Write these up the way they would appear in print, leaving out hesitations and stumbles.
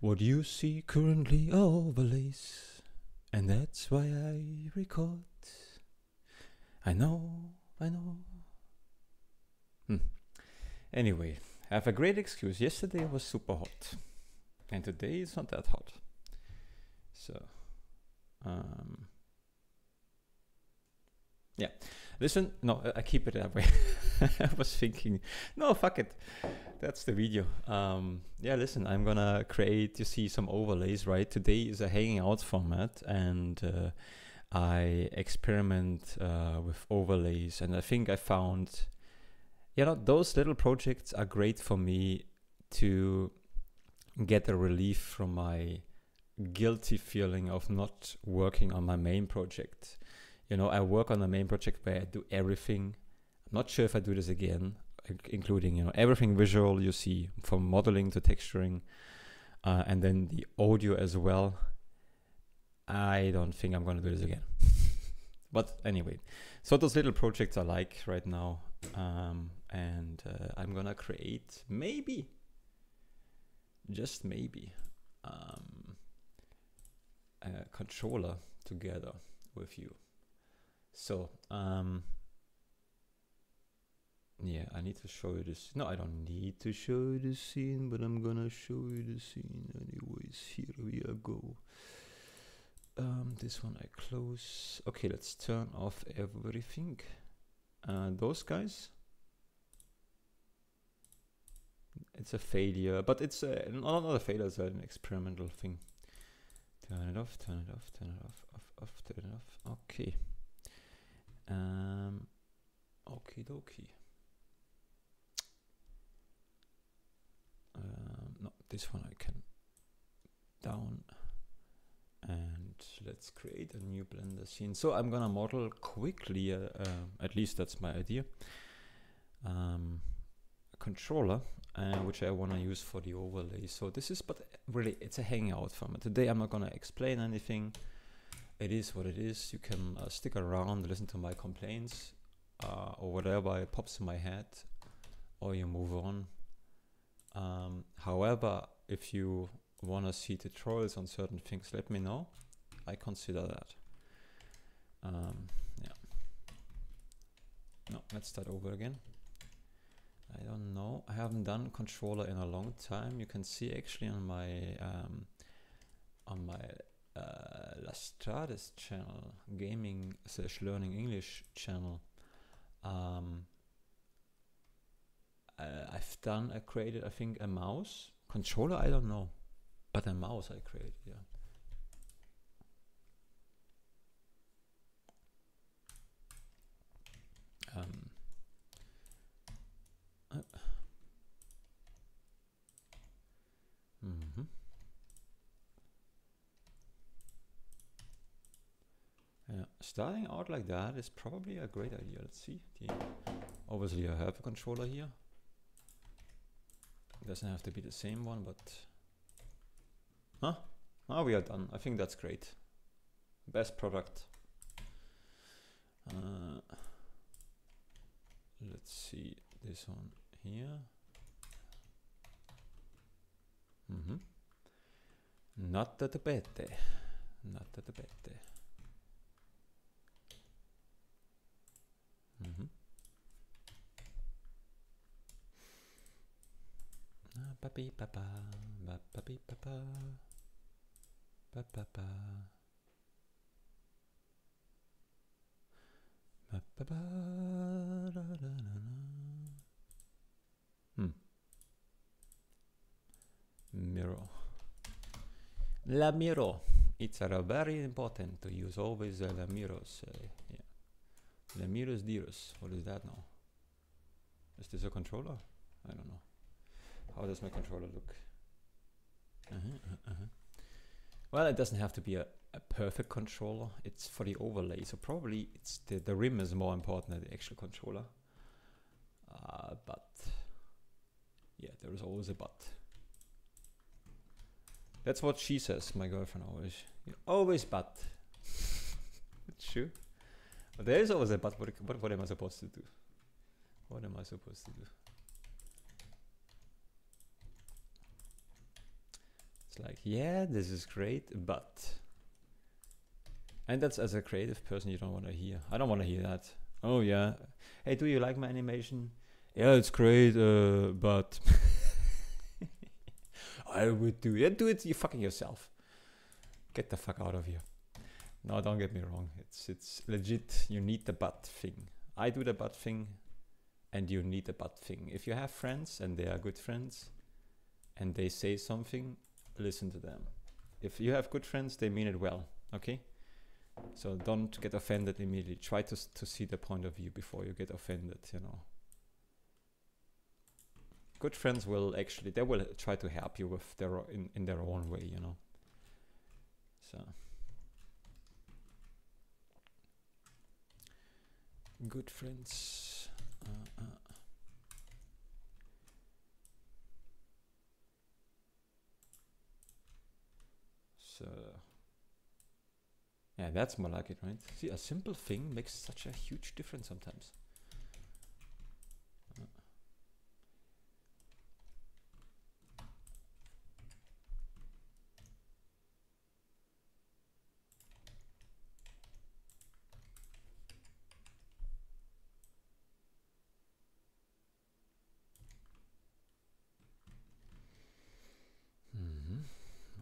What you see currently overlays, and that's why I record. I know. Anyway, I have a great excuse. Yesterday was super hot, and today it's not that hot. So, yeah. Listen, no, I keep it that way. I was thinking, no, fuck it. That's the video. Yeah, listen, I'm gonna create, you see, some overlays, right? Today is a hanging out format, and I experiment with overlays, and I think I found, you know, those little projects are great for me to get a relief from my guilty feeling of not working on my main project. You know, I work on a main project where I do everything. I'm not sure if I do this again, including, you know, everything visual you see, from modeling to texturing, and then the audio as well. I don't think I'm gonna do this again. But anyway, so those little projects I like right now, and I'm gonna create, maybe, just maybe, a controller together with you. So, yeah, I need to show you this. No, I don't need to show you the scene, but I'm gonna show you the scene anyways. Here we go. This one I close. Okay, let's turn off everything. Those guys. It's a failure, but it's not a failure, it's an experimental thing. Turn it off, turn it off, turn it off, turn it off. Okay. Okie dokie. No, this one I can down, and let's create a new Blender scene. So I'm gonna model quickly, at least that's my idea, a controller, which I want to use for the overlay. So this is, but really it's a hangout format. Today I'm not gonna explain anything. It is what it is. You can stick around, listen to my complaints, or whatever it pops in my head, or you move on. However, if you want to see tutorials on certain things, let me know. I consider that. Yeah. No, let's start over again. I don't know. I haven't done controller in a long time. You can see actually on my Lastrades channel, gaming/learning English channel. I've created, I think, a mouse controller. I don't know, but a mouse I created. Yeah. Yeah, starting out like that is probably a great idea. Let's see. Obviously, I have a controller here. It doesn't have to be the same one, but oh, we are done. I think that's great. Best product. Let's see this one here. Not that bad. Not that bad. Papi papa, papi papa, papa papa. Mirror. La mirror. It's very important to use always the mirrors. Yeah. The mirrors dears. What is that now? Is this a controller? I don't know. How does my controller look? Well, it doesn't have to be a perfect controller. It's for the overlay, so probably it's the rim is more important than the actual controller. But yeah, there is always a but. That's what she says, my girlfriend always. You always but. It's true. But there is always a but. What am I supposed to do? What am I supposed to do? It's like, yeah, this is great, but... And that's, as a creative person, you don't want to hear. I don't want to hear that. Oh yeah. Hey, do you like my animation? Yeah, it's great, but... I would do it. Do it you fucking yourself. Get the fuck out of here. No, don't get me wrong. It's legit. You need the butt thing. I do the butt thing, and you need the butt thing. If you have friends and they are good friends, and they say something, listen to them. If you have good friends, they mean it well. Okay. So don't get offended immediately. Try to see the point of view before you get offended. You know. Good friends will actually, they will try to help you with in their own way, you know. So good friends. So yeah, that's more like it, right? See, a simple thing makes such a huge difference sometimes.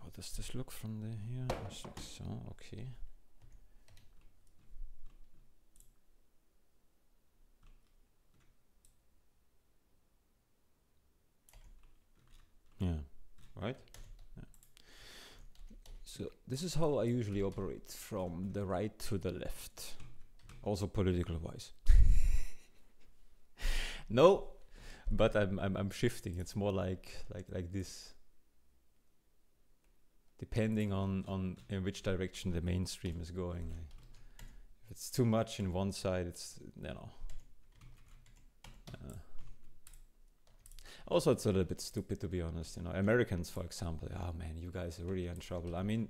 How does this look from the here? So, okay. Yeah, right? Yeah. So this is how I usually operate, from the right to the left. Also political wise. No, but I'm shifting. It's more like this. Depending on in which direction the mainstream is going. If it's too much in one side, it's, you know. Also, it's a little bit stupid, to be honest. You know, Americans, for example. Oh man, you guys are really in trouble. I mean,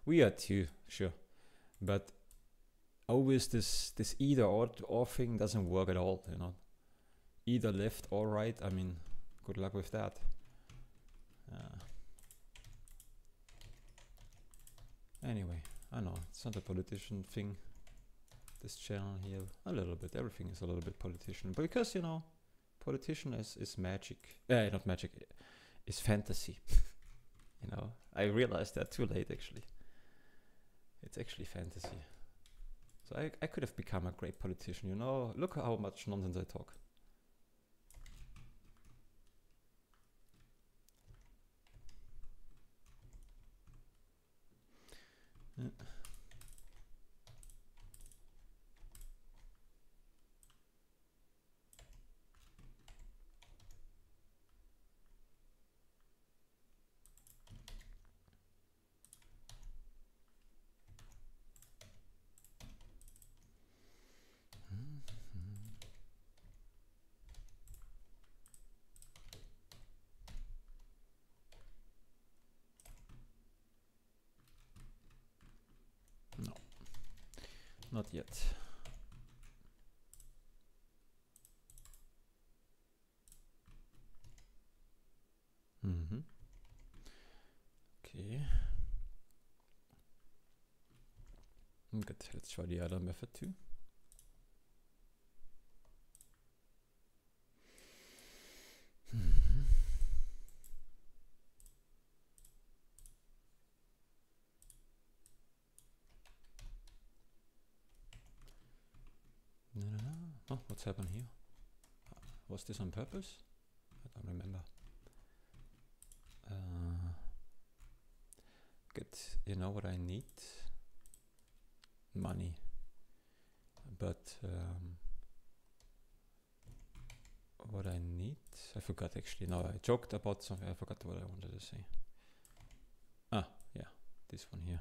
we are too, sure, but always this either or thing doesn't work at all. You know, either left or right. I mean, good luck with that. Anyway, I know it's not a politician thing. This channel here, a little bit. Everything is a little bit politician, but because, you know, politician is magic. Not magic. Is fantasy. You know, I realized that too late. Actually, it's actually fantasy. So I could have become a great politician. You know, look how much nonsense I talk. Yeah. No, not yet. Okay. Good. Let's try the other method too. Oh, what's happened here? Was this on purpose? I don't remember. Good. You know what I need? Money. But what I need, I forgot actually. No, I joked about something. I forgot what I wanted to say. Ah, yeah, this one here.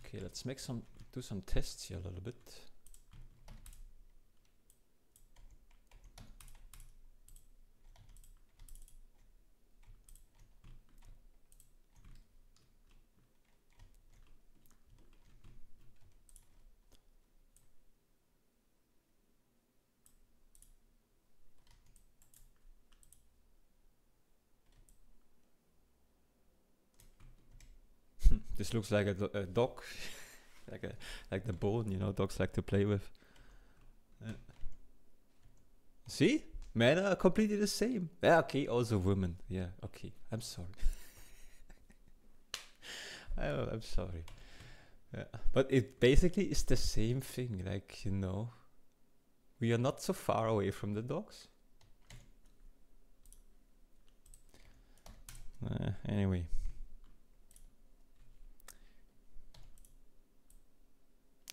Okay, let's do some tests here a little bit. This looks like a dog, like the bone, you know, dogs like to play with. See? Men are completely the same. Yeah, okay, also women. Yeah, okay. I'm sorry. I'm sorry. Yeah. But it basically is the same thing. Like, you know, we are not so far away from the dogs. Anyway.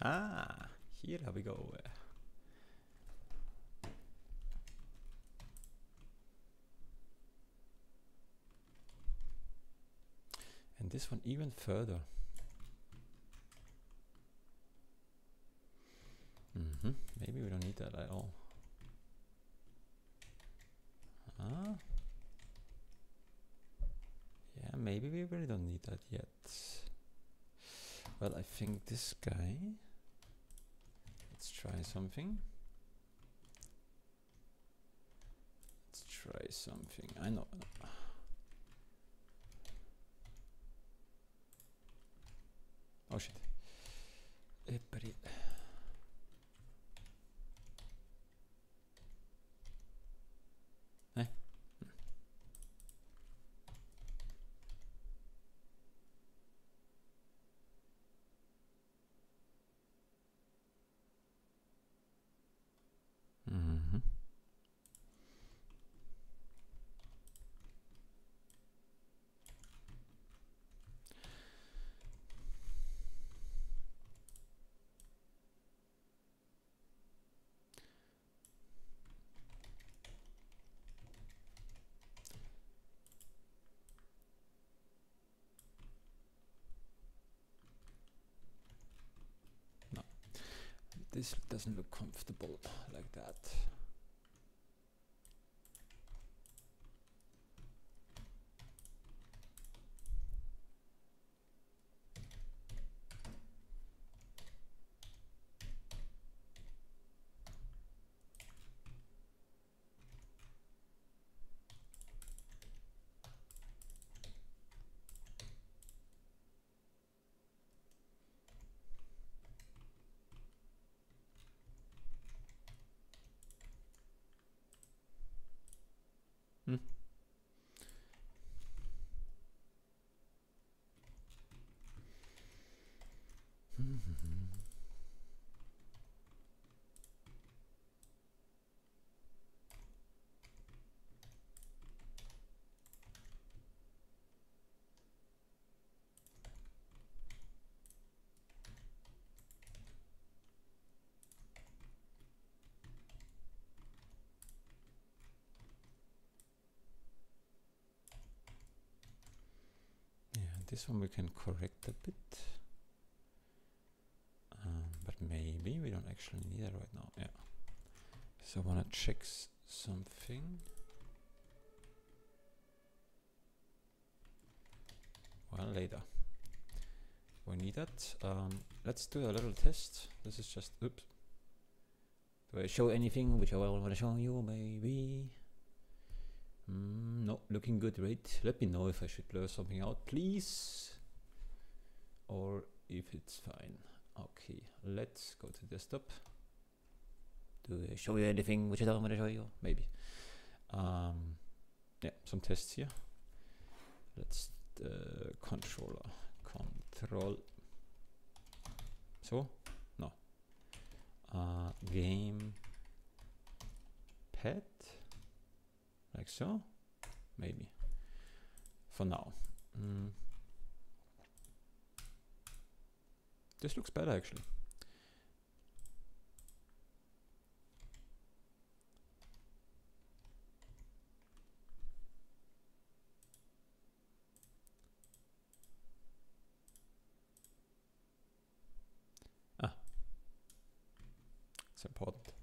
Ah, here we go. And this one even further. Maybe we don't need that at all. Yeah, maybe we really don't need that yet. Well, I think this guy. Let's try something. Let's try something. I know. Oh shit. No, this doesn't look comfortable like that. This one we can correct a bit, but maybe we don't actually need it right now. Yeah. So I want to check something. Well, later. We need that. Let's do a little test. This is just, oops. Do I show anything which I want to show you, maybe? No, looking good, right? Let me know if I should blur something out, please. Or if it's fine. Okay, let's go to desktop. Do I show you anything which I don't want to show you? Maybe. Yeah, some tests here. Let's controller. Control. So? No. Gamepad. Like so? Maybe. For now. This looks better actually. It's important.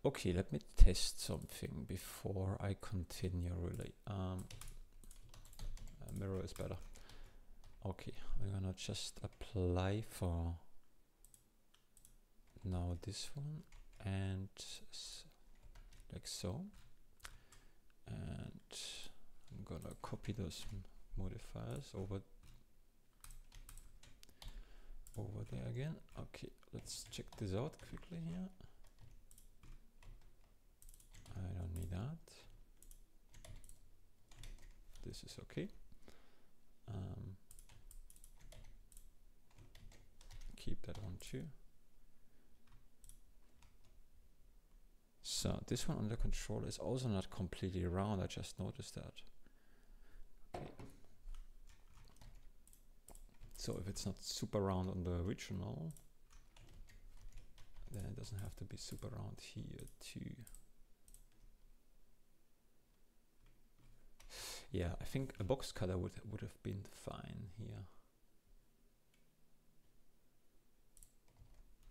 Okay, let me test something before I continue really. Mirror is better. Okay, we're gonna just apply for now this one and like so. And I'm gonna copy those modifiers over over there again. Okay, let's check this out quickly here. I don't need that. This is okay. Keep that one too. So this one on the controller is also not completely round. I just noticed that. Okay. So if it's not super round on the original, then it doesn't have to be super round here too. Yeah, I think a box cutter would have been fine here.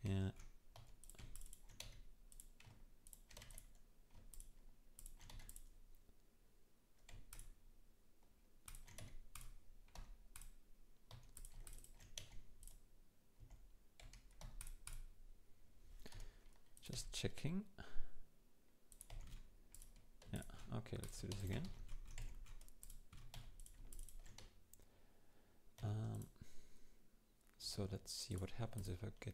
Yeah. Just checking. Yeah, okay, let's do this again. So let's see what happens if I get...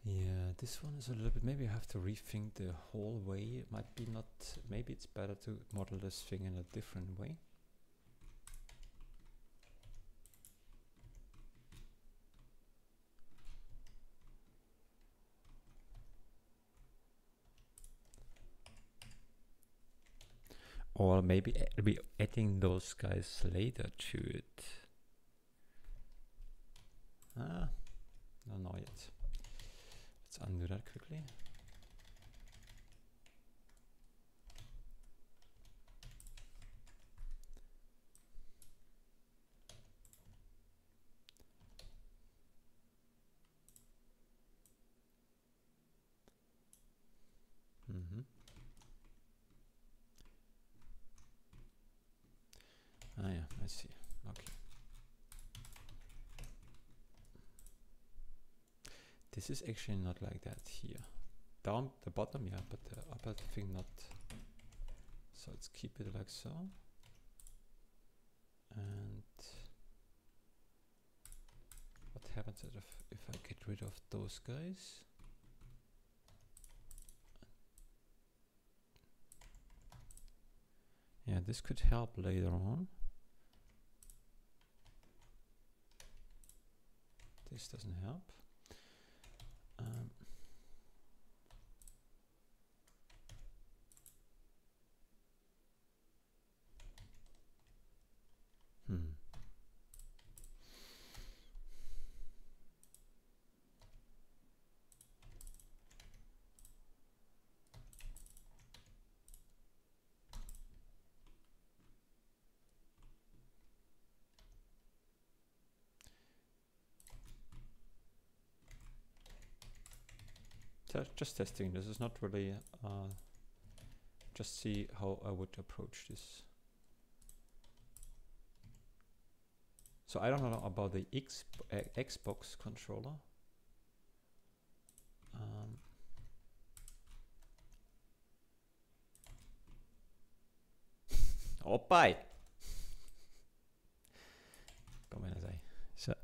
Yeah, this one is a little bit, maybe I have to rethink the whole way. It might be not, maybe it's better to model this thing in a different way. Or maybe be adding those guys later to it. Don't know yet. Let's undo that quickly. Ah yeah, I see. Okay. This is actually not like that here. Down the bottom, yeah, but the upper thing not. So let's keep it like so. And what happens if I get rid of those guys? Yeah, this could help later on. This doesn't help. Just testing. This is not really. Just see how I would approach this. So I don't know about the Xbox controller. Oppai! Kom maar naar zij.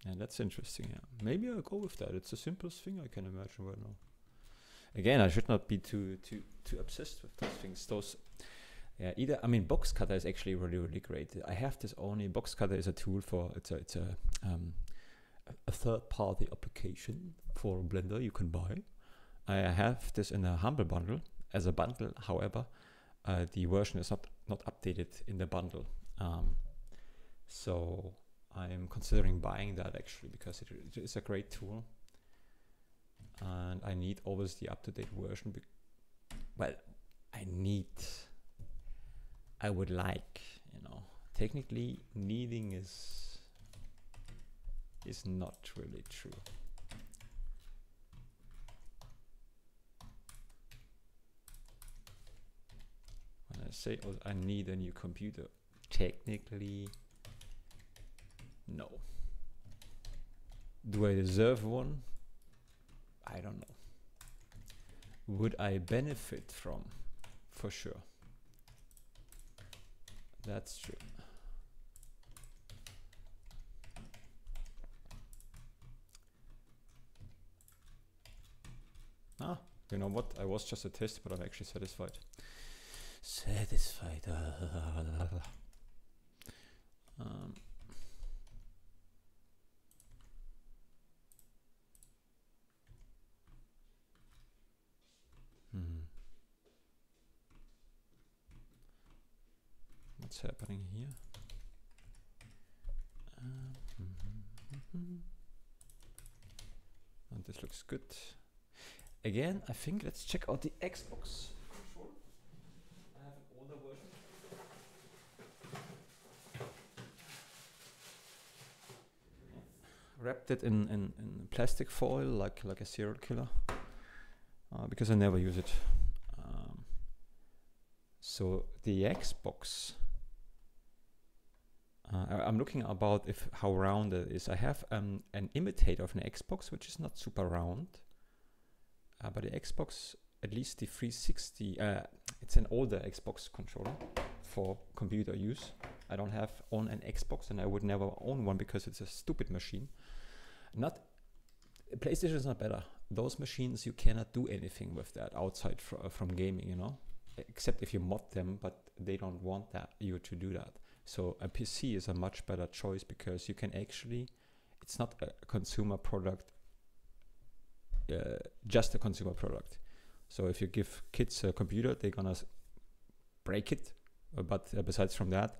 Yeah, that's interesting. Yeah, maybe I'll go with that. It's the simplest thing I can imagine right now. Again, I should not be too obsessed with those things. Those, yeah. Either I mean, box cutter is actually really great. I have this only. Box cutter is a tool for it's a third-party application for Blender you can buy. I have this in a Humble bundle as a bundle. However, the version is not updated in the bundle. So I'm considering buying that actually because it is a great tool. and I need always the up-to-date version. Well, I would like, you know, technically needing is not really true. When I say I need a new computer, technically, no. Do I deserve one? I don't know. Would I benefit from? For sure. That's true. Ah, you know what? I was just a test, but I'm actually satisfied. Satisfied. What's happening here? And this looks good. Again, I think let's check out the Xbox control. I have an older version. Wrapped it in plastic foil like a serial killer, because I never use it. So the Xbox, I'm looking about how round it is. I have an imitator of an Xbox, which is not super round, but the Xbox, at least the 360, it's an older Xbox controller for computer use. I don't own an Xbox, and I would never own one because it's a stupid machine. PlayStation is not better. Those machines, you cannot do anything with that outside from gaming, you know, except if you mod them, but they don't want you to do that. So a PC is a much better choice because you can actually, it's not a consumer product, just a consumer product. So if you give kids a computer, they're gonna break it. But besides from that,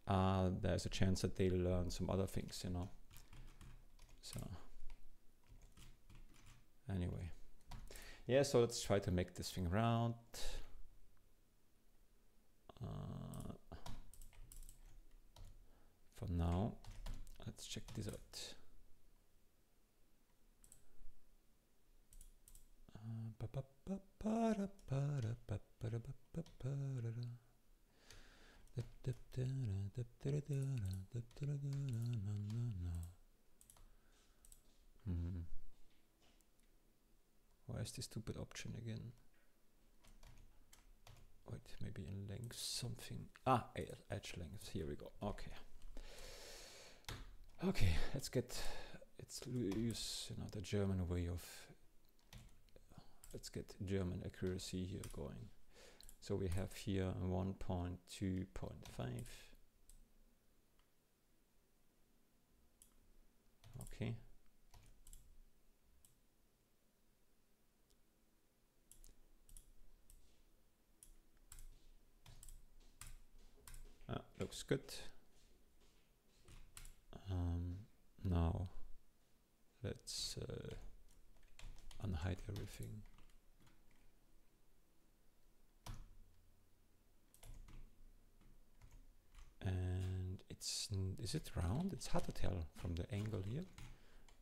there's a chance that they'll learn some other things, you know. So anyway, yeah, so let's try to make this thing round. For now, let's check this out. Why is this stupid option again? Wait, maybe in length something. Ah, edge length. Here we go. Okay. Okay, let's use, you know, the German way of. Let's get German accuracy here going. So we have here 1.2.5. Okay. Looks good. Now let's unhide everything. And is it round? It's hard to tell from the angle here.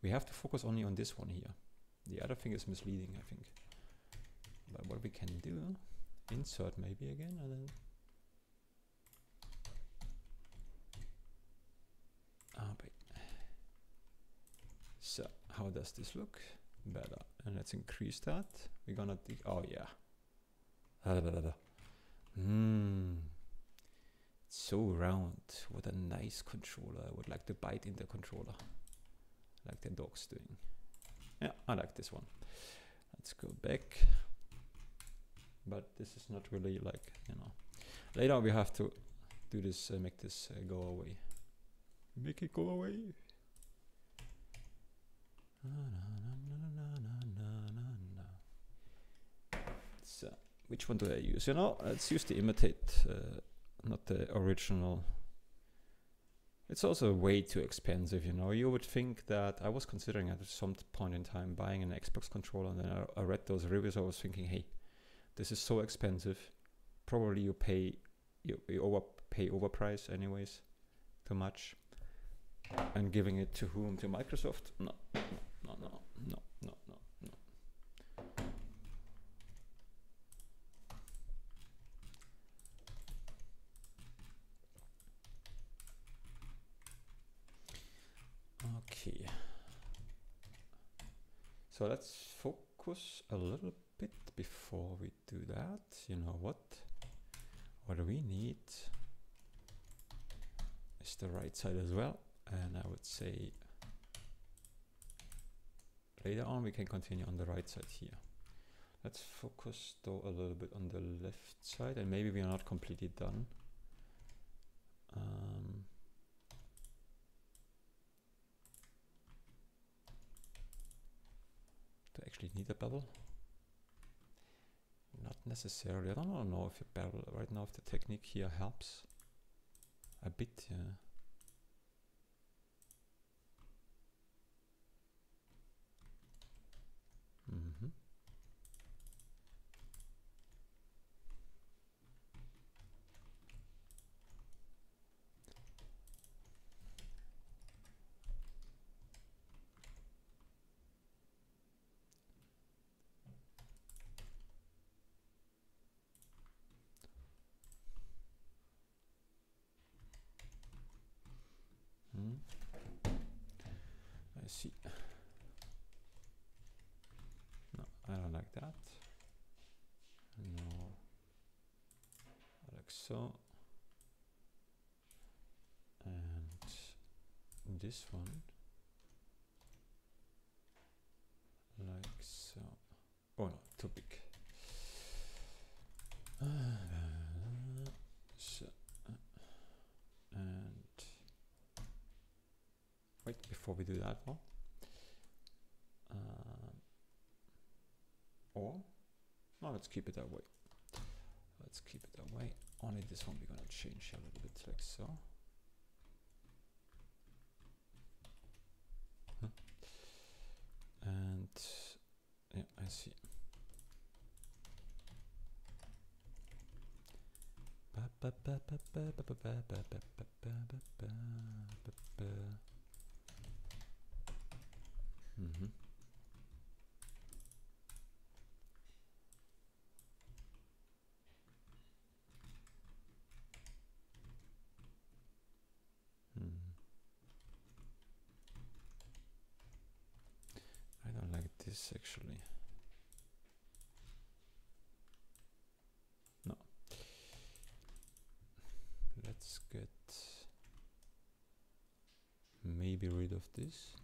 We have to focus only on this one here. The other thing is misleading, I think. But what we can do, insert maybe again, and then so how does this look? Better. And let's increase that. We're gonna oh yeah. It's so round. What a nice controller. I would like to bite in the controller, like the dog's doing. Yeah, I like this one. Let's go back. But this is not really like, you know. Later we have to do this, make this go away. Make it go away. So, which one do I use? You know, let's use the imitate, not the original It's also way too expensive, you know. You would think that I was considering at some point in time buying an Xbox controller, and then I read those reviews. I was thinking, hey, this is so expensive. Probably you overpay overprice anyways, too much. And giving it to whom? To Microsoft? No. Okay. So let's focus a little bit before we do that. You know what? What we need is the right side as well. And I would say later on we can continue on the right side here. Let's focus though a little bit on the left side, and maybe we are not completely done. Do I actually need a bevel? Not necessarily. I don't know if a bevel right now, if the technique here helps a bit, yeah. I see. No, I don't like that. No, like so. And this one, like so. Oh no, too big. So, and wait, before we do that one, or no, let's keep it that way. Let's keep it that way. Only this one we're gonna change a little bit, like so. And yeah, I see. I don't like this actually. No. Let's get maybe rid of this.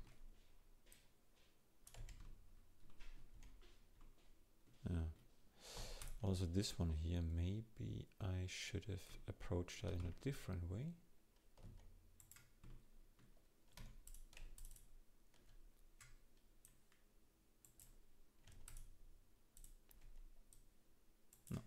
Yeah. Also this one here, maybe I should have approached that in a different way. No.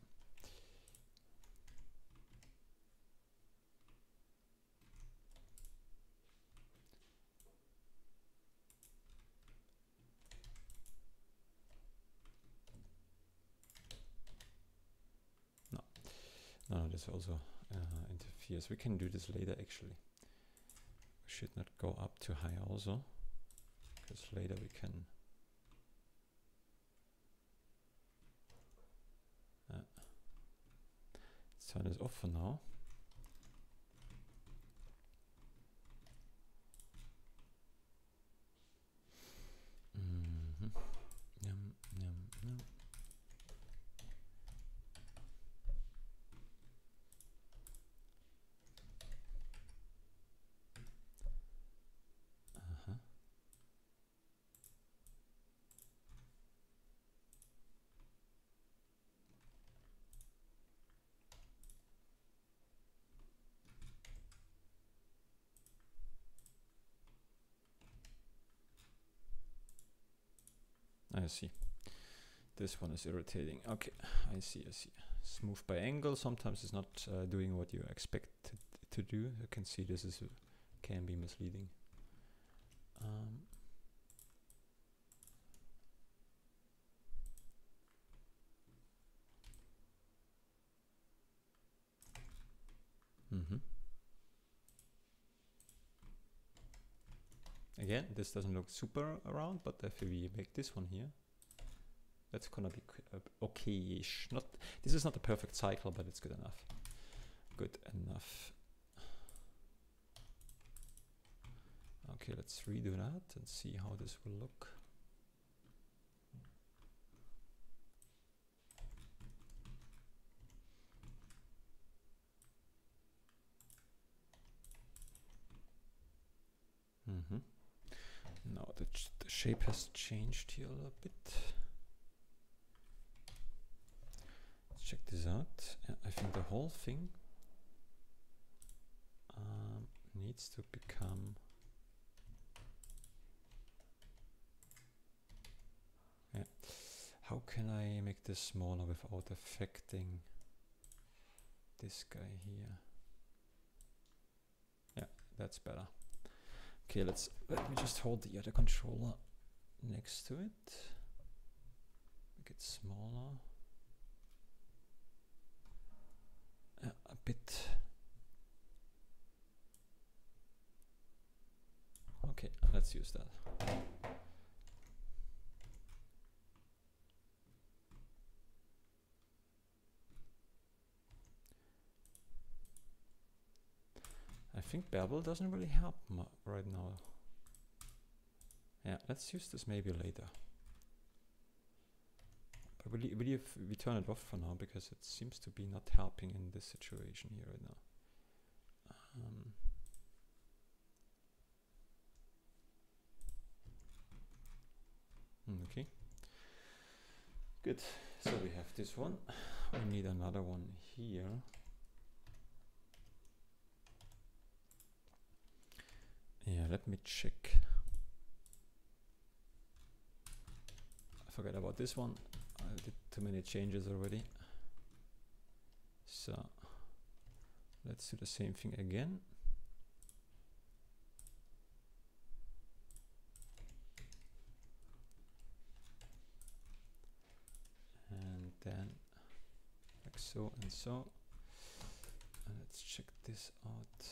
No, this also interferes. We can do this later actually. We should not go up too high also, because later we can turn this off for now. I see. This one is irritating. Okay, I see. Smooth by angle. Sometimes it's not doing what you expect it to do. You can see this is can be misleading. Again, this doesn't look super around, but if we make this one here, that's gonna be okay-ish. Not, this is not a perfect cycle, but it's good enough. Good enough. Okay, let's redo that and see how this will look. Now the shape has changed here a little bit. Let's check this out. I think the whole thing needs to become how can I make this smaller without affecting this guy here? Yeah, that's better. Okay, let me just hold the other controller next to it. Make it smaller. A bit. Okay, let's use that. I think bevel doesn't really help right now. Yeah, let's use this maybe later. But we turn it off for now because it seems to be not helping in this situation here right now. Okay. Good. So we have this one. We need another one here. Yeah, let me check. I forgot about this one. I did too many changes already. So let's do the same thing again. And then like so and so. And let's check this out.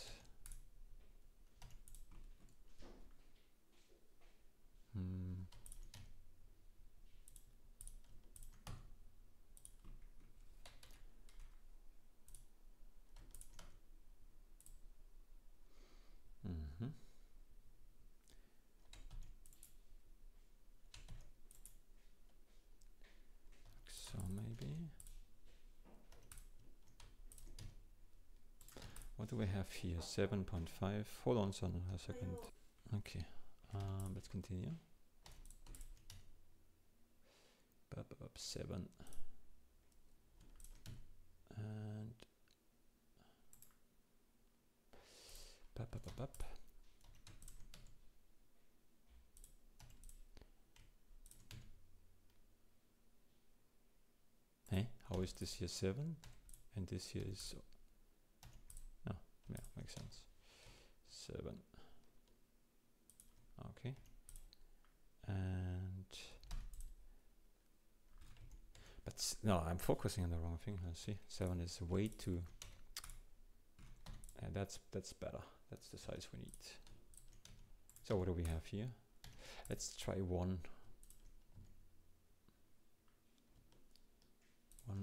So maybe. What do we have here? 7.5. Hold on, son, a second. Okay, let's continue. 7 and Hey, how is this here 7 and this here is no, yeah, makes sense. 7. Okay, and but no, I'm focusing on the wrong thing. Let's see, 7 is way too. And that's better. That's the size we need. So what do we have here? Let's try 1.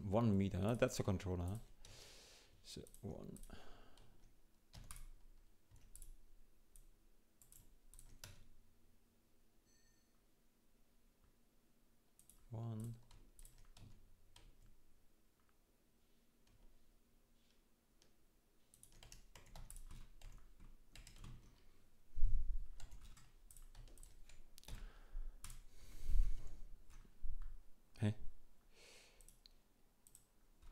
1 meter. Huh? That's a controller. Huh? So 1. 1. Hey,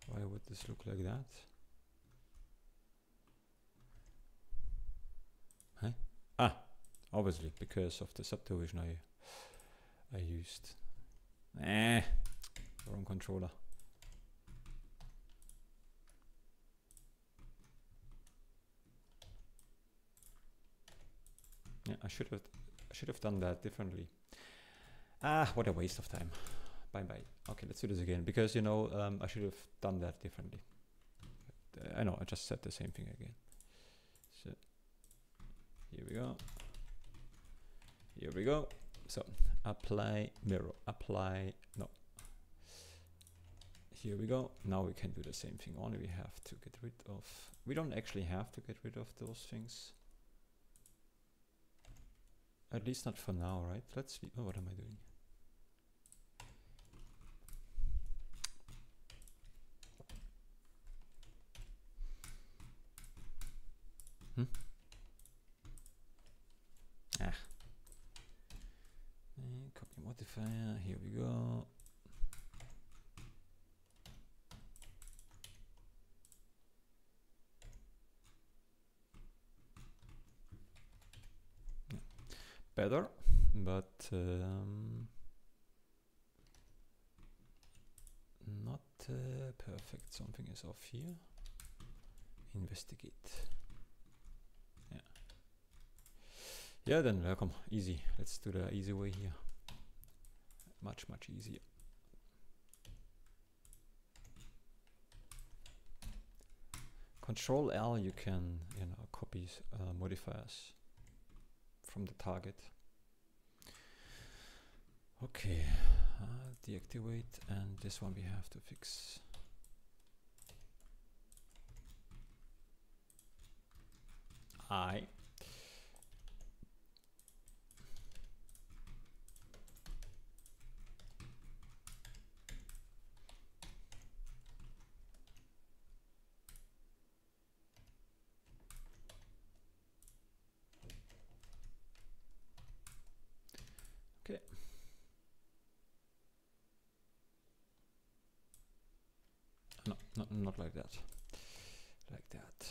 why would this look like that? Hey, obviously because of the subdivision I used. Wrong controller. Yeah, I should have done that differently. Ah, what a waste of time. Bye bye. Okay, let's do this again because you know I should have done that differently. I know I just said the same thing again. So here we go. Here we go. So apply mirror. Apply no. Here we go. Now we can do the same thing. Only we have to get rid of. We don't actually have to get rid of those things. At least not for now, right? Let's see. Oh, what am I doing? Copy modifier. Here we go. Yeah. Better, but not perfect. Something is off here. Investigate. Yeah. Yeah, then welcome. Easy. Let's do the easy way here. Much easier. Control L, you can copy modifiers from the target. Okay, deactivate, and this one we have to fix. Okay. No, not like that. Like that.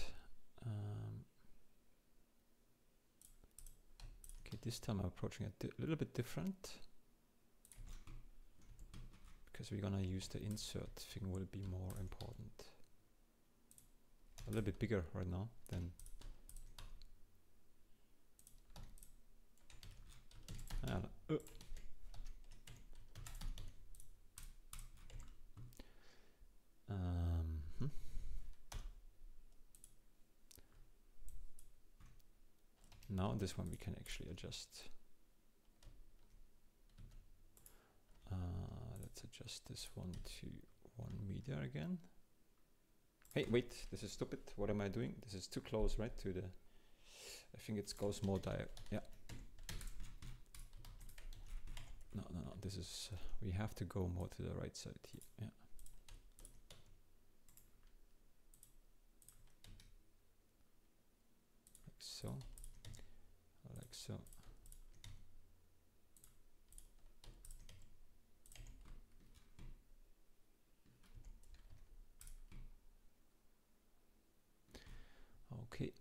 Okay, this time I'm approaching it a little bit different. Because we're gonna use the insert thing will be more important. A little bit bigger right now than now this one we can actually adjust. Let's adjust this one to 1 meter again. Hey, wait, this is stupid. What am I doing? This is too close, right, to the... I think it goes more yeah. No, this is... we have to go more to the right side here, yeah. Like so. Like so. Okay.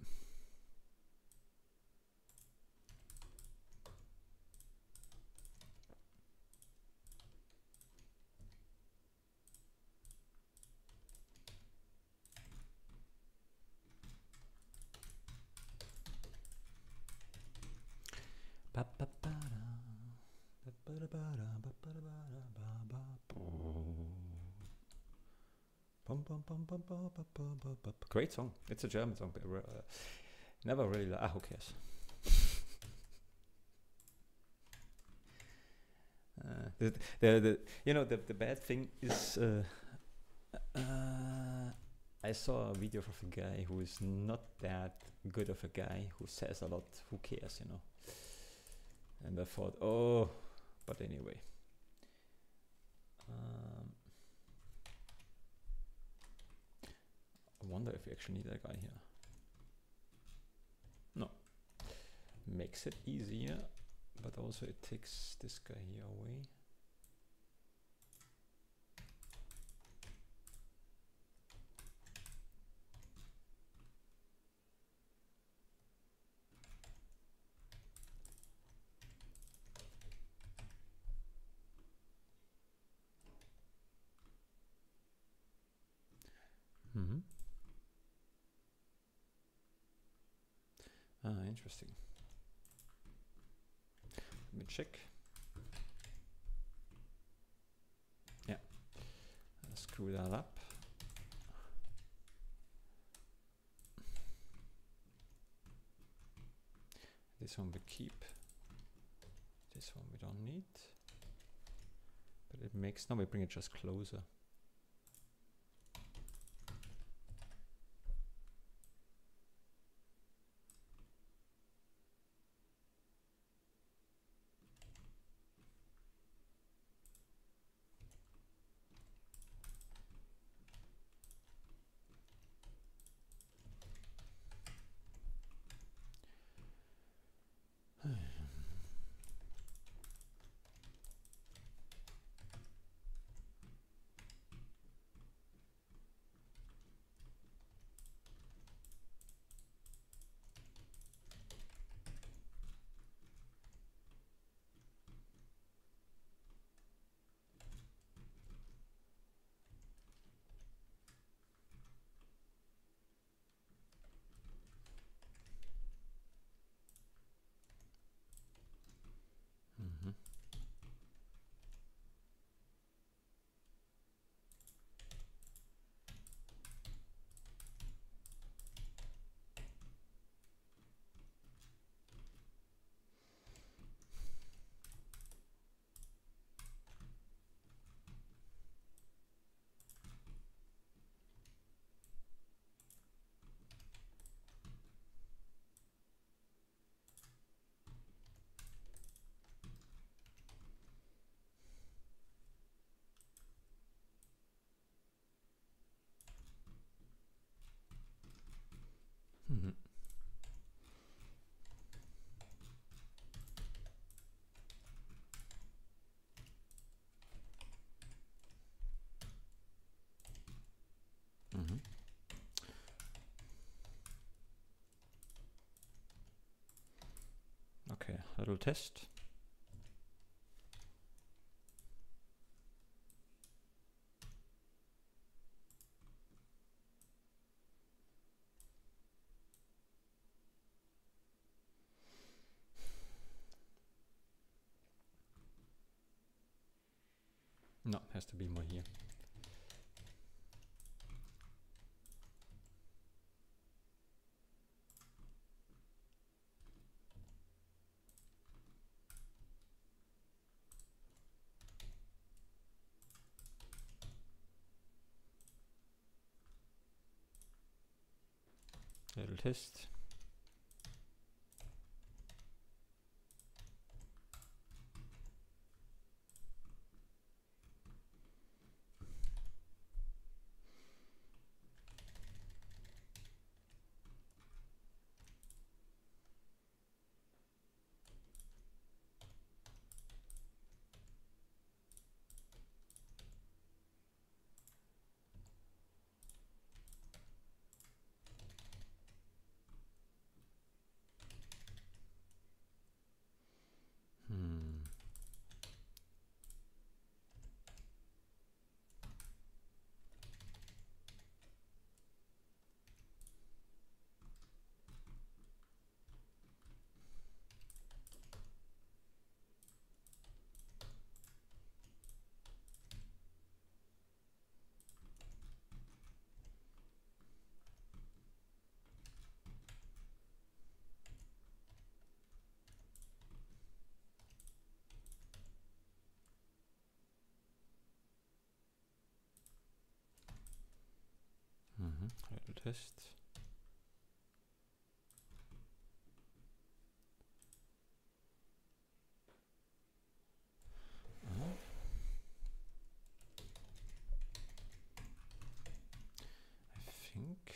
Great song. It's a German song. Never really. Who cares? The bad thing is I saw a video of a guy who is not that good of a guy who says a lot. Who cares, And I thought, oh, but anyway. I wonder if we actually need that guy here. No. Makes it easier, but also it takes this guy here away. Interesting. Let me check. Yeah, screw that up. This one we keep. This one we don't need. But it makes, now we bring it just closer. Mm-hmm. Mm-hmm. Okay, little test. No, has to be more here. Little test. Little test. I think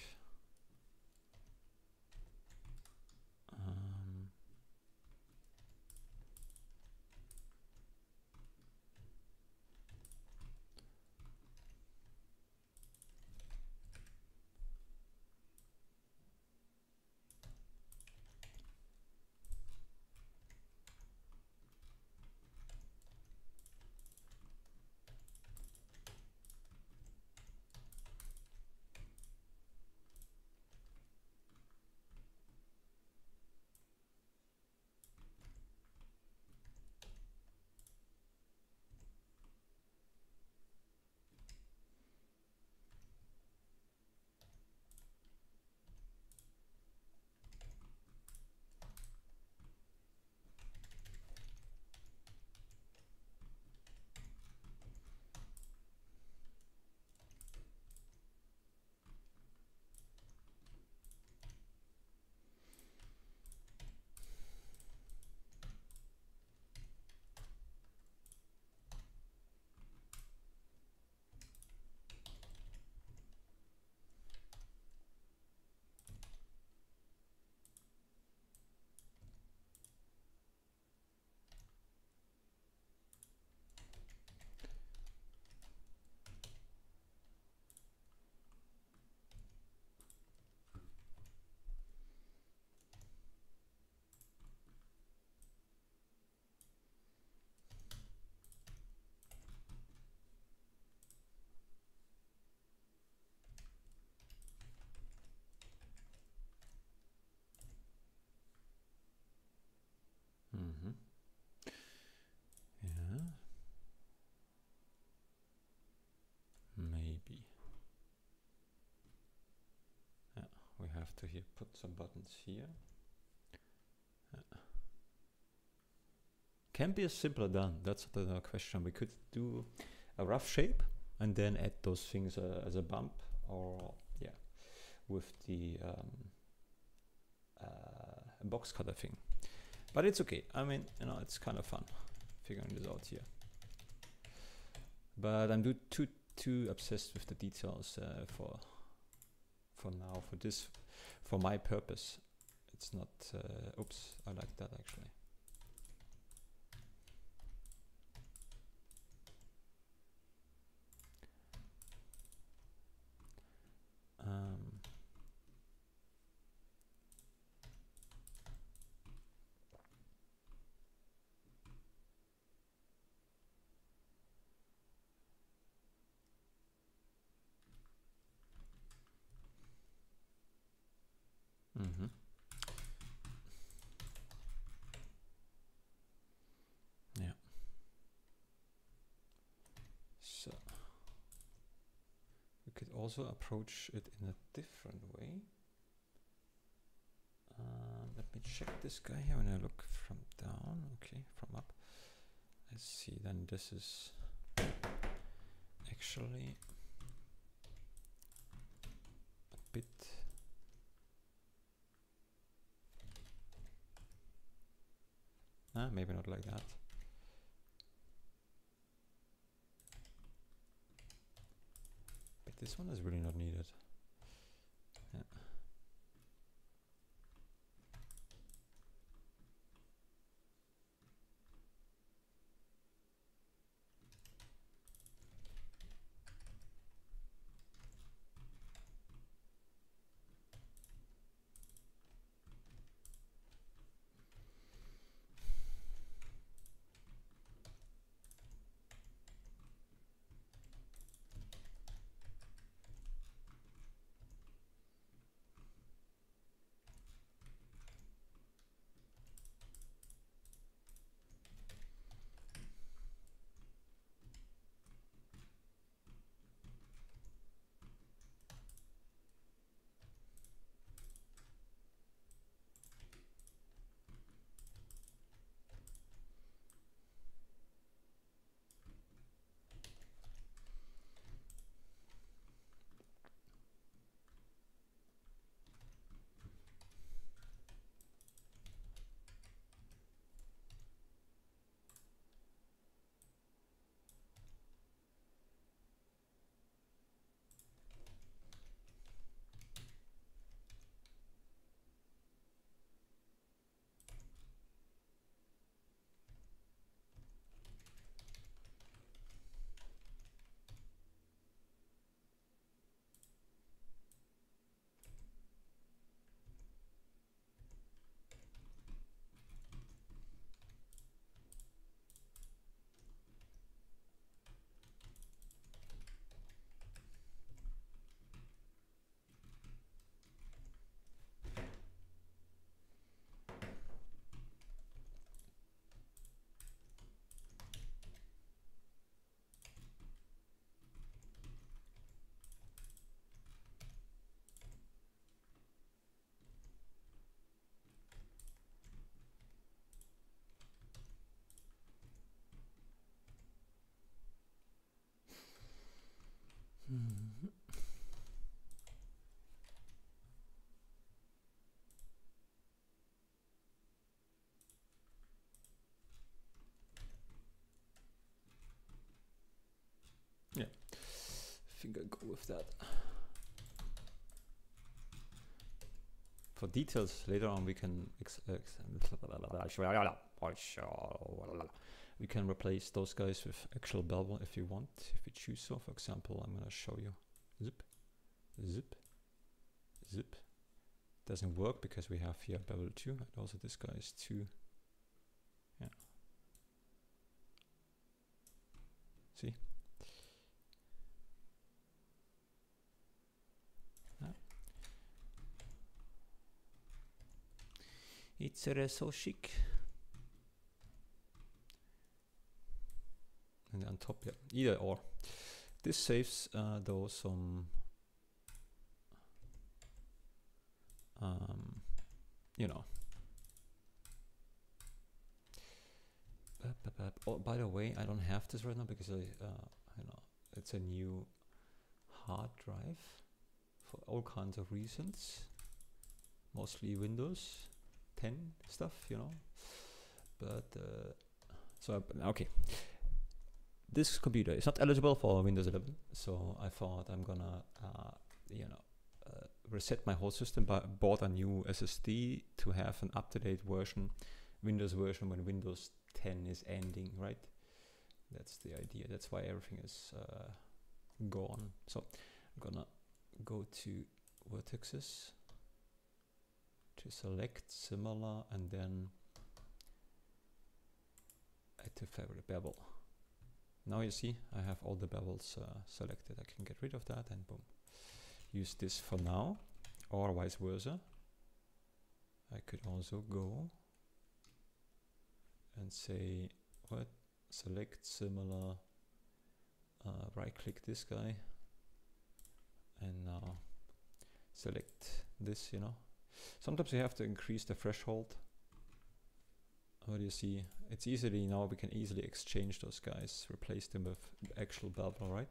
have to here put some buttons here. Can be simpler done. That's the question. We could do a rough shape and then add those things as a bump, or yeah, with the box cutter thing. But it's okay. I mean, you know, it's kind of fun figuring this out here. But I'm too obsessed with the details for now. For this, for my purpose, it's not. Oops, I like that actually. Yeah. So we could also approach it in a different way. Let me check this guy here when I look from down. Okay, from up. Let's see, then this is actually a bit maybe not like that. But this one is really not needed. Yeah. Yeah, I think I'll go with that. For details later on, we can replace those guys with actual bevel if you want, if you choose so. For example, I'm gonna show you. Zip, zip, zip. Doesn't work because we have here bevel 2, and also this guy is 2. Yeah. See? It's so chic. And on top, yeah, either or. This saves though some you know. Oh, by the way, I don't have this right now because you know, it's a new hard drive for all kinds of reasons, mostly Windows 10 stuff, you know. But so okay, this computer is not eligible for Windows 11, so I thought I'm gonna you know, reset my whole system, but bought a new SSD to have an up-to-date version, Windows version, when Windows 10 is ending, right? That's the idea. That's why everything is gone. So I'm gonna go to vertices to select similar, and then add to favorite bevel. Now you see I have all the bevels selected. I can get rid of that and boom. Use this for now, or vice versa. I could also go and say, what? Select similar, right click this guy, and now select this, you know. Sometimes you have to increase the threshold. What do you see? It's easily, now we can easily exchange those guys, replace them with actual bevel, right?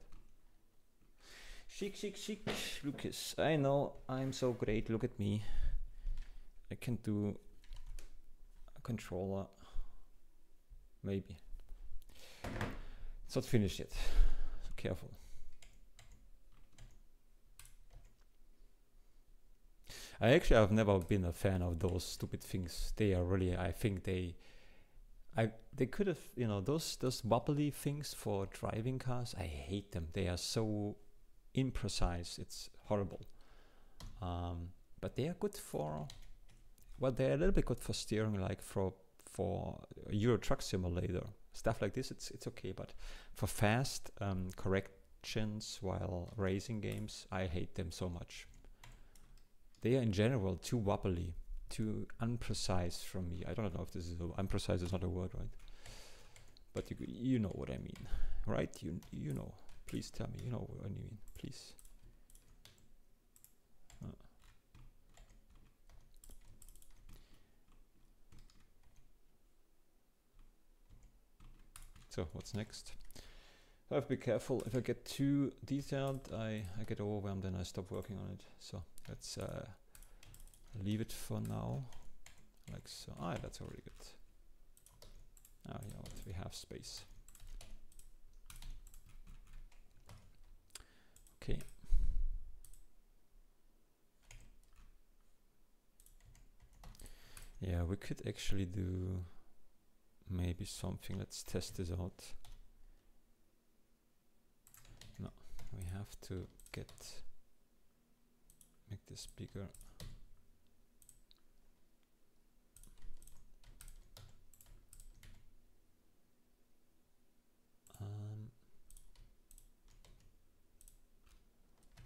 Chic, chic, chic, Lucas. I know, I'm so great, look at me. I can do a controller, maybe. It's not finished yet, so careful. I actually have never been a fan of those stupid things. They are really, I think they could have, you know, those wobbly things for driving cars. I hate them. They are so imprecise. It's horrible. But they are good for, well, they're a little bit good for steering, like for Euro Truck Simulator stuff like this. It's okay, but for fast corrections while racing games, I hate them so much. They are in general too wobbly, too unprecise from me. I don't know if this is unprecise is not a word, right? But you know what I mean, right? You know. Please tell me you know what I mean, please. So what's next? I have to be careful. If I get too detailed, I get overwhelmed and I stop working on it. So let's leave it for now, like so. Ah, that's already good. Ah, you know what? We have space. Okay. Yeah, we could actually do maybe something. Let's test this out. No, we have to make this bigger.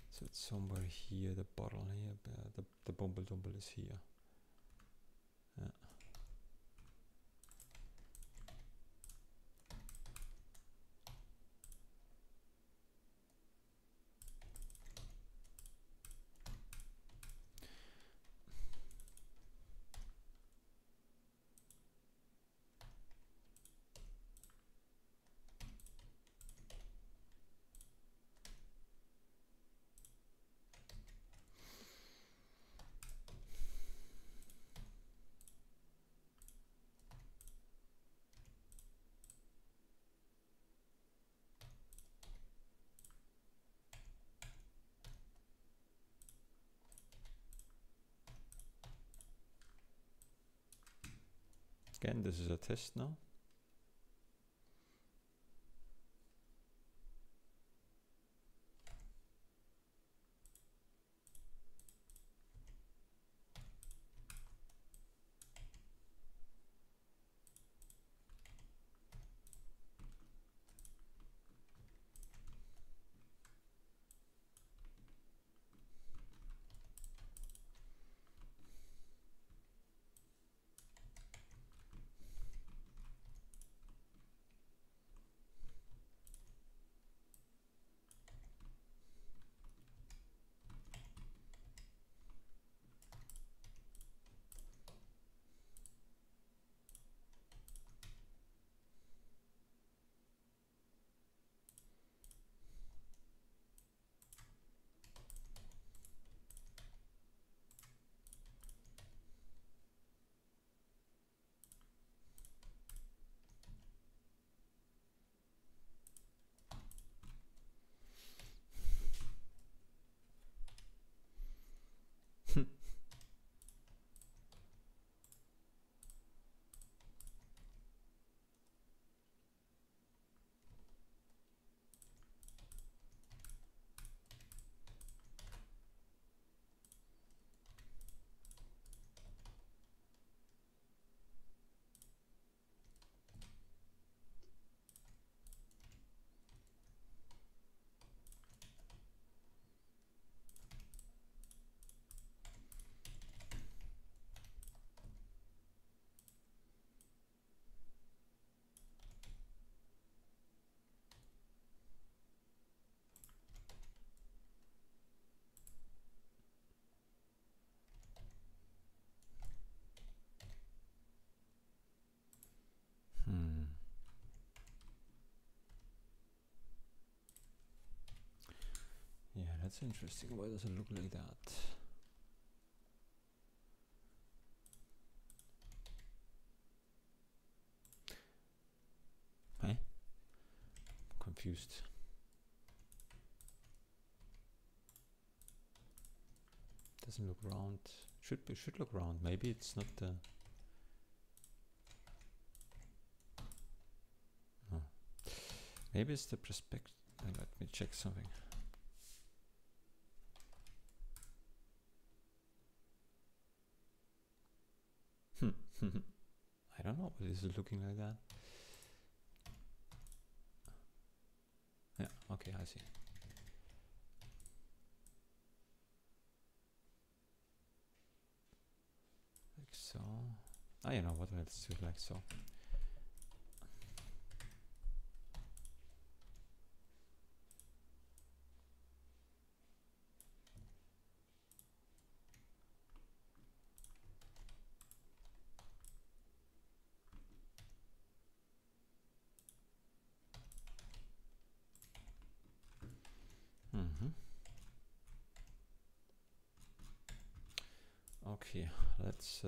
So it's somewhere here, the bottle here, the bumble dumble is here. Yeah. Again, this is a test now. that's interesting. Why does it look like that? Hey? Confused. Doesn't look round. Should look round. Maybe it's not the. No. Maybe it's the perspective. Let me check something. I don't know, but is it looking like that? Yeah, okay, I see. Like so. Ah, you know what, let's do it like so. Okay, let's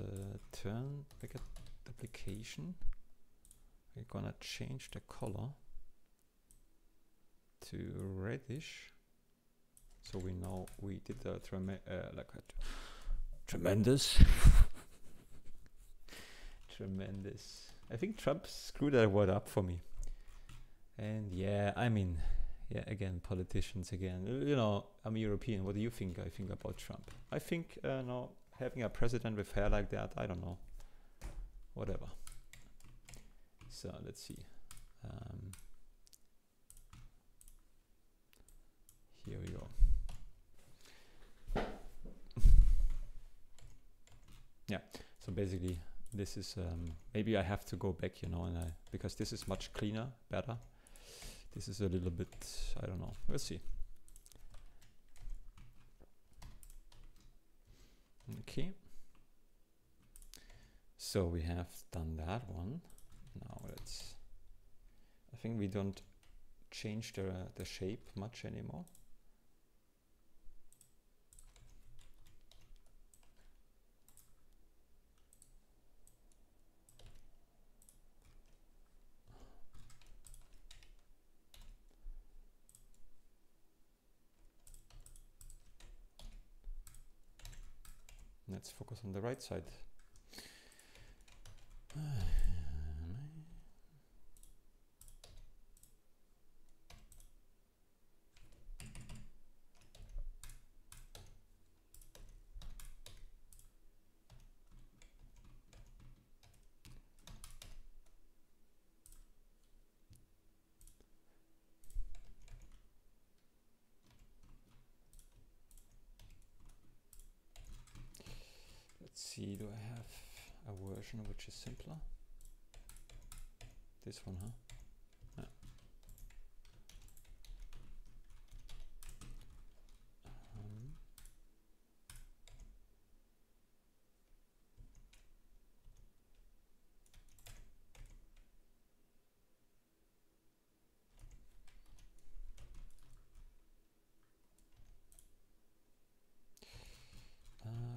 turn back at the application. We're gonna change the color to reddish, so we know we did a tremendous, tremendous. I think Trump screwed that word up for me. And yeah, I mean, yeah, again, politicians again. You know, I'm European. What do you think? I think about Trump. I think no, having a president with hair like that, I don't know. Whatever. So let's see. Here we go. Yeah. So basically, this is maybe I have to go back, you know, and because this is much cleaner, better. This is a little bit, I don't know. We'll see. Okay. So we have done that one. Now let's. I think we don't change the shape much anymore. Let's focus on the right side. Let's see, do I have a version which is simpler? This one, huh? Yeah.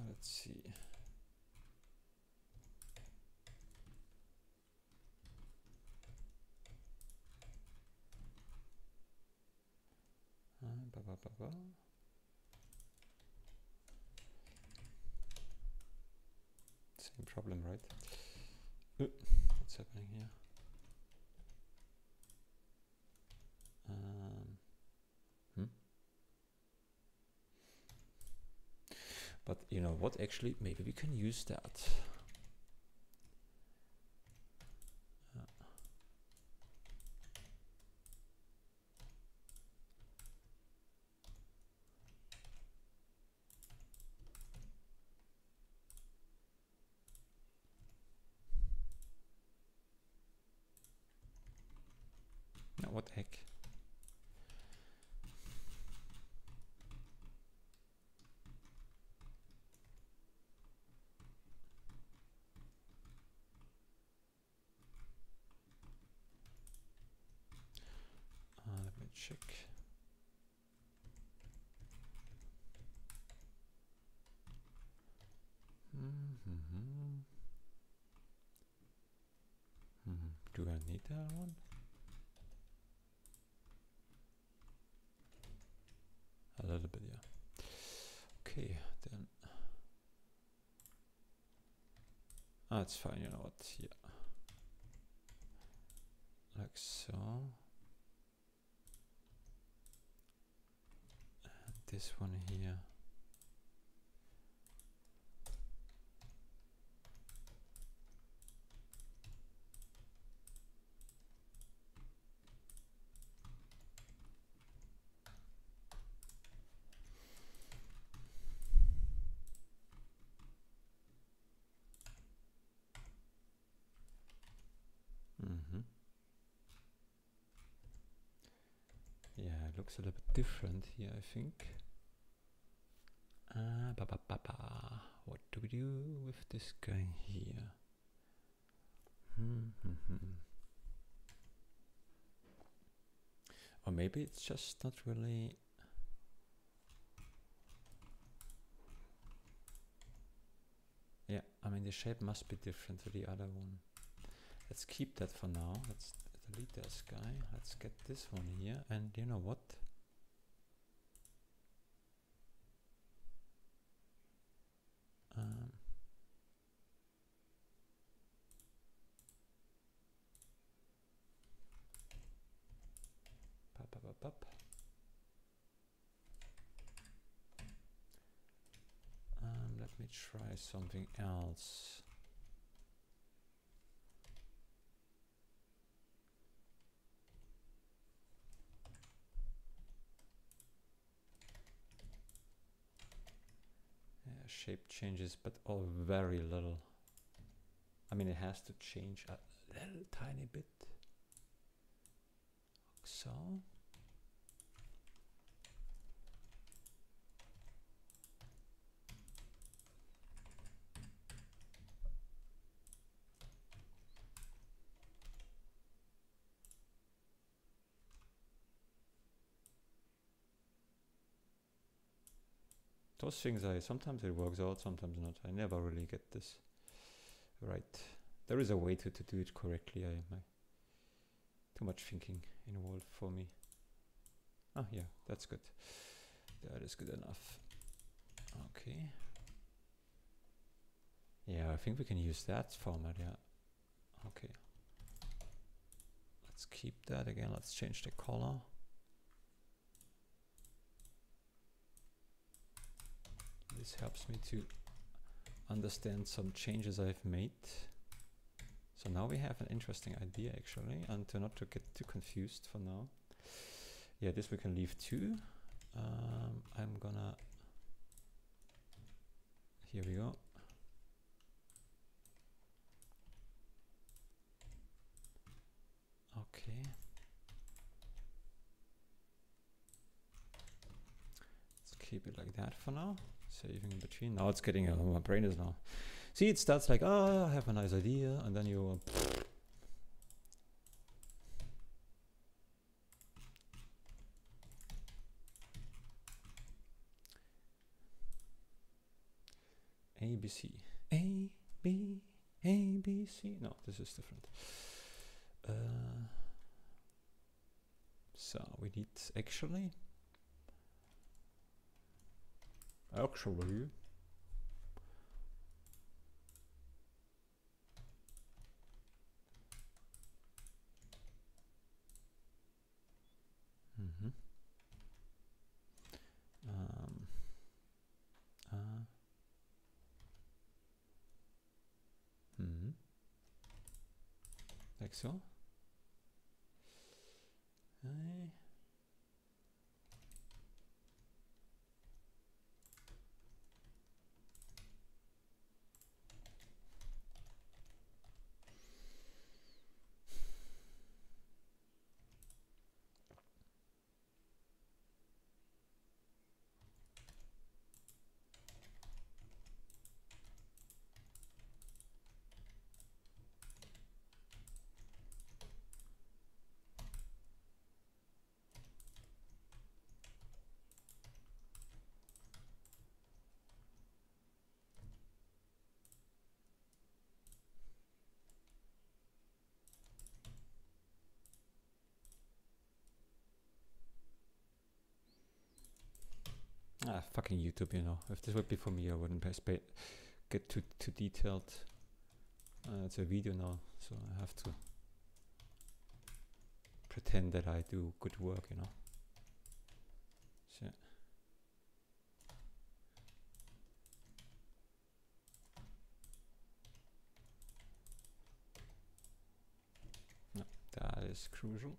Let's see. Same problem, right? What's happening here? But you know what? Actually, maybe we can use that. Now, what the heck? Let me check. Do I need that one? A little bit, yeah. Okay, then. Ah, it's fine, you know what? Yeah. Like so. And this one here. Yeah, it looks a little bit different here, I think. What do we do with this guy here? Or maybe it's just not really. Yeah, I mean the shape must be different to the other one. Let's keep that for now. Let's delete this guy. Let's get this one here. And you know what? Let me try something else. Yeah, shape changes, but all very little. I mean, it has to change a little tiny bit. Like so. Those things, sometimes it works out, sometimes not. I never really get this right. There is a way to do it correctly. Too much thinking involved for me. Ah, yeah, that's good. That is good enough. Okay. Yeah, I think we can use that format, yeah. Okay. Let's keep that again. Let's change the color. This helps me to understand some changes I've made. So now we have an interesting idea actually, and not to get too confused for now. Yeah, this we can leave too. I'm gonna, here we go. Okay. Let's keep it like that for now. Saving in between. Now it's getting, my brain is now. See, it starts like, oh, I have a nice idea, and then you A, B, C. A, B, A, B, C. No, this is different. So we need actually. Like so. Fucking YouTube, you know. If this would be for me, I wouldn't get too detailed. It's a video now, so I have to pretend that I do good work, you know. So. No, that is crucial.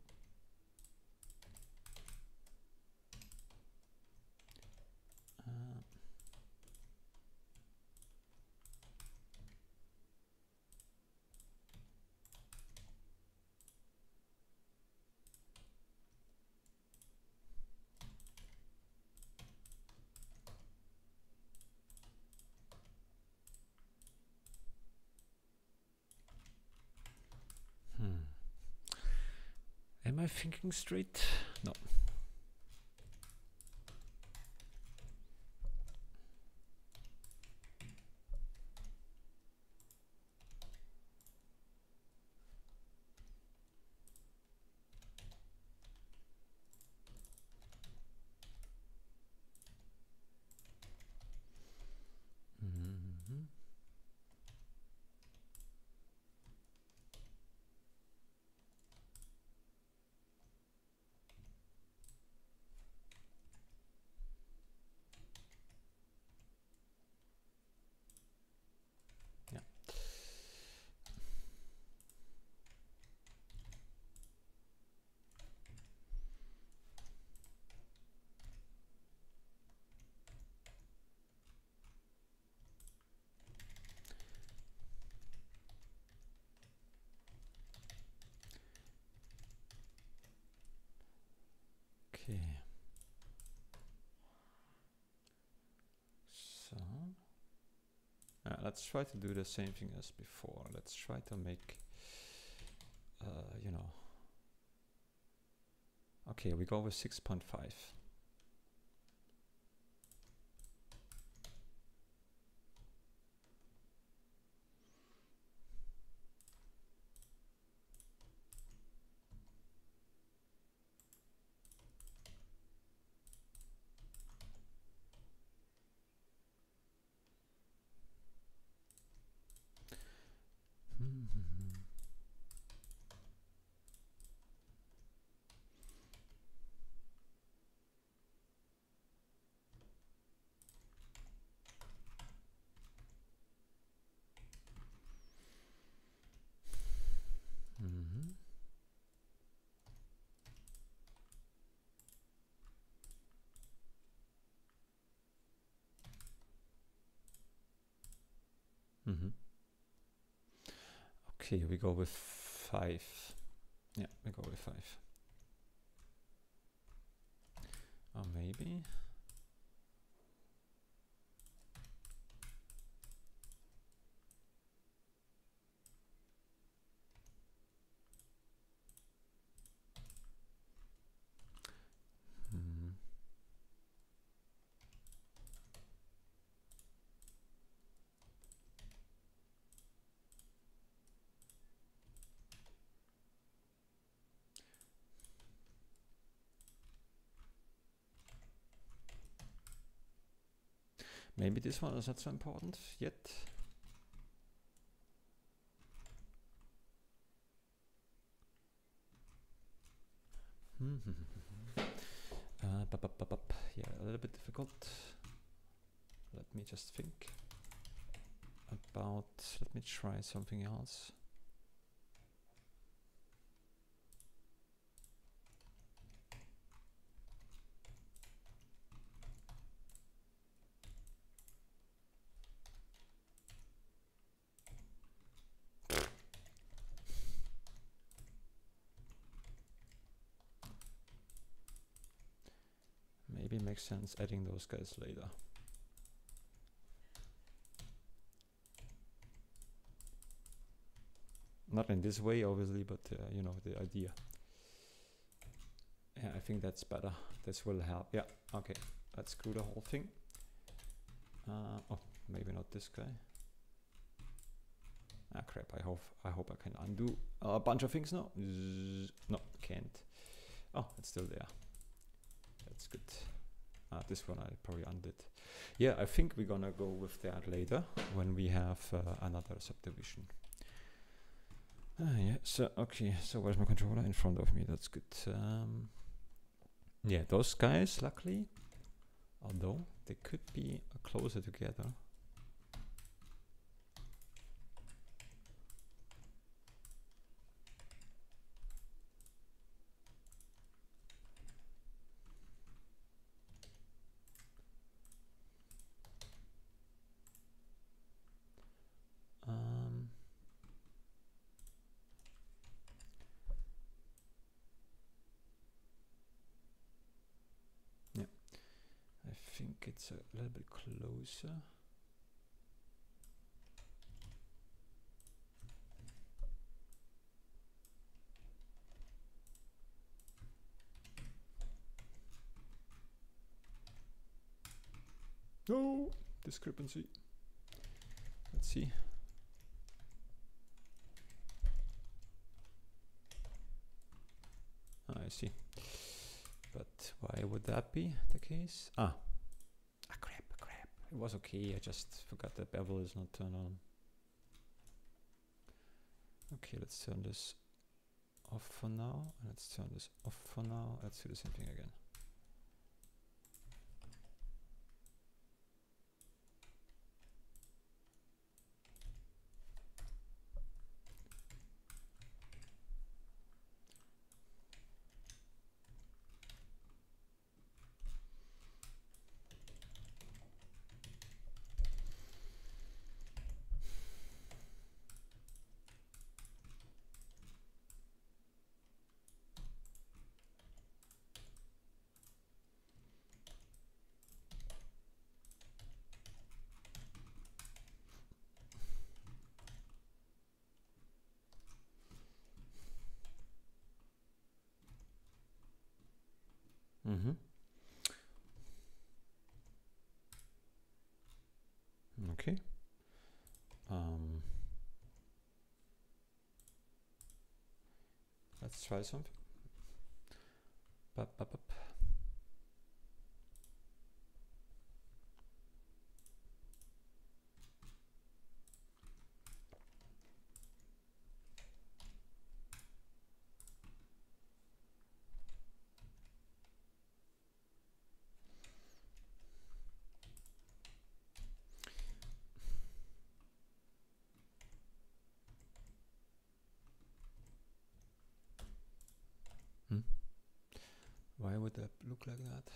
Am I thinking straight? No. Okay. So let's try to do the same thing as before. Let's try to make, you know. Okay, we go with 6.5. Okay, we go with 5. Yeah, we go with 5. Or maybe. Maybe this one is not so important yet. Yeah, a little bit difficult. Let me just think about, let me try something else. Maybe it makes sense adding those guys later. Not in this way, obviously, but you know, the idea. Yeah, I think that's better. This will help. Yeah, okay. Let's screw the whole thing. Oh, maybe not this guy. Ah, crap. I hope I can undo a bunch of things now. No, can't. Oh, it's still there. That's good. This one I probably undid. Yeah, I think we're gonna go with that later when we have another subdivision. Yeah, so okay, so where's my controller? In front of me, that's good. Yeah, those guys, luckily, although they could be closer together. Yeah, I think it's a little bit closer. No discrepancy. Let's see. I see. But why would that be the case? Crap. It was okay, I just forgot that bevel is not turned on. Okay, let's turn this off for now. Let's turn this off for now. Let's do the same thing again. Okay. Let's try something. Bup, bup, bup. Why would that look like that?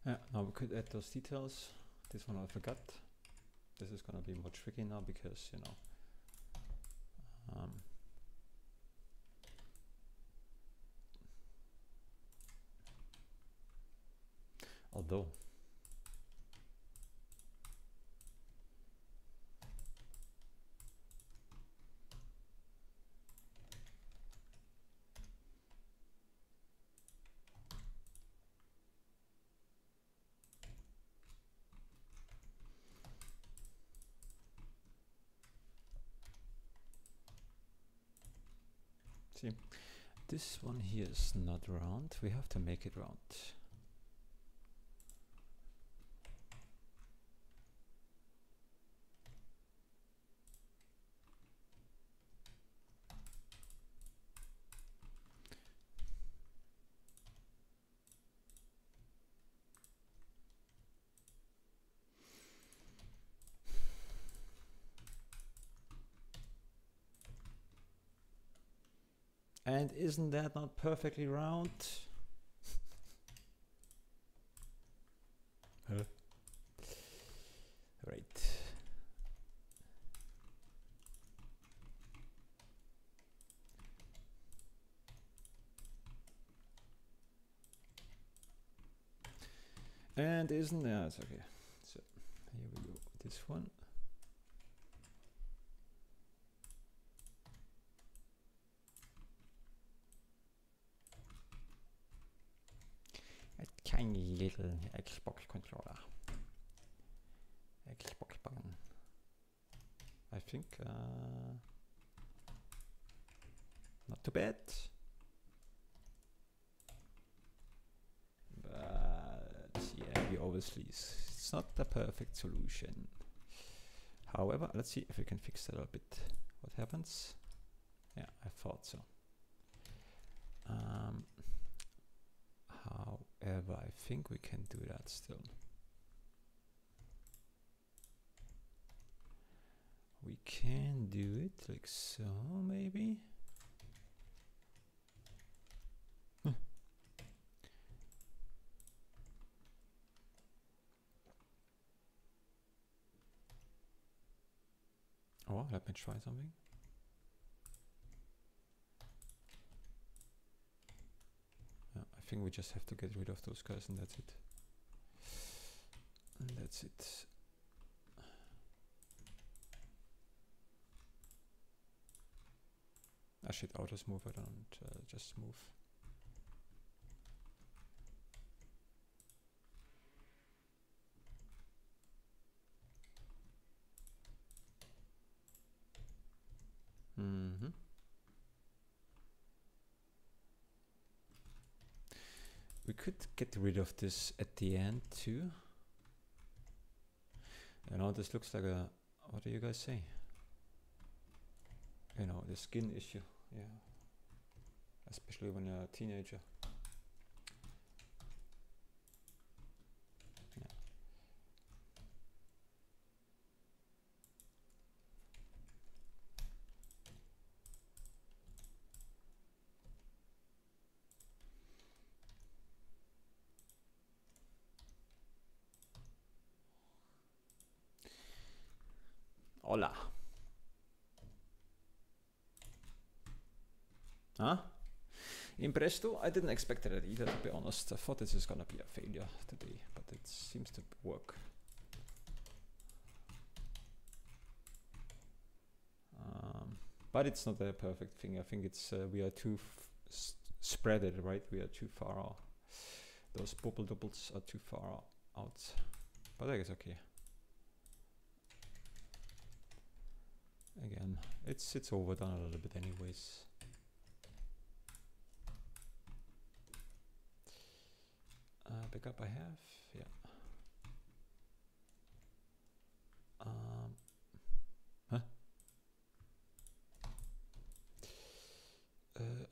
Yeah, now we could add those details. This one I forgot. This is gonna be more tricky now because, you know, although See, this one here is not round. We have to make it round. And isn't that not perfectly round? Huh? Right. And isn't that okay? So here we go. This one. A tiny little Xbox controller. Xbox button. I think not too bad. But yeah, we obviously it's not the perfect solution. However, let's see if we can fix that a bit. What happens? Yeah, I thought so. However, I think we can do that still. We can do it like so, maybe. Oh, let me try something. Yeah, I think we just have to get rid of those guys and that's it. And that's it. I should auto smooth, I don't just move. Mm-hmm. We could get rid of this at the end too. You know, this looks like a, what do you guys say? You know, the skin issue, yeah. Especially when you're a teenager. Yeah. Hola. Huh? Impresto? I didn't expect that either, to be honest. I thought this is gonna be a failure today, but it seems to work. But it's not a perfect thing. I think it's we are too spreaded, right? We are too far out. Those bubble doubles are too far out. But I guess okay. Again, it's overdone a little bit anyways. Backup I have, yeah. Huh?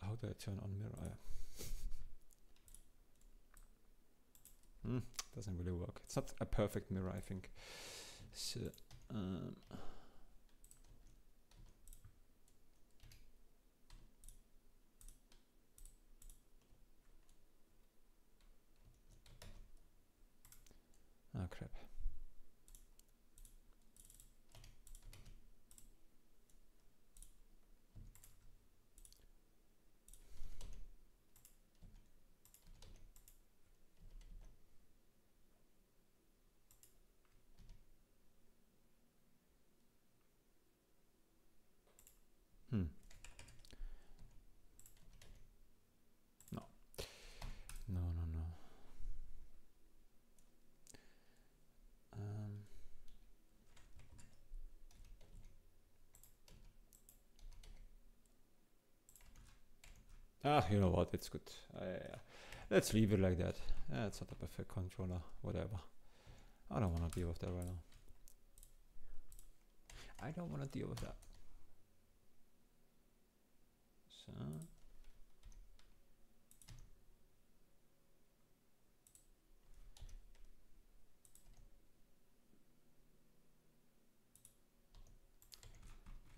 How do I turn on mirror? Doesn't really work. It's not a perfect mirror, I think. So, oh crap. No. No. Ah, you know what? It's good. Let's leave it like that. It's not a perfect controller. Whatever. I don't want to deal with that right now. I don't want to deal with that. So.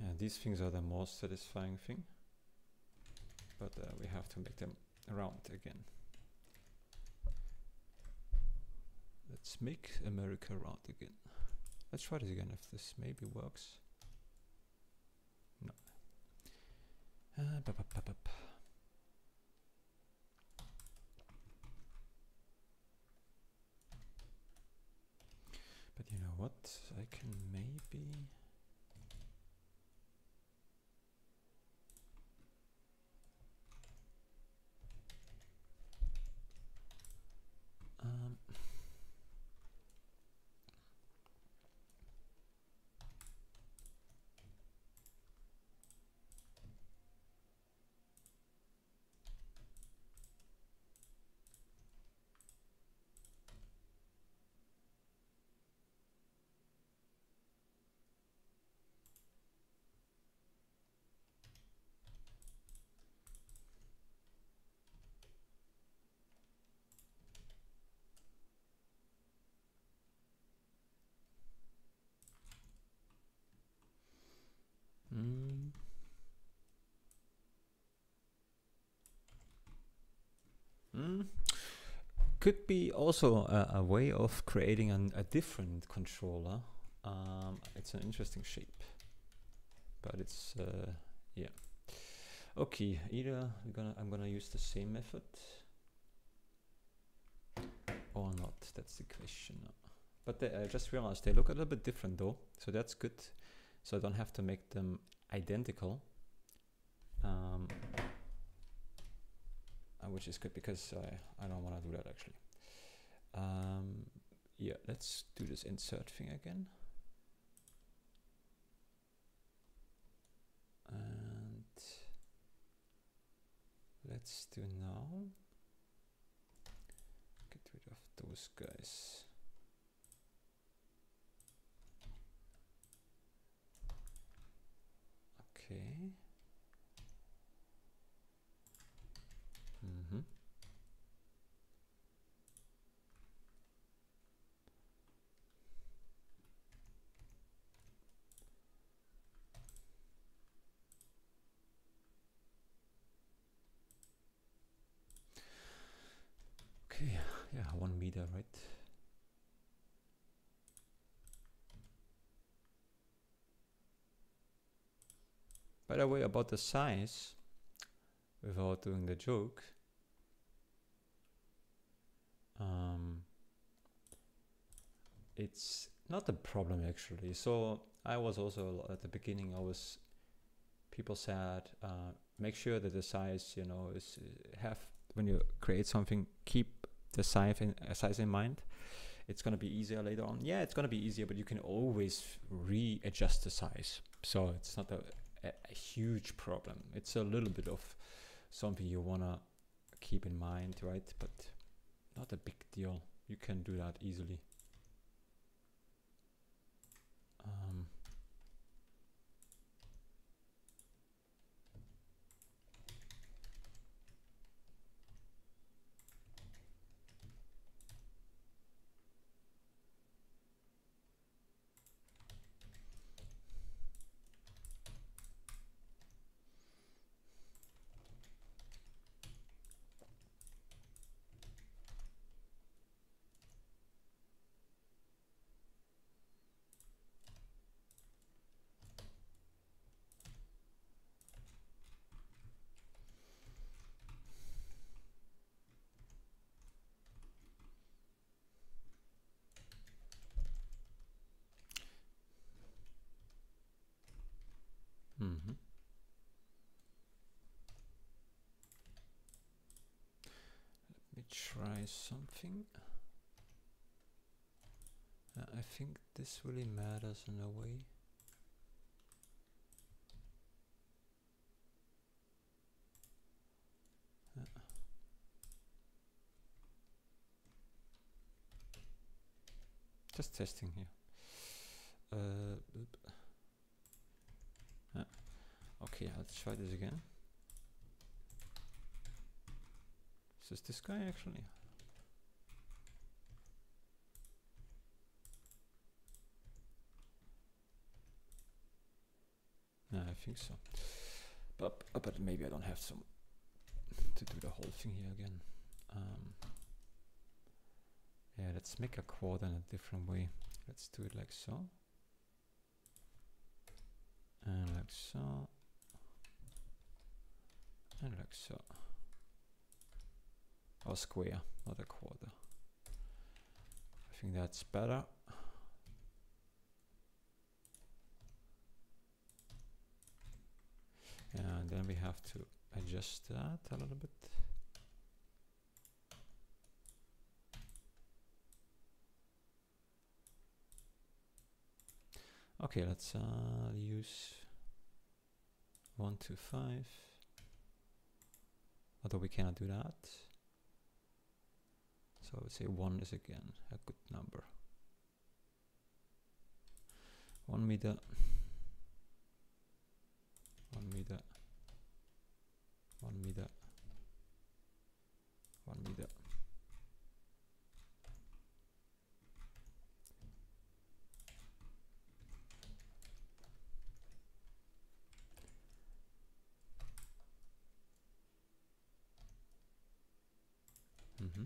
Yeah, these things are the most satisfying thing. But we have to make them round again. Let's make America round again. Let's try this again if this maybe works. No. But you know what? I can maybe... Could be also a way of creating a different controller. It's an interesting shape, but it's yeah. Okay, either I'm gonna use the same method or not. That's the question. But I just realized they look a little bit different though, so that's good. So I don't have to make them identical, which is good because I don't want to do that actually. Yeah, let's do this insert thing again. And let's do now. Get rid of those guys. Okay. Okay, yeah, 1 meter, right? By the way, about the size, without doing the joke, it's not a problem actually. So I was also at the beginning, people said, make sure that the size, you know, is when you create something, keep the size in mind. It's going to be easier later on. Yeah, it's going to be easier, but you can always readjust the size. So it's not a huge problem. It's a little bit of something you want to keep in mind, right? But not a big deal. You can do that easily. Let me try something. I think this really matters in a way. Just testing here. Okay, let's try this again. Is this guy actually? Yeah, I think so. But maybe I don't have some to do the whole thing here again. Yeah, let's make a quad in a different way. Let's do it like so. And like so. And like so. Or square, not a quarter. I think that's better. And then we have to adjust that a little bit. Okay, let's use 1, 2, 5. Although we cannot do that. So I would say 1 is again a good number. 1 meter. 1 meter. 1 meter. 1 meter. Mm-hmm.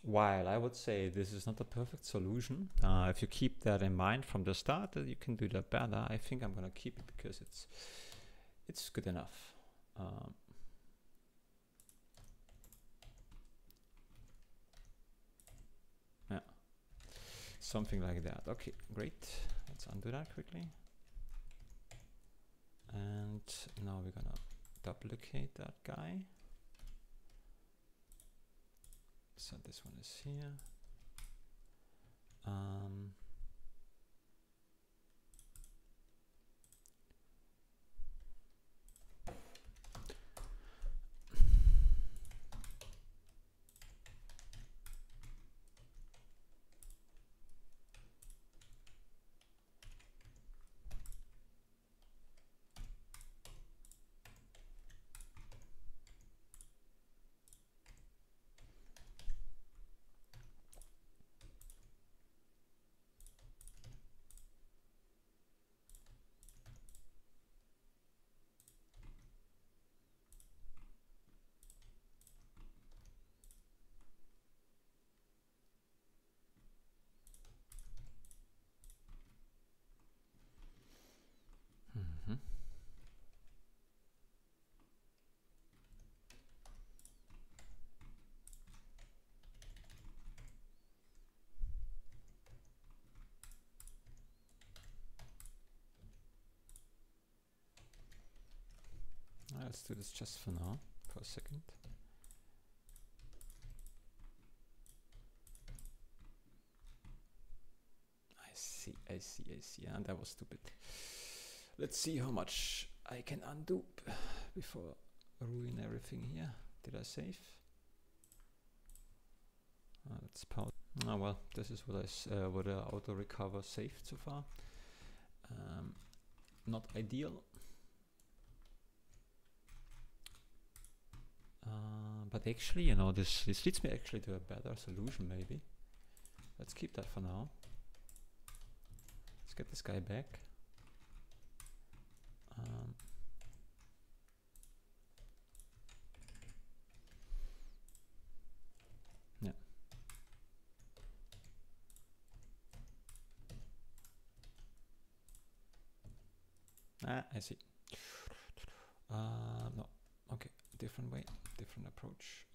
While I would say this is not a perfect solution, if you keep that in mind from the start, that you can do that better. I think I'm gonna keep it because it's good enough. Yeah, something like that. Okay, great. Let's undo that quickly. And now we're gonna duplicate that guy. So this one is here. Let's do this just for now, for a second. I see. And that was stupid. Let's see how much I can undo before ruin everything here. Did I save? Let's pause. Oh well, this is what what auto recover saved so far. Not ideal. But actually, you know, this leads me actually to a better solution maybe. Let's keep that for now. Let's get this guy back. Yeah. I see. No. Okay. Different way. Different approach.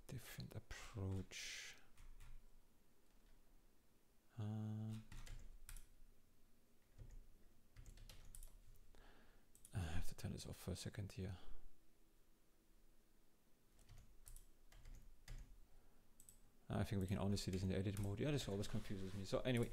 Different approach. I have to turn this off for a second here. I think we can only see this in the edit mode. Yeah, this always confuses me. So anyway,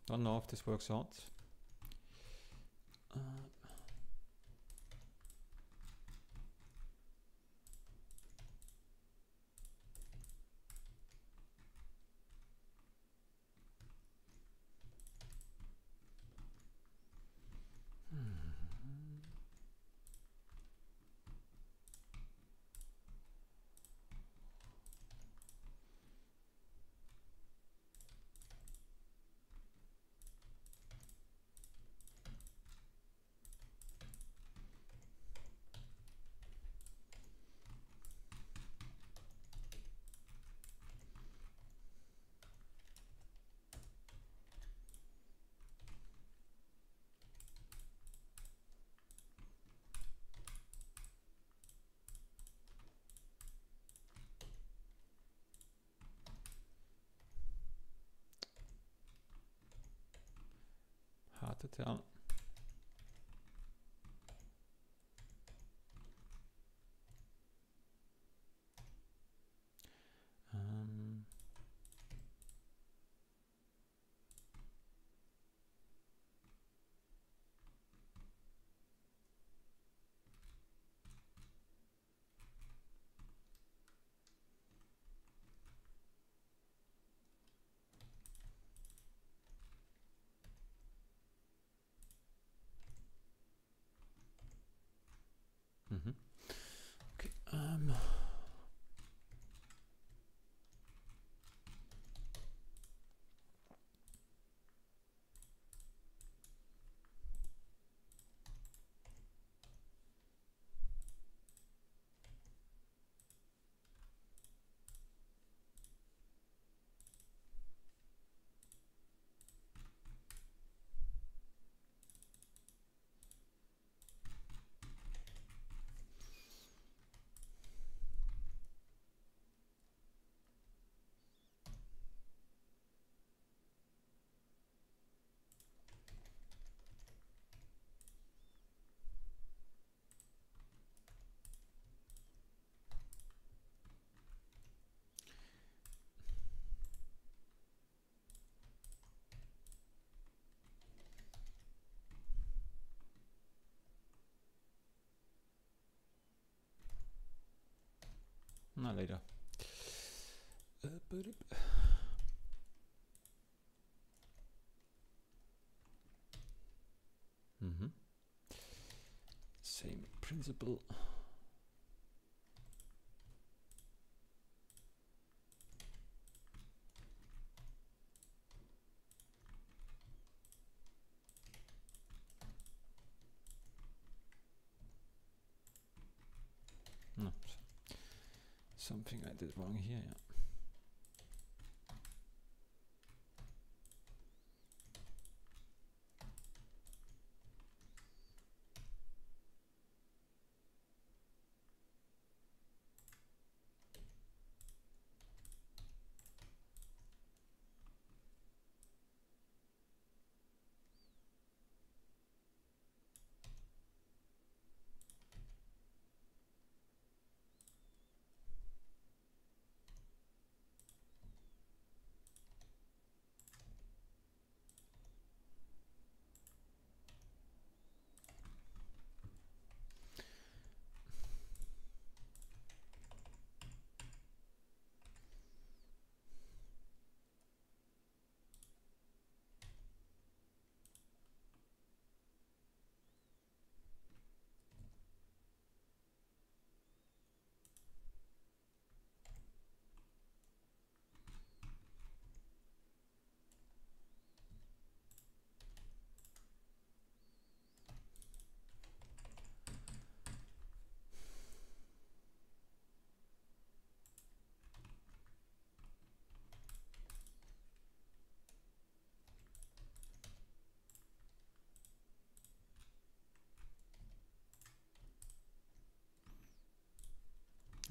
don't know if this works out. Hard to tell. Okay. Not later. Same principle. No, something I did wrong here. Yeah.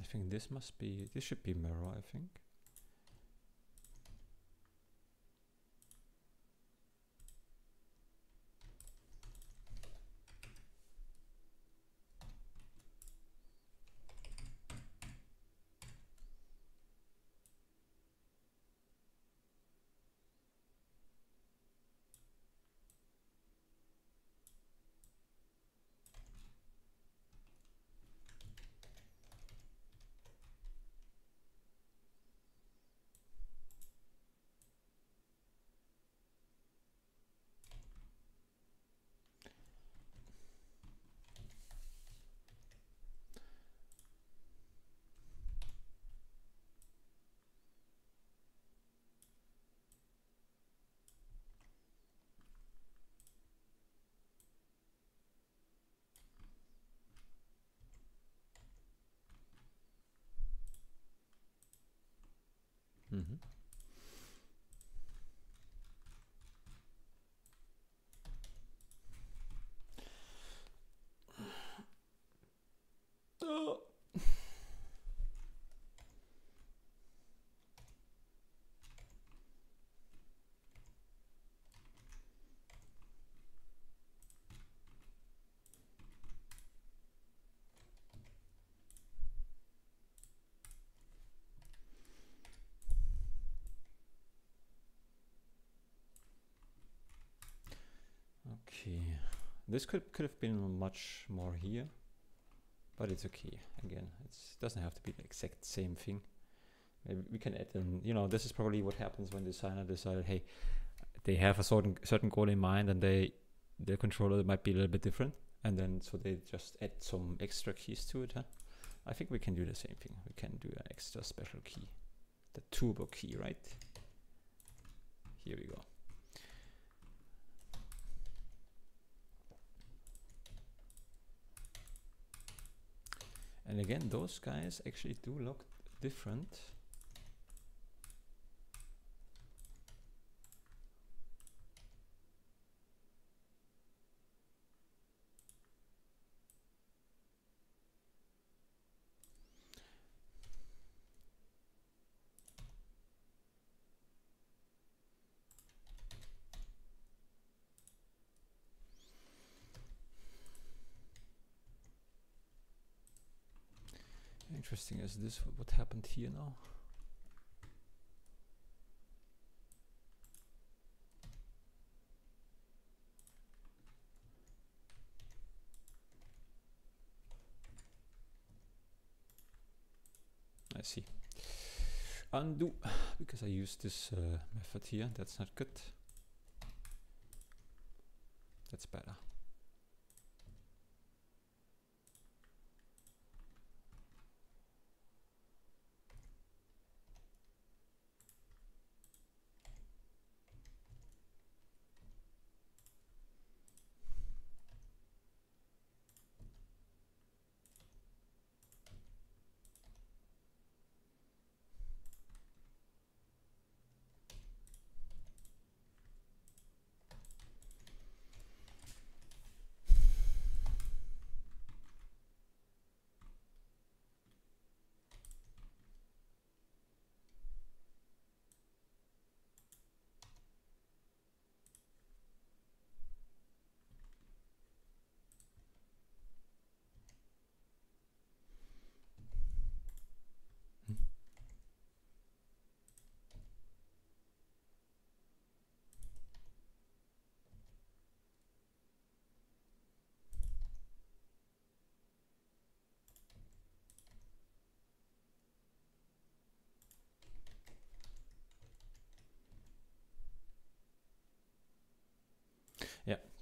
I think this should be mirror, I think. Mm-hmm. Oh. Okay, this could have been much more here, but it's okay. Again, it doesn't have to be the exact same thing. Maybe we can add in, you know, this is probably what happens when the designer decided, hey, they have a certain goal in mind, and their controller might be a little bit different, and then so they just add some extra keys to it. Huh? I think we can do the same thing. We can do an extra special key, the turbo key, right? Here we go. And again, those guys actually do look different. Interesting, is this what happened here now? I see. Undo, because I used this method here. That's not good. That's better.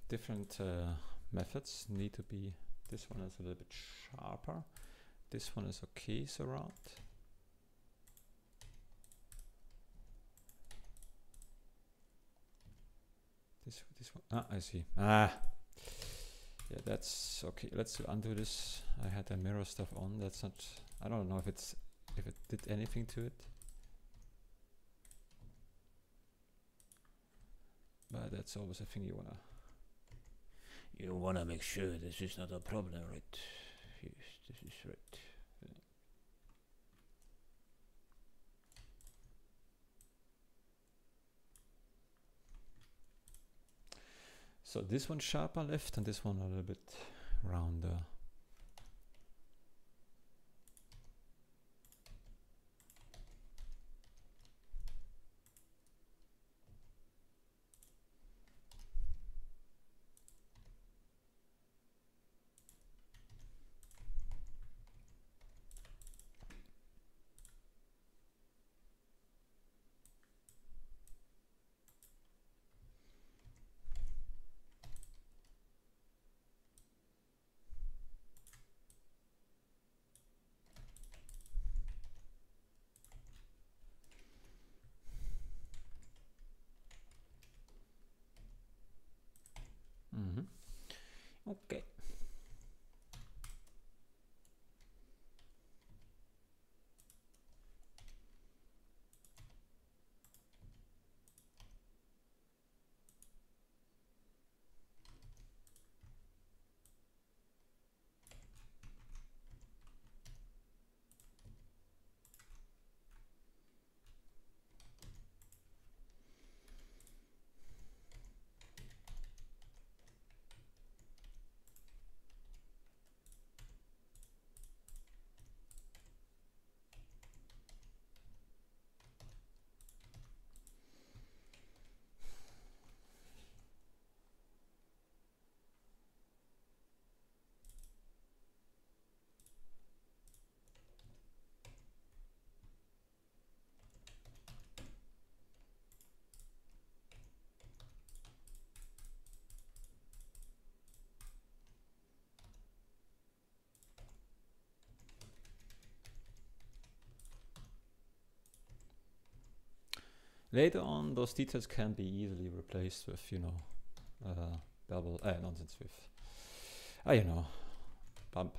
different methods need to be. This one is a little bit sharper. This one is okay, surround. This one. Ah, I see. Ah, yeah, that's okay. Let's undo this. I had the mirror stuff on. That's not. I don't know if it did anything to it. But that's always a thing you wanna make sure this is not a problem, right? Yes, this is right. Yeah. So this one sharper left and this one a little bit rounder. Okay. Later on, those details can be easily replaced with, you know, double nonsense with, you know, bump.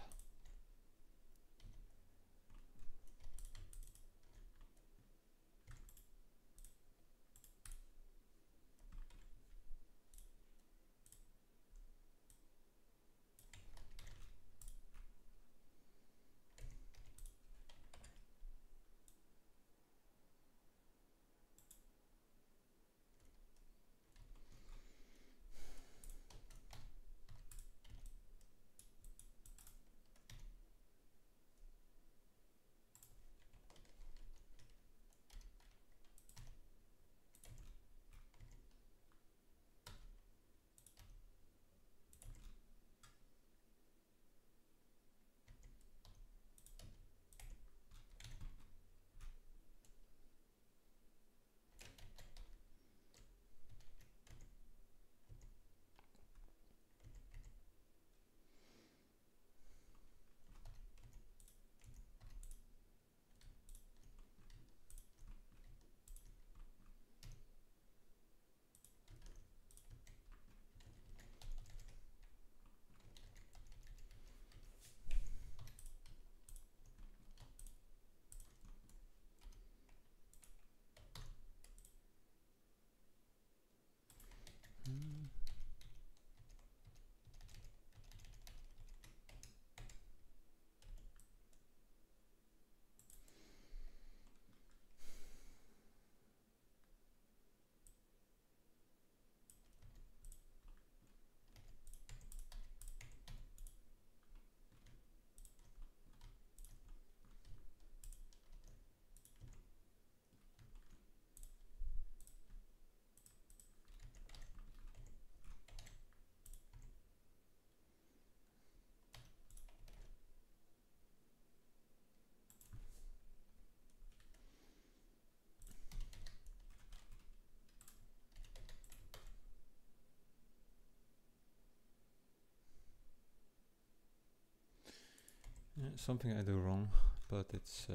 Something I do wrong, but it's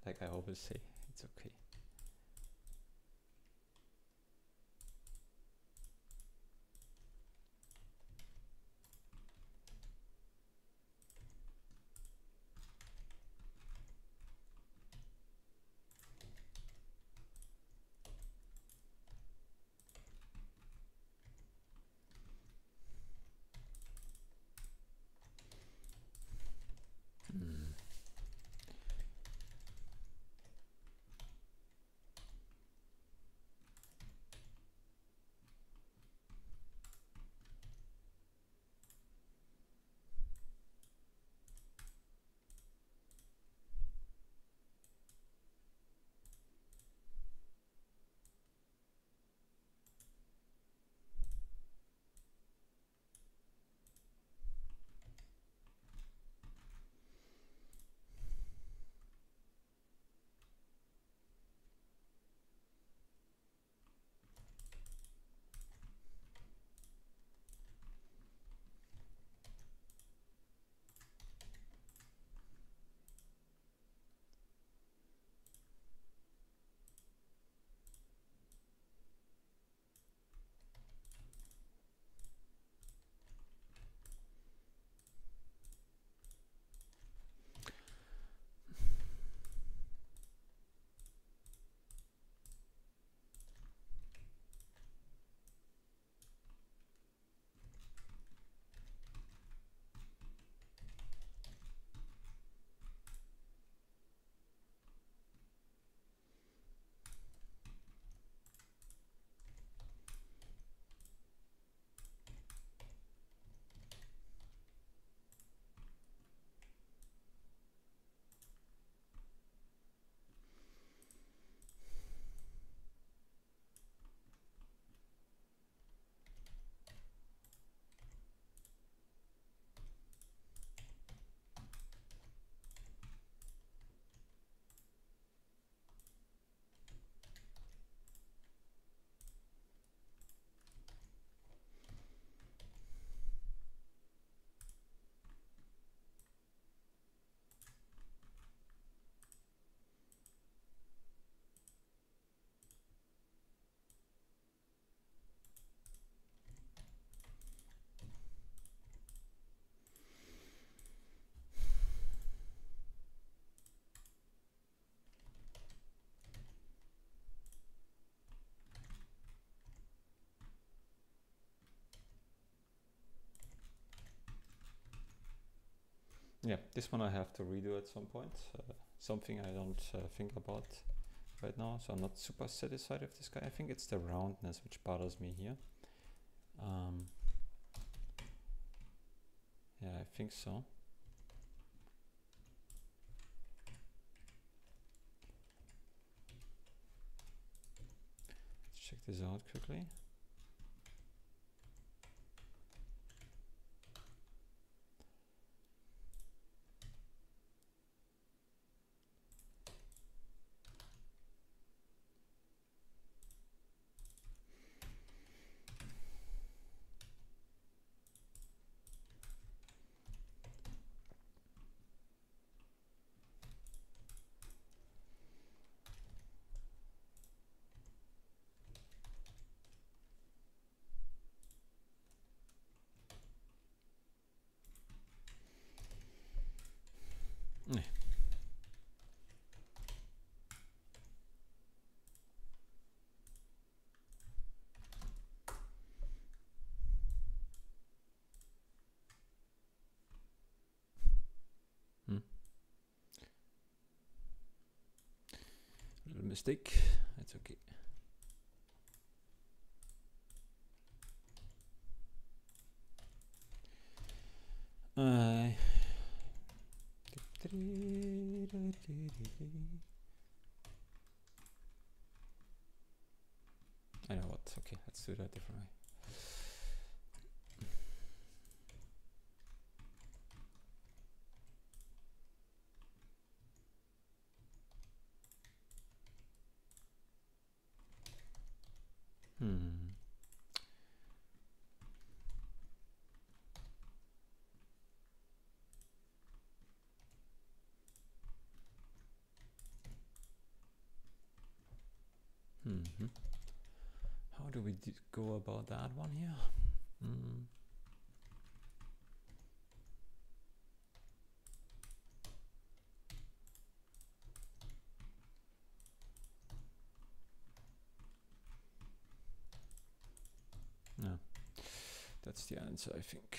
like I always say, it's okay. Yeah, this one I have to redo at some point. Something I don't think about right now, so I'm not super satisfied with this guy. I think it's the roundness which bothers me here. Yeah, I think so. Let's check this out quickly. Little mistake, it's okay. I know what, okay, let's do that differently. Mm-hmm. How do we go about that one here? No, that's the answer, I think.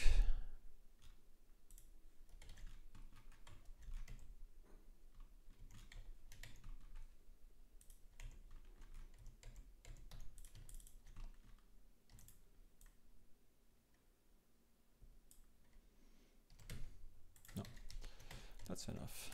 No, that's enough.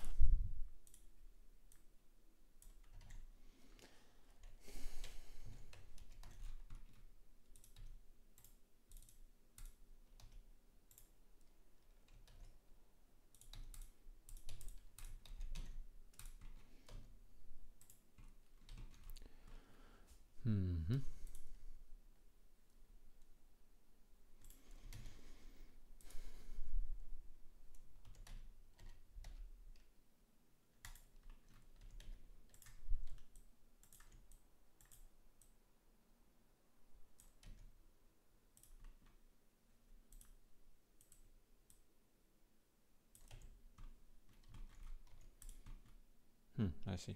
Mm-hmm. I see.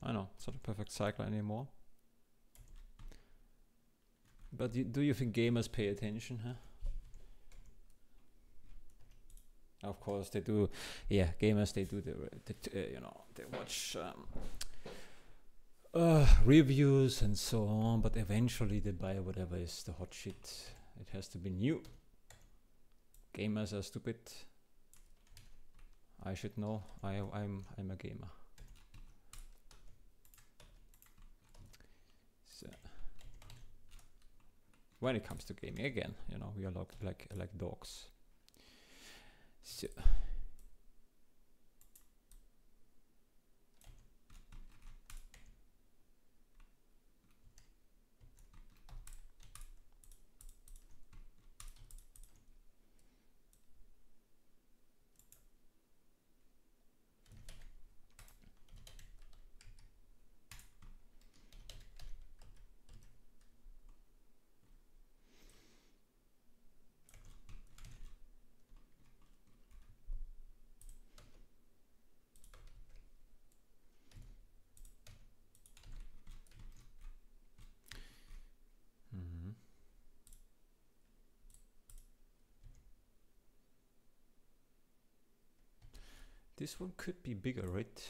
I know, it's not a perfect cycle anymore. But do you think gamers pay attention, huh? Of course they do. Yeah, gamers, they do you know, they watch reviews and so on, but eventually they buy whatever is the hot shit. It has to be new. Gamers are stupid. I should know. I'm a gamer. So when it comes to gaming, again, you know, we are like dogs. So this one could be bigger, right?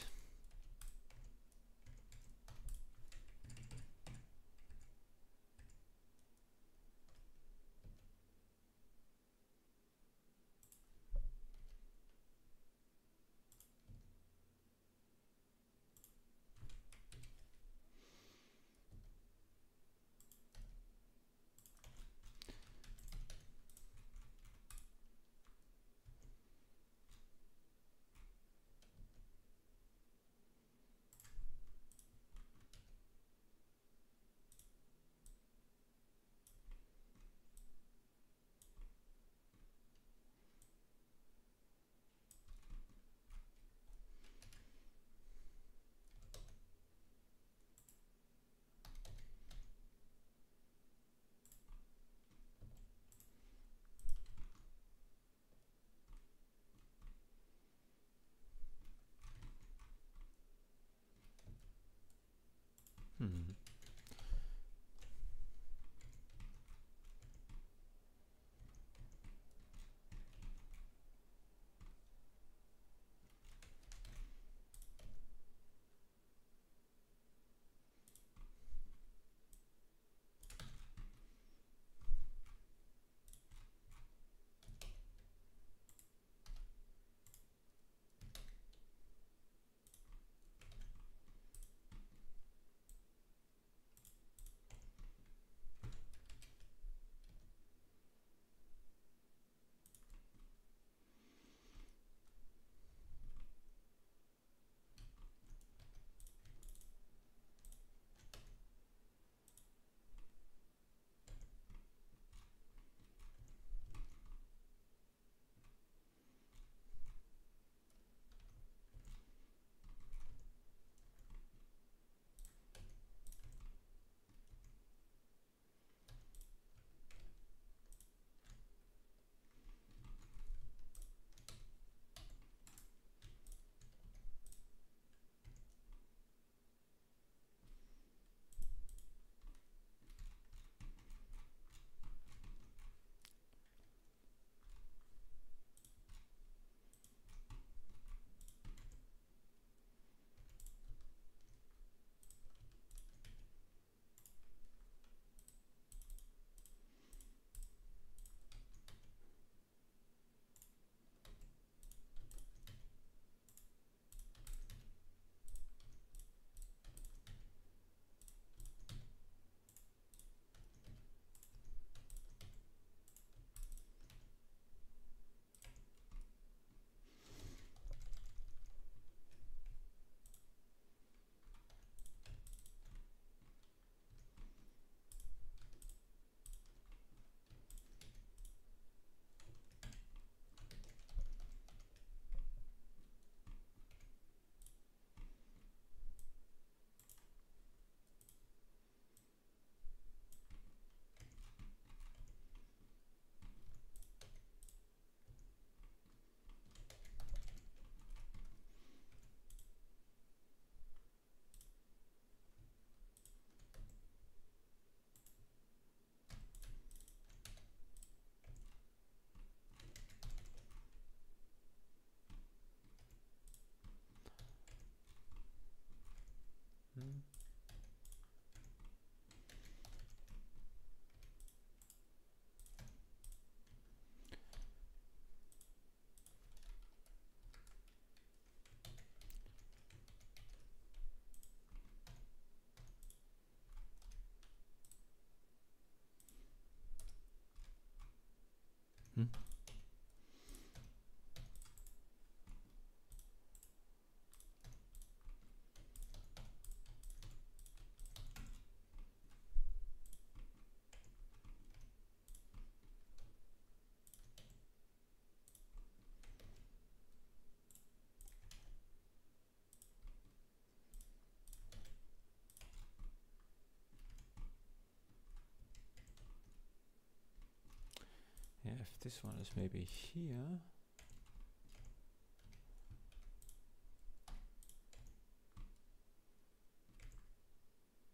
if this one is maybe here.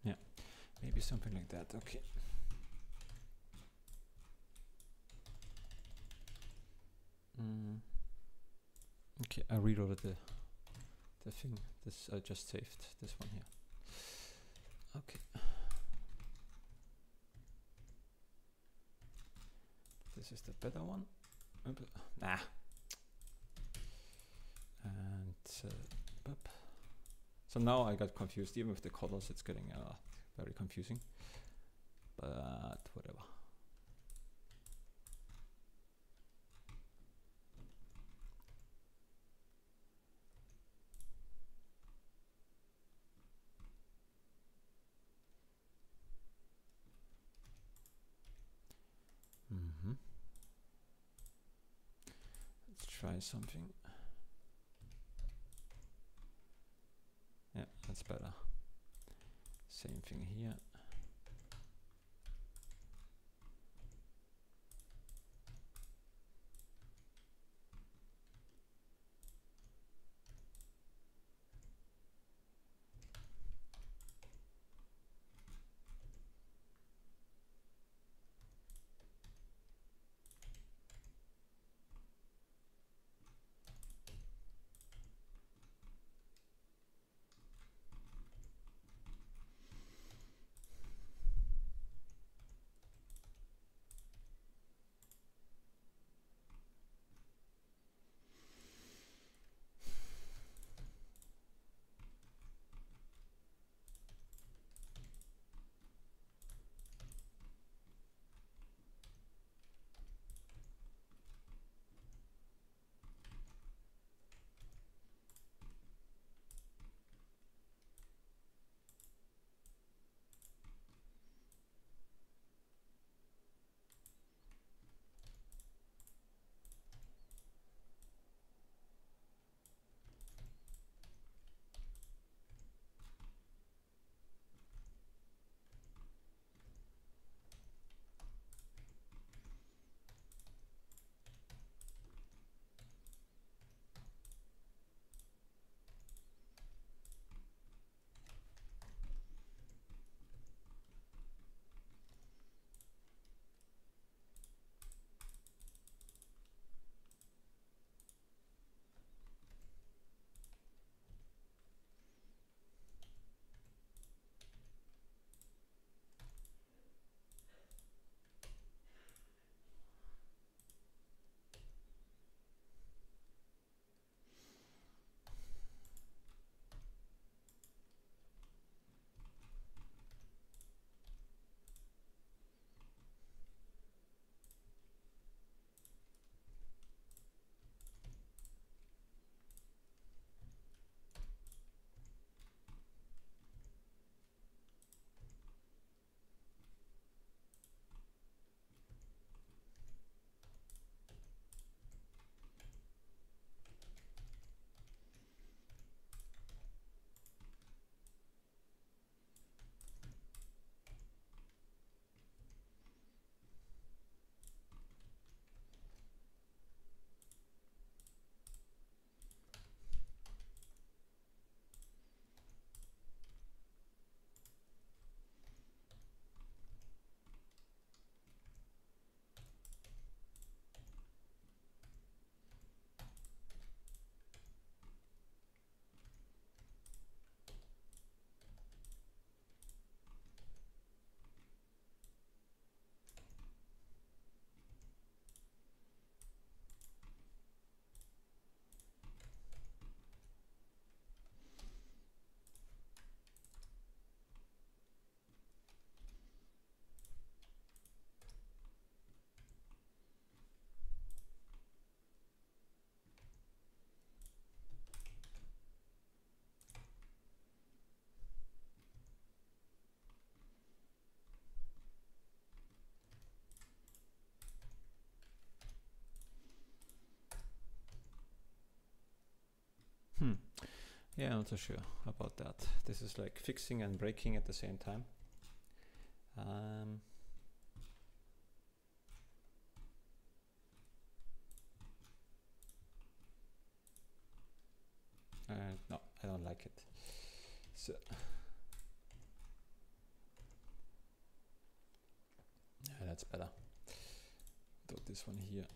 Yeah, maybe something like that. Okay. Okay, I reloaded the thing. This I just saved this one here. Okay. This is the better one. Nah. And so now I got confused. Even with the colors, it's getting very confusing. But whatever. Let's try something. Yeah, that's better. Same thing here. Yeah, I'm not so sure about that. This is like fixing and breaking at the same time. No, I don't like it. So yeah, that's better. Do this one here.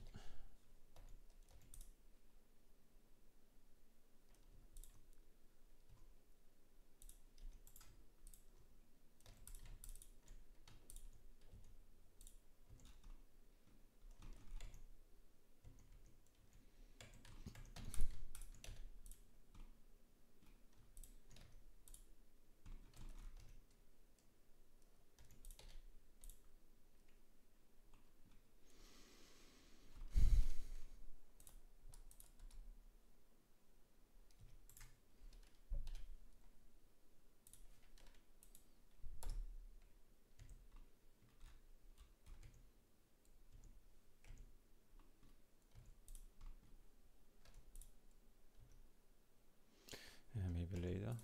Maybe later.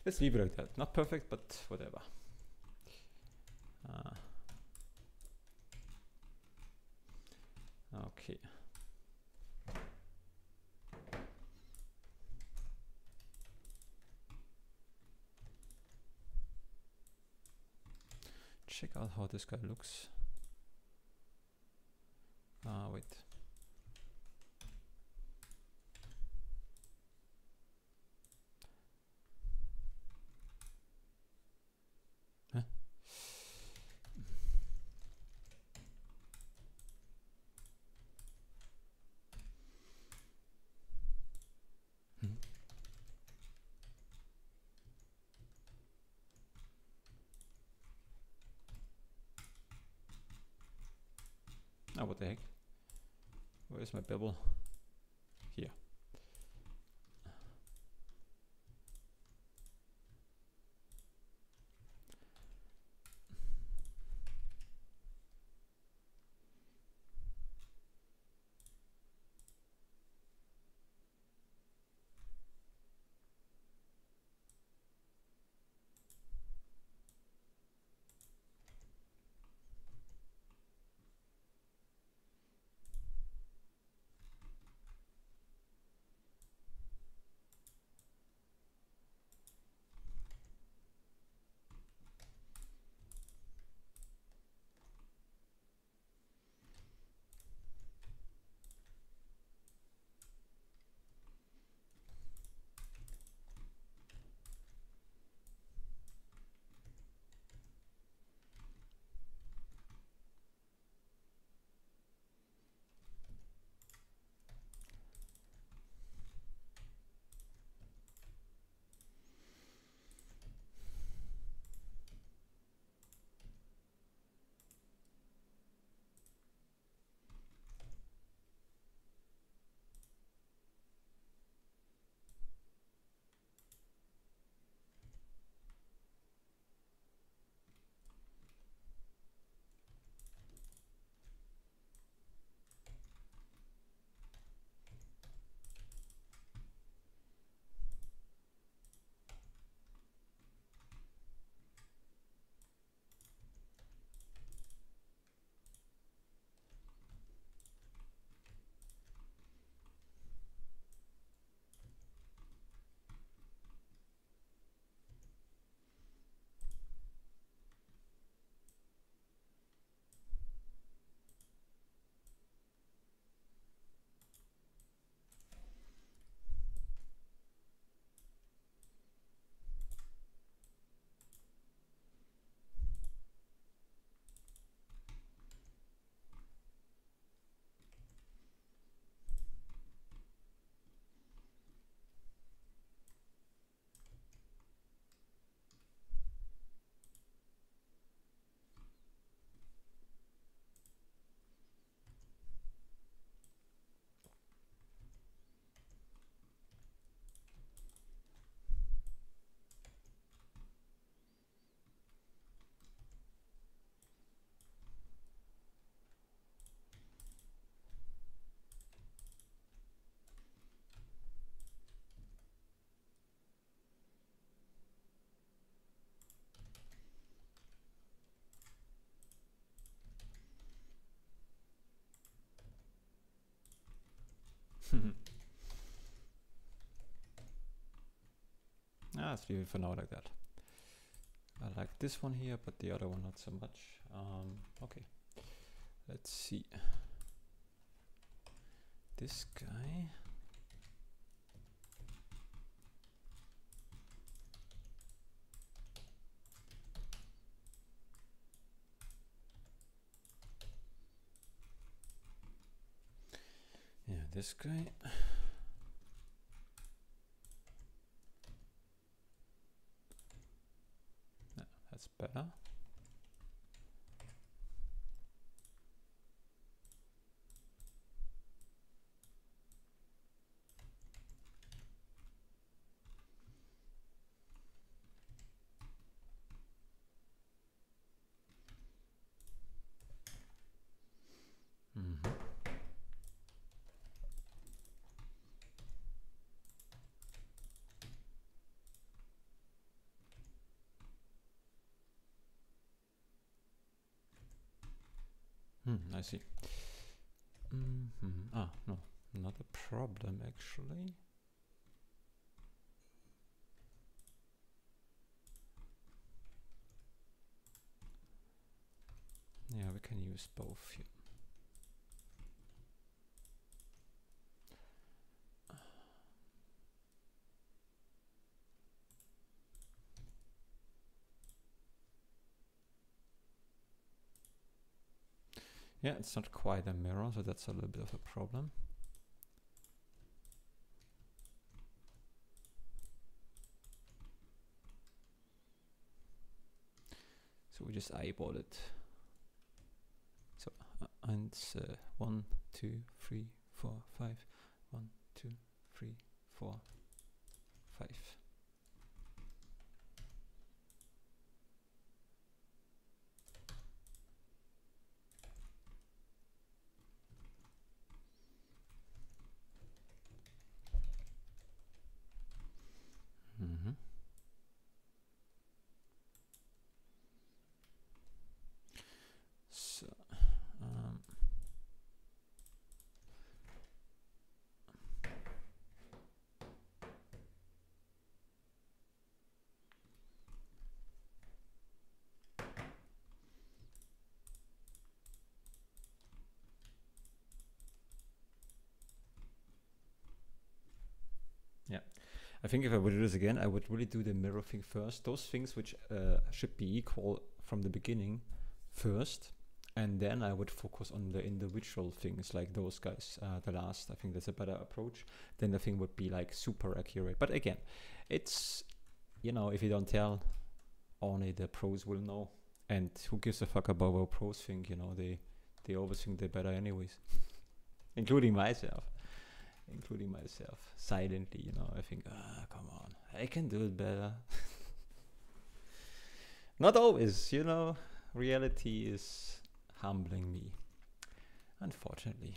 Let's leave it like that. Not perfect, but whatever. Okay. Check out how this guy looks. Wait. Huh? Oh, what the heck? Where's my bevel? Here. Let's leave it for now like that. I like this one here, but the other one not so much. Okay, let's see. This guy. Yeah, this guy. No, that's better. I see. Ah, no, not a problem actually. Yeah, we can use both here. Yeah, it's not quite a mirror, so that's a little bit of a problem. So we just eyeball it. So 1, 2, 3, 4, 5. 1, 2, 3, 4, 5. So yeah, I think if I would do this again, I would really do the mirror thing first. Those things which should be equal from the beginning first, and then I would focus on the individual things like those guys the last. I think that's a better approach. Then the thing would be like super accurate. But again, it's, you know, if you don't tell, only the pros will know. And who gives a fuck about what pros think? You know, they always think they're better anyways. Including myself. Silently, you know, I think, come on, I can do it better. Not always, you know, reality is humbling me, unfortunately.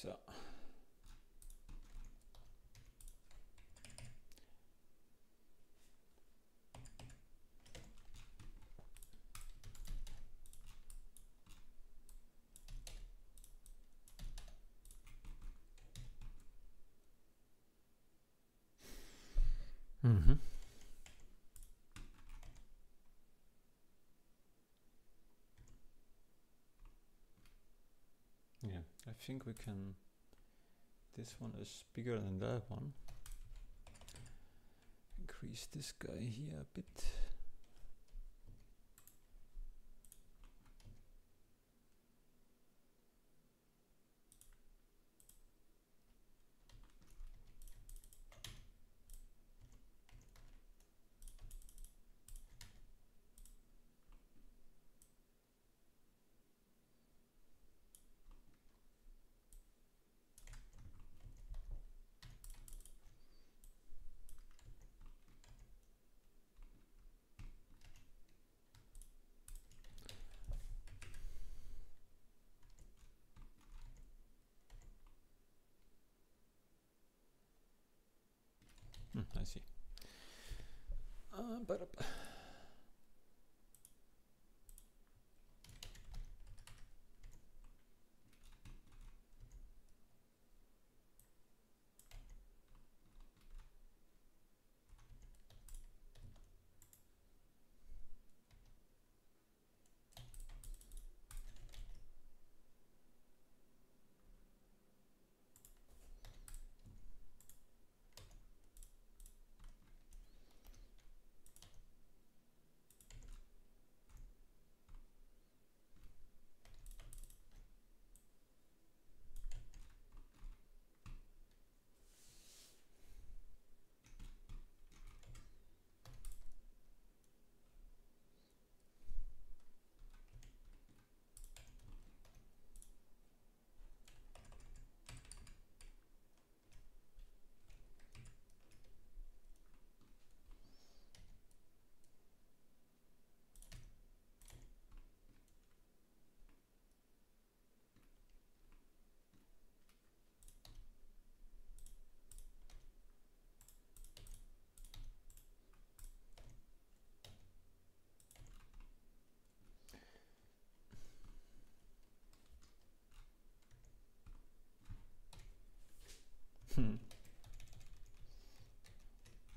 So. Mm-hmm. Yeah, I think we can. This one is bigger than that one. Increase this guy here a bit. I see. But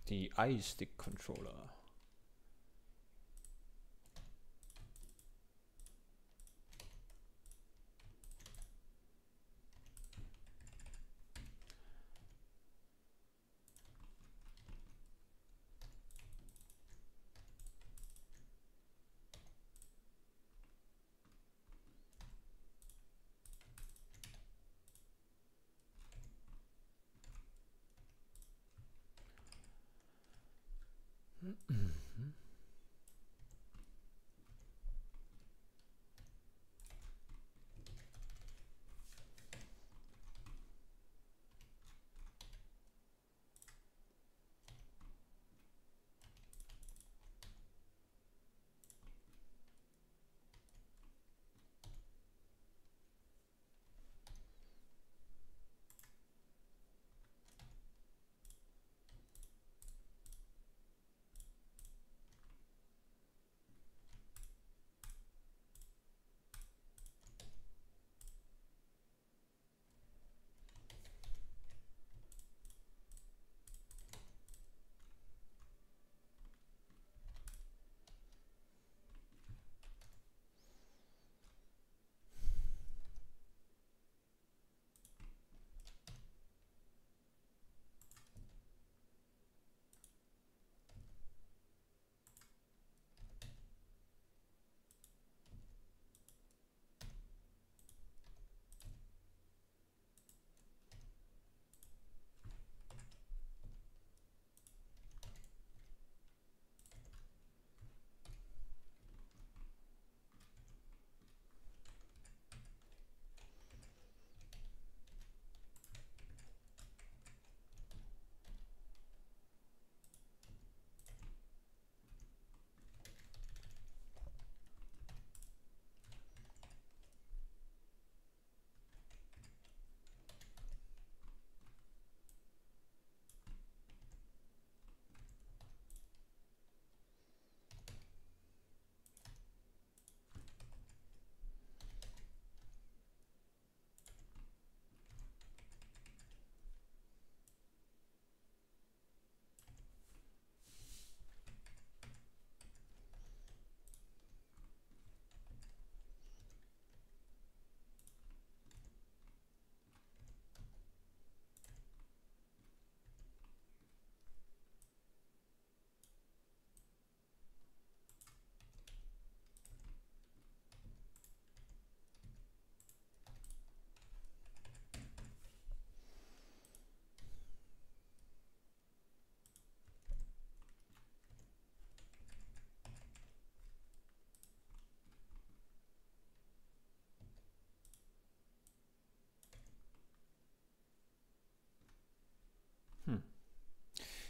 the iStick controller.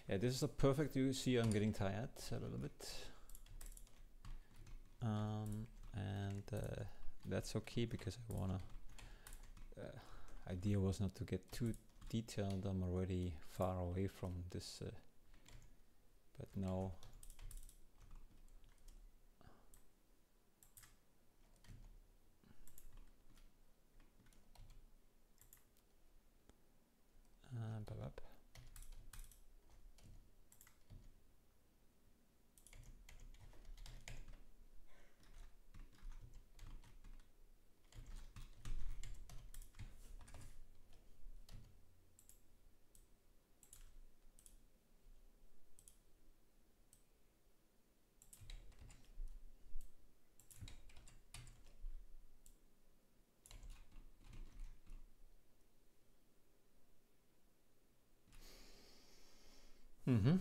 Yeah, this is a perfect. You see, I'm getting tired a little bit, and that's okay because I wanna. Idea was not to get too detailed. I'm already far away from this, but now. Blah. Mm-hmm.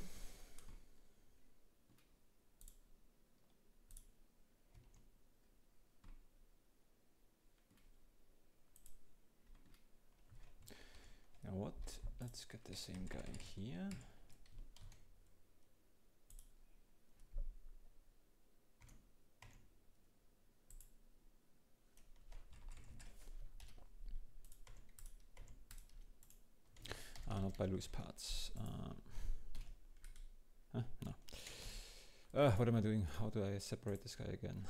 Now what? Let's get the same guy here. Not by loose parts. No. What am I doing? How do I separate this guy again?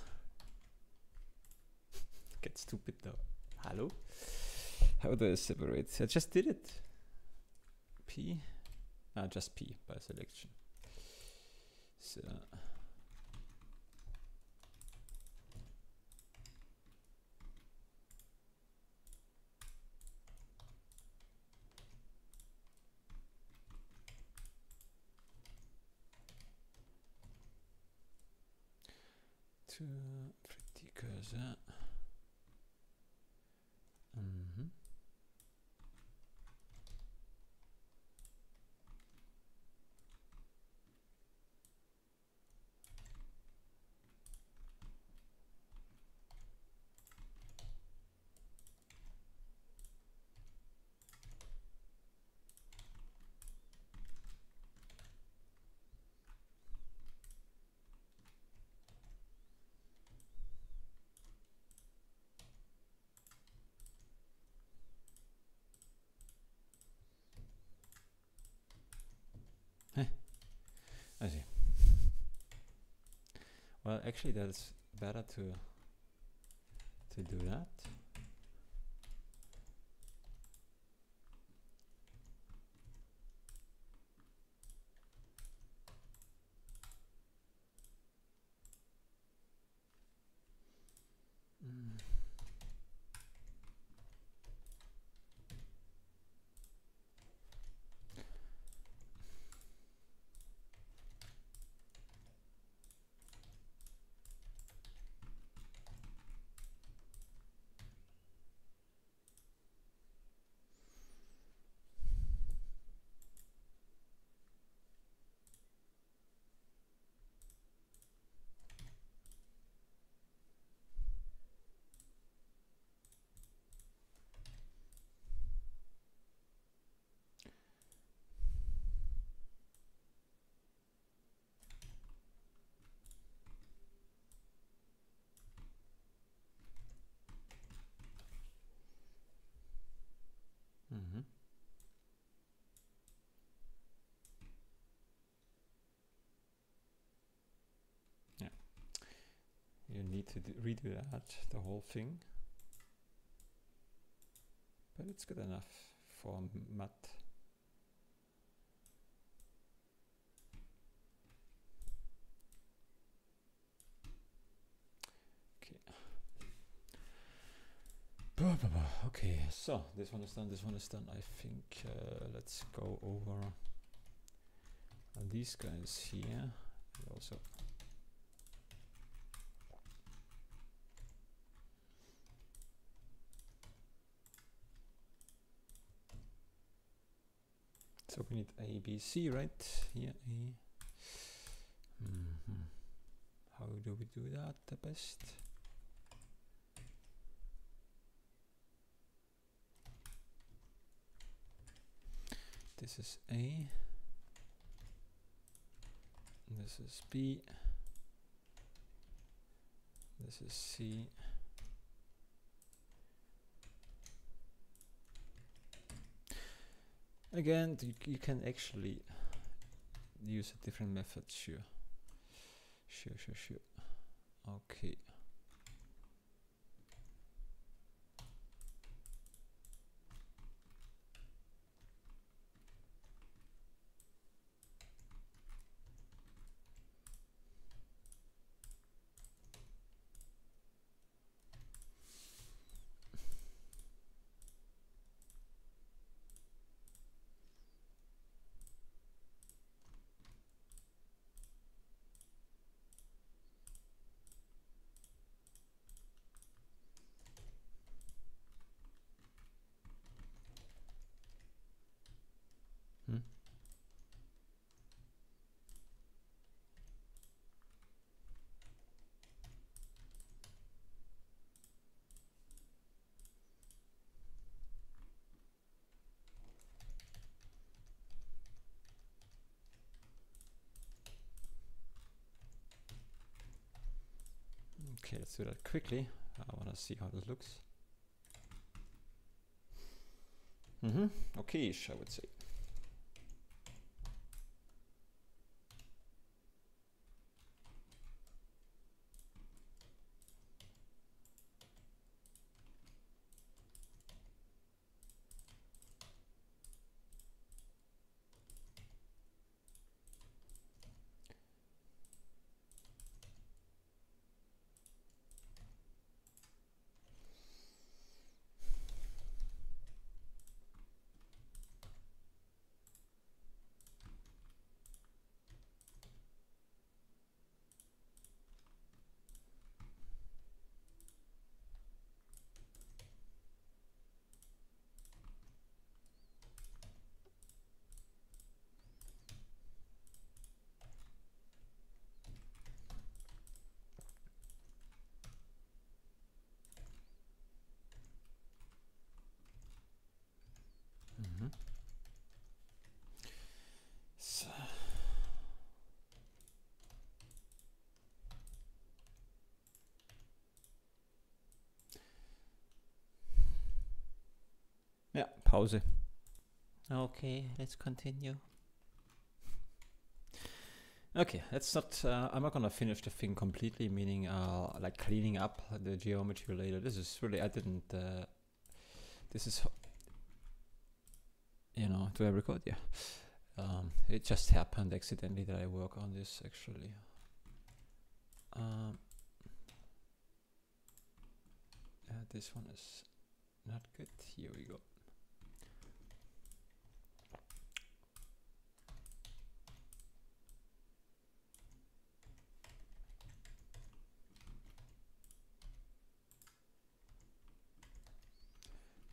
Get stupid now. Hello? How do I separate? I just did it. P? Just P by selection. So. To pretty cursor. Mm-hmm. I see. Well, actually, that's better to do that. Mm-hmm. Yeah. You need to redo that, the whole thing. But it's good enough for matte. Okay, so this one is done, this one is done. I think let's go over these guys here. Also, so we need A, B, C, right? Here, A. How do we do that the best? This is A. This is B. This is C. Again, you can actually use a different method. Sure. Okay. Hmm. Okay, let's do that quickly. I want to see how this looks. Okay-ish, I would say. So yeah, pause. Okay, let's continue. Okay, let's not. I'm not gonna finish the thing completely, meaning like cleaning up the geometry later. This is really I didn't. This is, you know, do I record? Yeah. It just happened accidentally that I work on this actually. This one is not good. Here we go.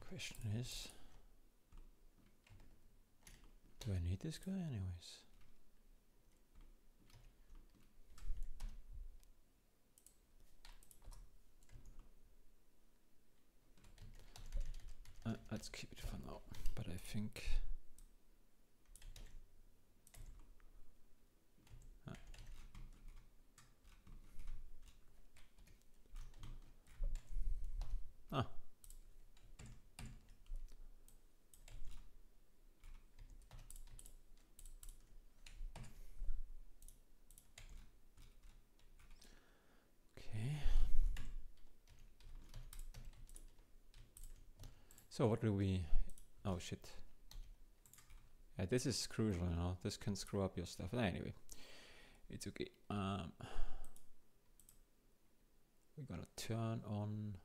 Question is, do I need this guy anyways? Let's keep it for now, but I think okay. So what do we? Oh shit! Yeah, this is crucial, you know. This can screw up your stuff. Anyway, it's okay. We're gonna turn on.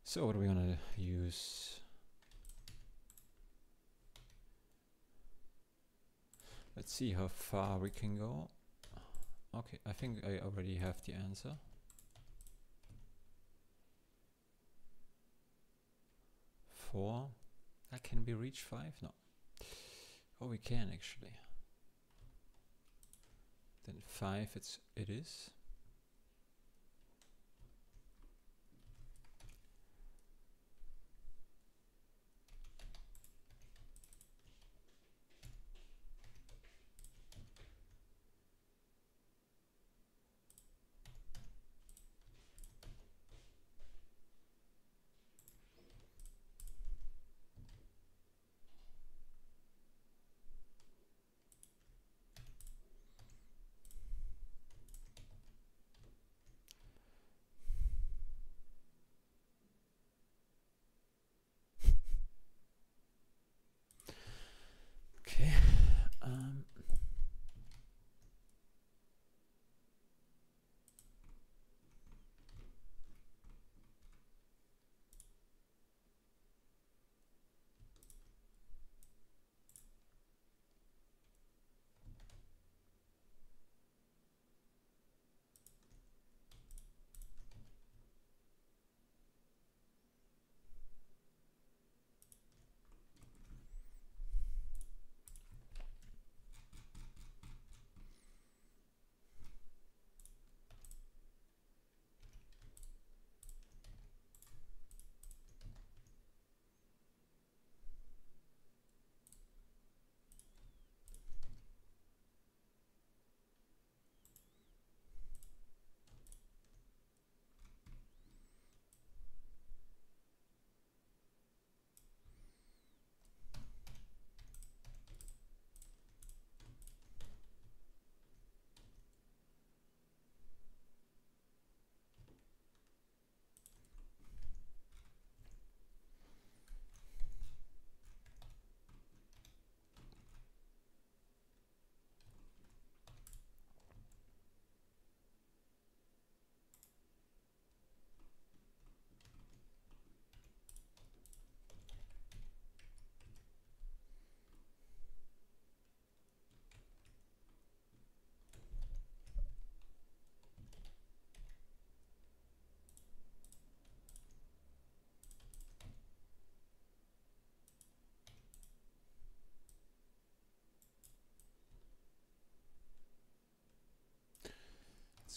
So what are we gonna use? Let's see how far we can go. Okay, I think I already have the answer. 4. Can we reach 5? No. Oh, we can actually. Then 5 it is.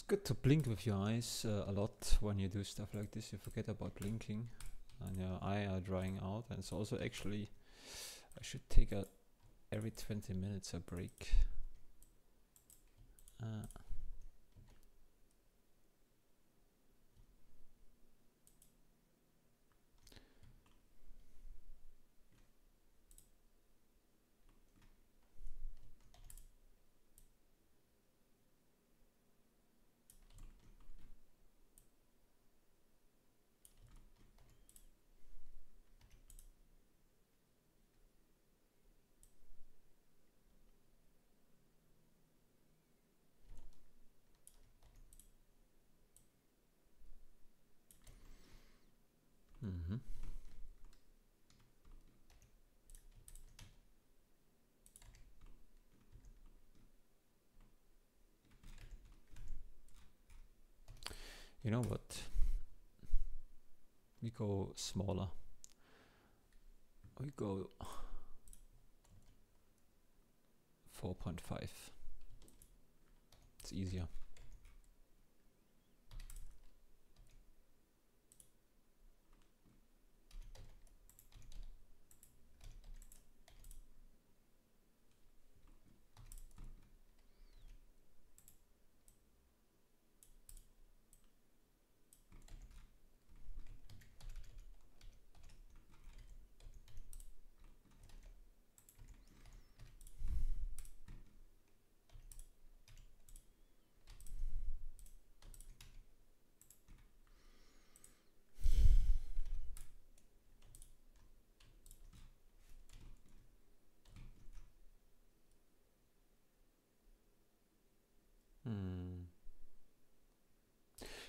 good to blink with your eyes a lot when you do stuff like this. You forget about blinking and your eye are drying out. And it's also actually, I should take a every 20 minutes a break. Mm-hmm. You know what? We go smaller. We go 4.5. It's easier.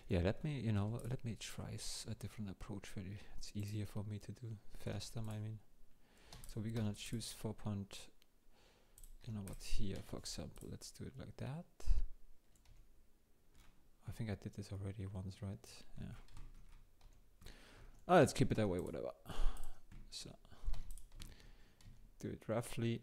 Yeah, let me try a different approach for you. It's easier for me to do faster, I mean. So we're gonna choose 4 point, here, for example. Let's do it like that. I think I did this already once, right? Yeah. Let's keep it that way, whatever. So, do it roughly.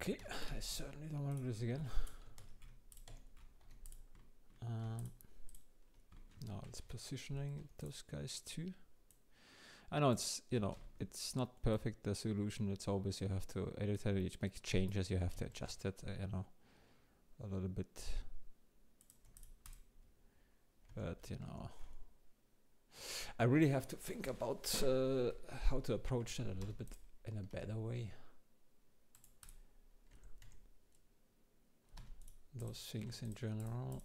Okay, I certainly don't want to do this again. Now it's positioning those guys too. I know it's it's not perfect, the solution. It's always, you have to edit it, you make changes, you have to adjust it, a little bit. But I really have to think about how to approach that a little bit. in a better way. Those things in general.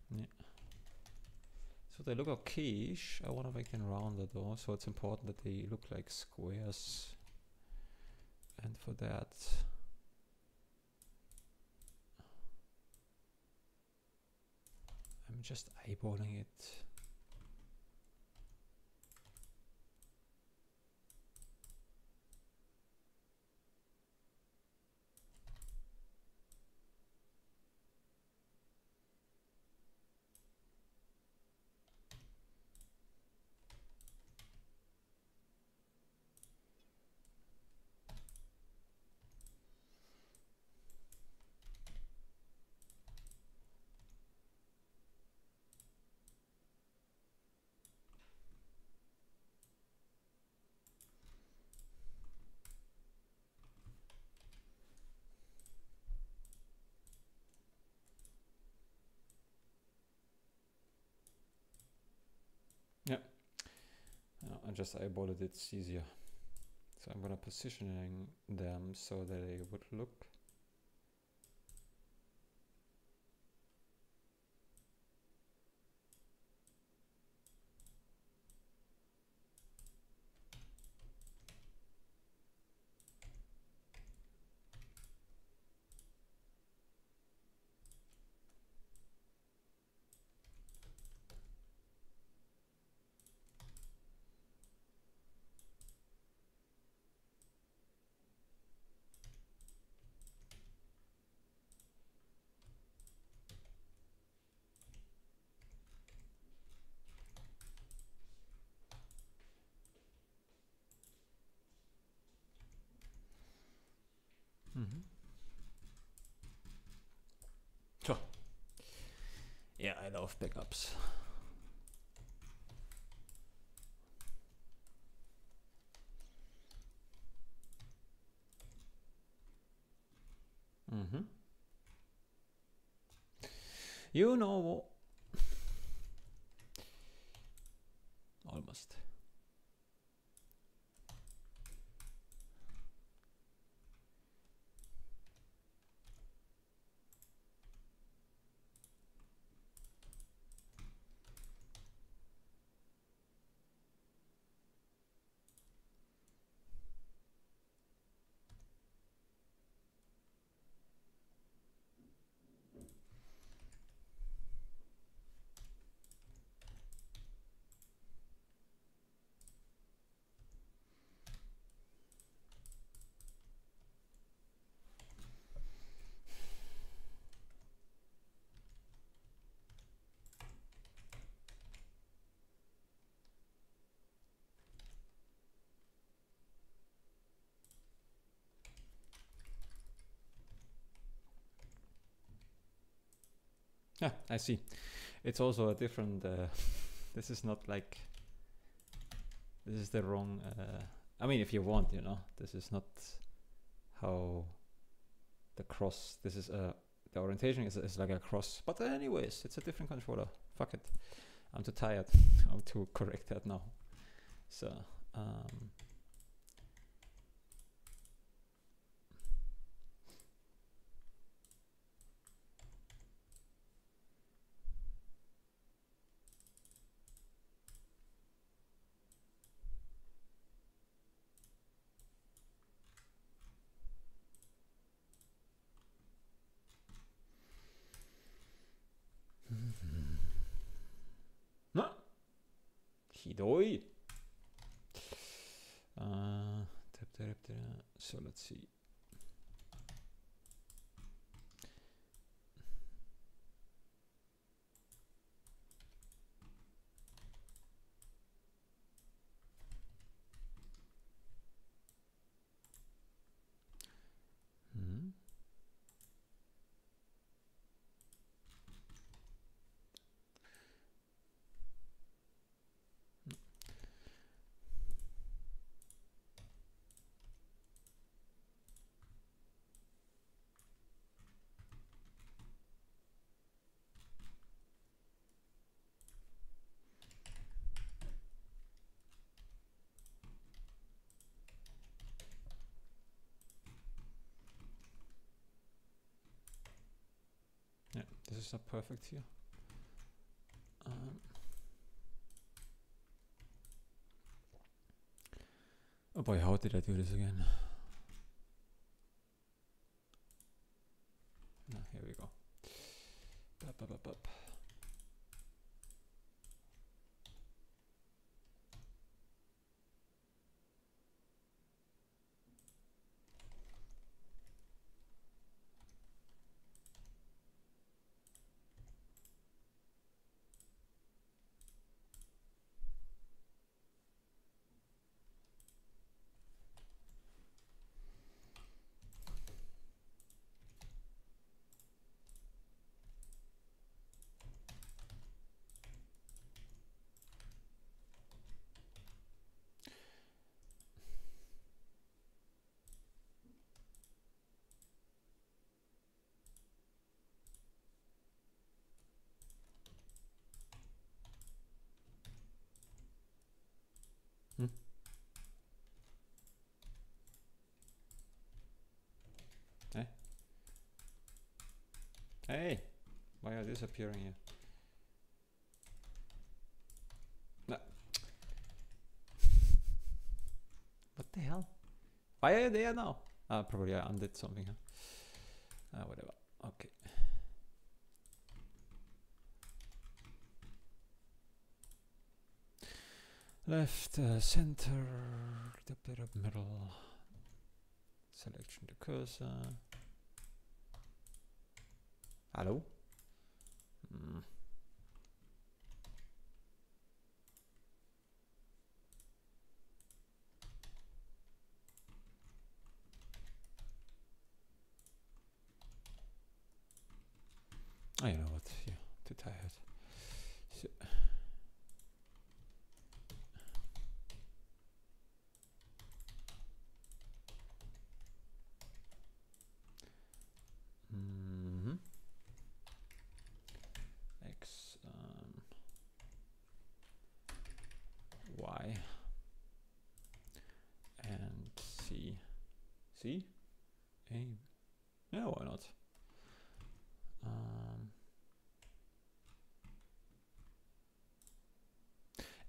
Yeah. So they look okayish. I wonder if I can round it though. So it's important that they look like squares. And for that, I'm just eyeballing it. Yeah, I just eyeballed it, it's easier. So I'm gonna positioning them so that they would look. Sure. Yeah, I love backups. You know, almost. Yeah, I see. It's also a different, this is not like, this is the wrong, I mean, if you want, you know, this is not how the cross, this is the orientation is like a cross, but anyways, it's a different controller. Fuck it. I'm too tired how to correct that now. So, no, hidoi. So let's see. this is not perfect here. Oh boy, how did I do this again? No, here we go. Bup, bup, bup, bup. Hmm. Hey. Hey, why are disappearing here? No. What the hell? Why are you there now? Probably I undid something, huh? Whatever. Okay. Left, center, middle. Selection the cursor. Hello? Mm. Oh, you know what? Yeah, too tired. So. X, Y, and C. C? A. Yeah, why not?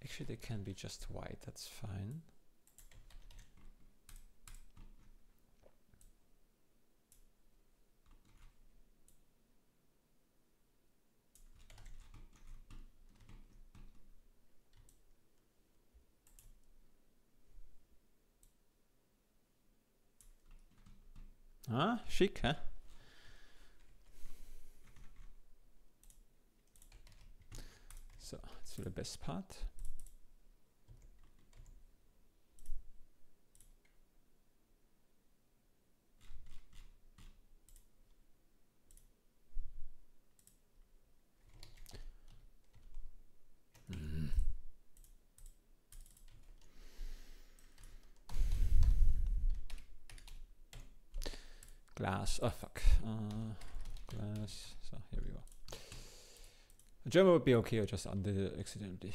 Actually, they can be just white, that's fine. Ah, chic, huh? So, let's do the best part. Glass, oh fuck. Glass, so here we go. German would be okay, I just undid it accidentally.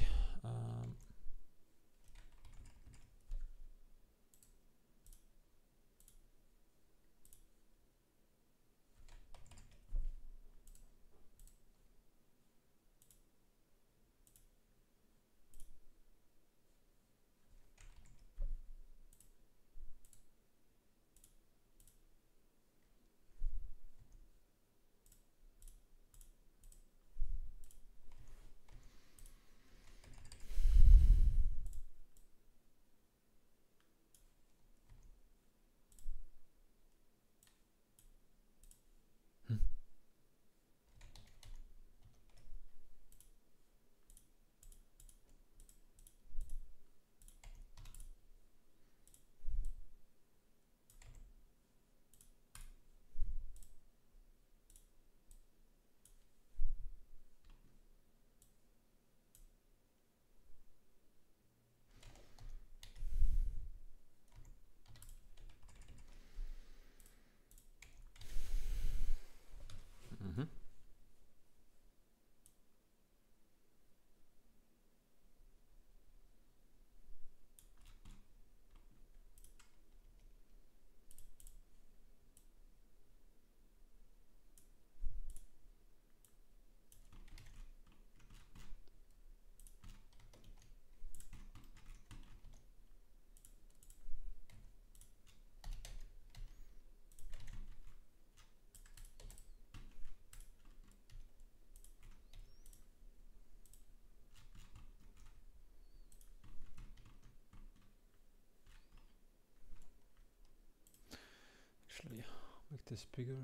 actually make this bigger.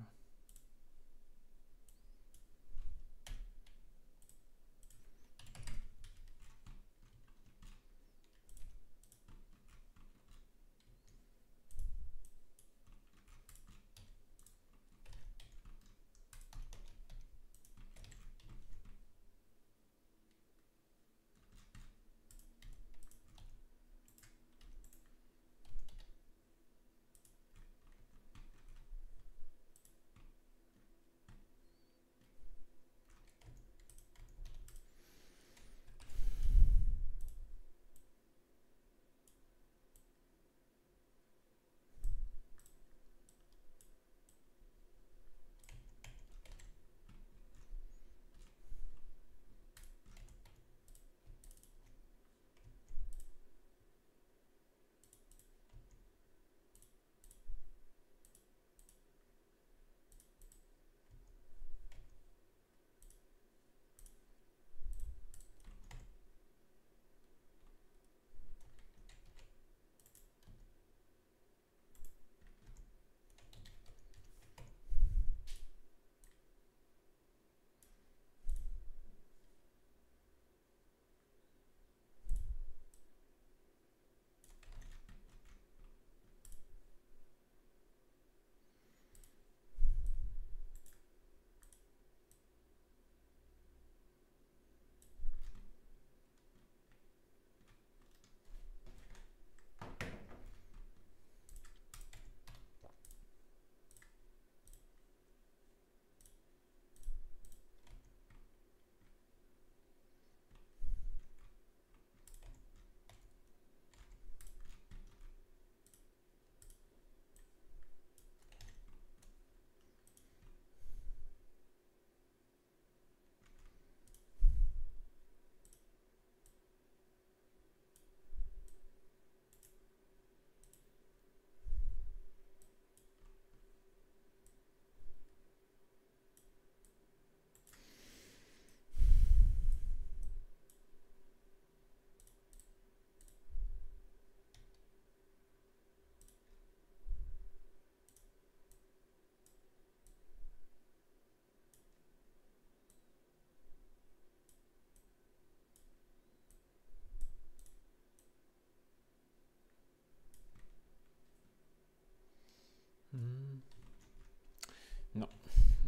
No,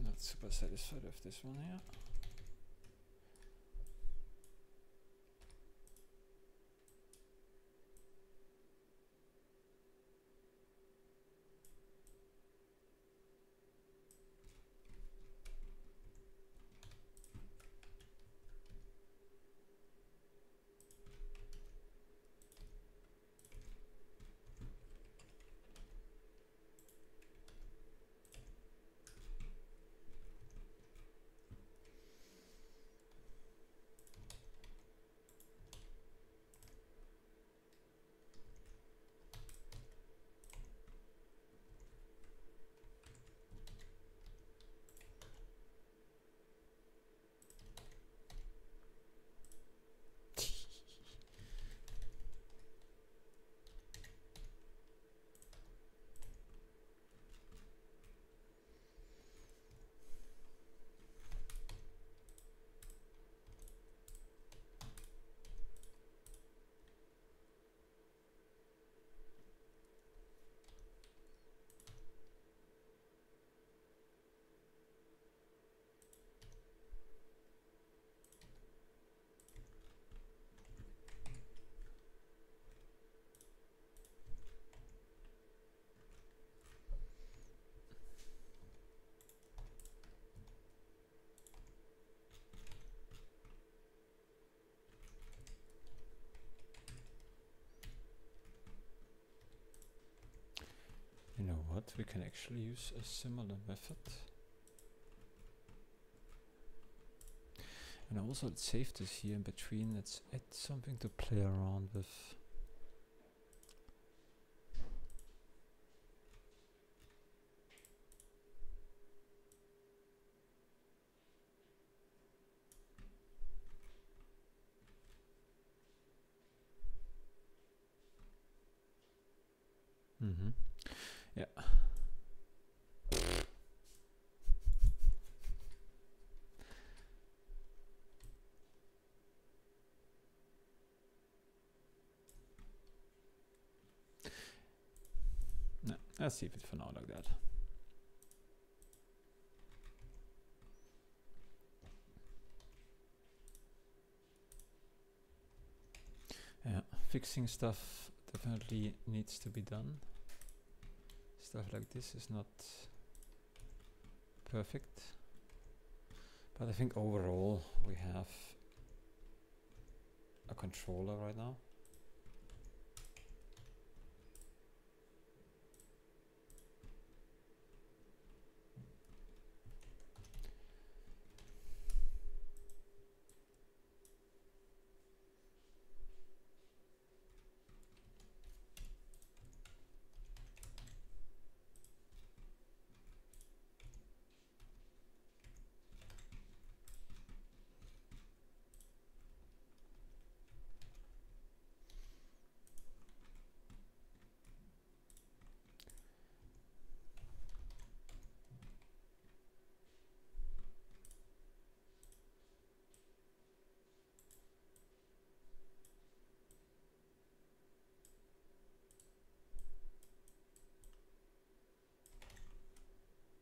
not super satisfied with this one here. You know what? We can actually use a similar method. And also let's save this here in between. Let's add something to play around with. Yeah. Let's leave it for now like that. Yeah, fixing stuff definitely needs to be done. Stuff like this is not perfect, but I think overall we have a controller right now.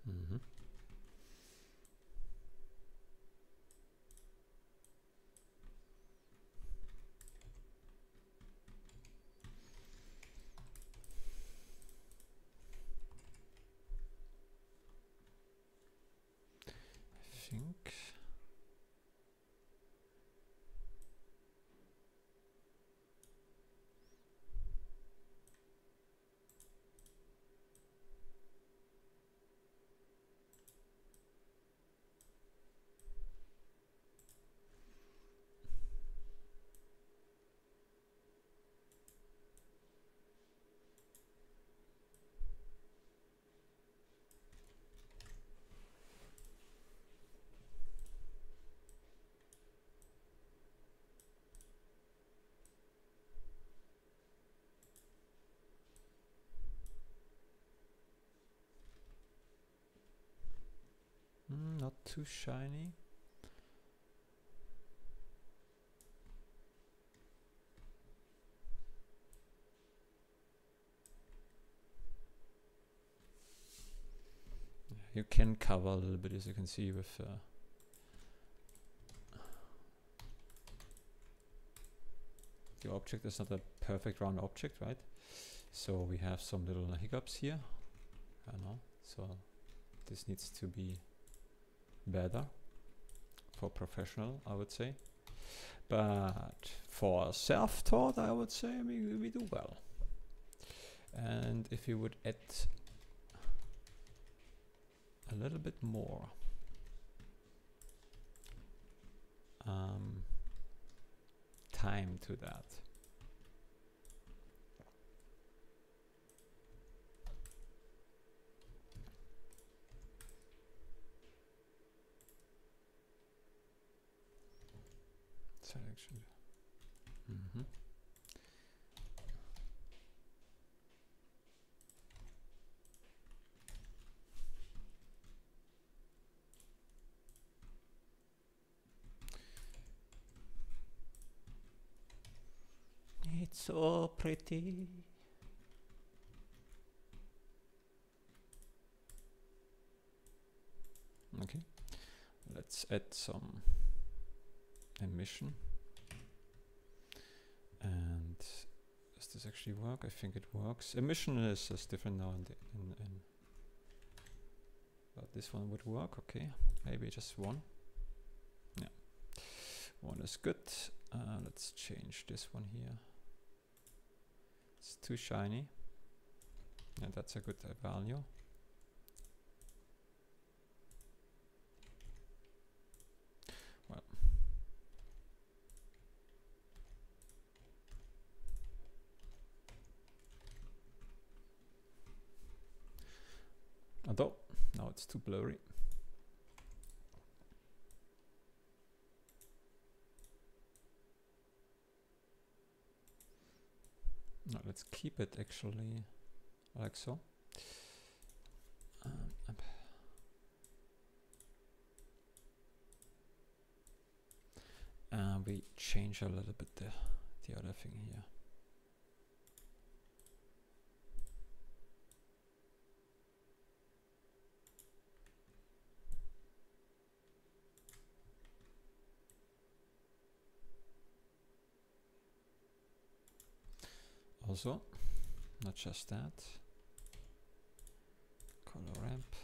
Mm-hmm. I think not too shiny. You can cover a little bit, as you can see, with the object is not a perfect round object, right? So we have some little hiccups here. I know. So this needs to be better for professional, I would say. But for self-taught, I would say we do well. And if you would add a little bit more time to that. Selection. Mm-hmm. It's so pretty. Okay, let's add some emission. And does this actually work? I think it works. Emission is different now but this one would work. Okay, maybe just one. Yeah, one is good. Let's change this one here. It's too shiny. And that's a good value. Well, although now it's too blurry. No, let's keep it actually like so. We change a little bit the other thing here. also, not just that. Color ramp.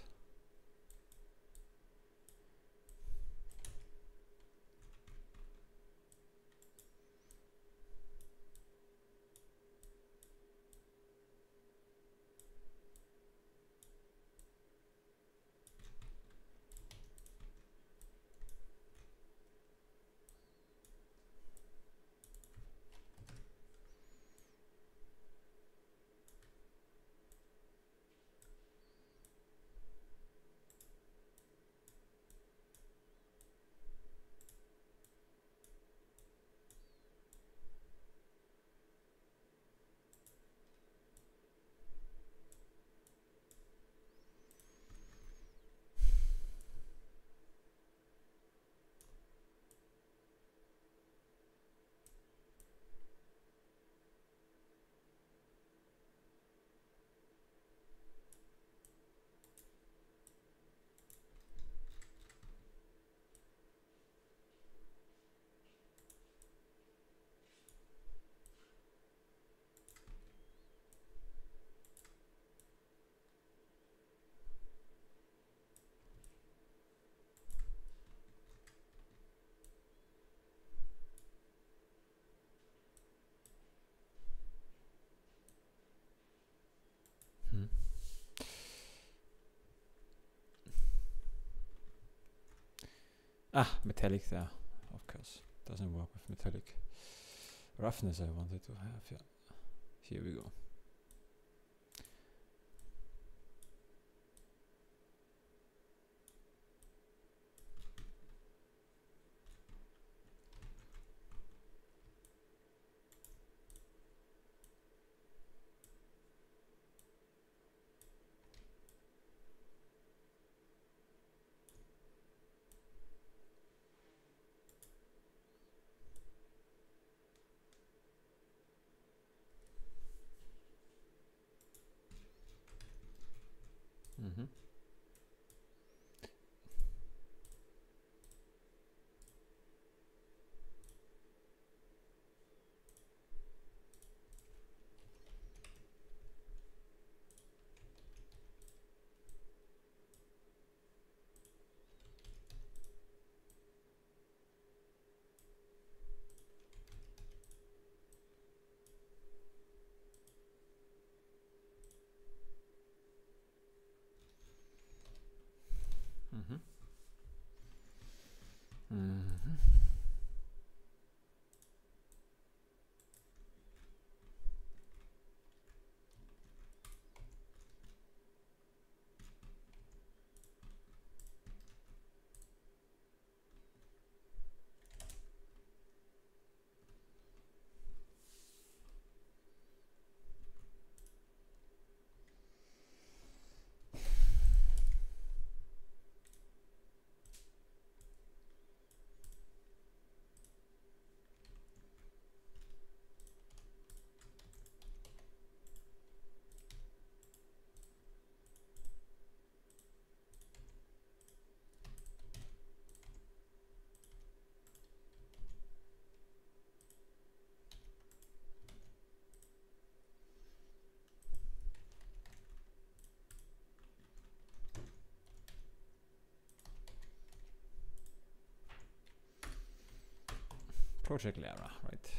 Hmm. Ah, metallic there, of course. Doesn't work with metallic. Roughness I wanted to have, yeah. Here we go. Mm-hmm. Mm-hmm. Mm-hmm. Project Lara, right?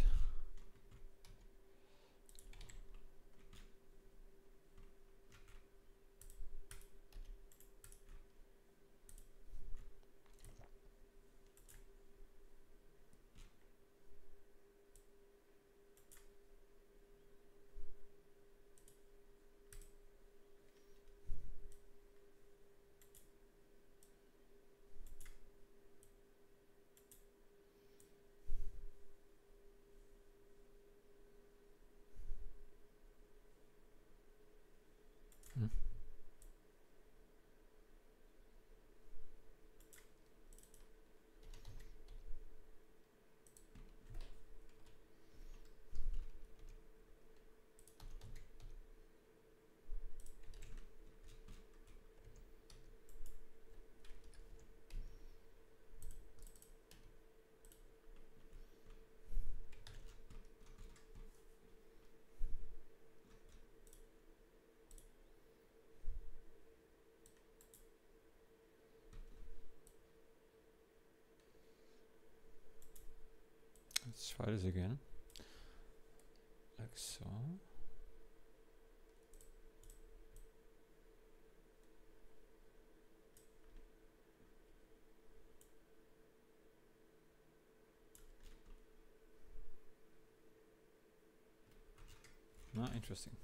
Let's try this again. Like so. Ah, interesting.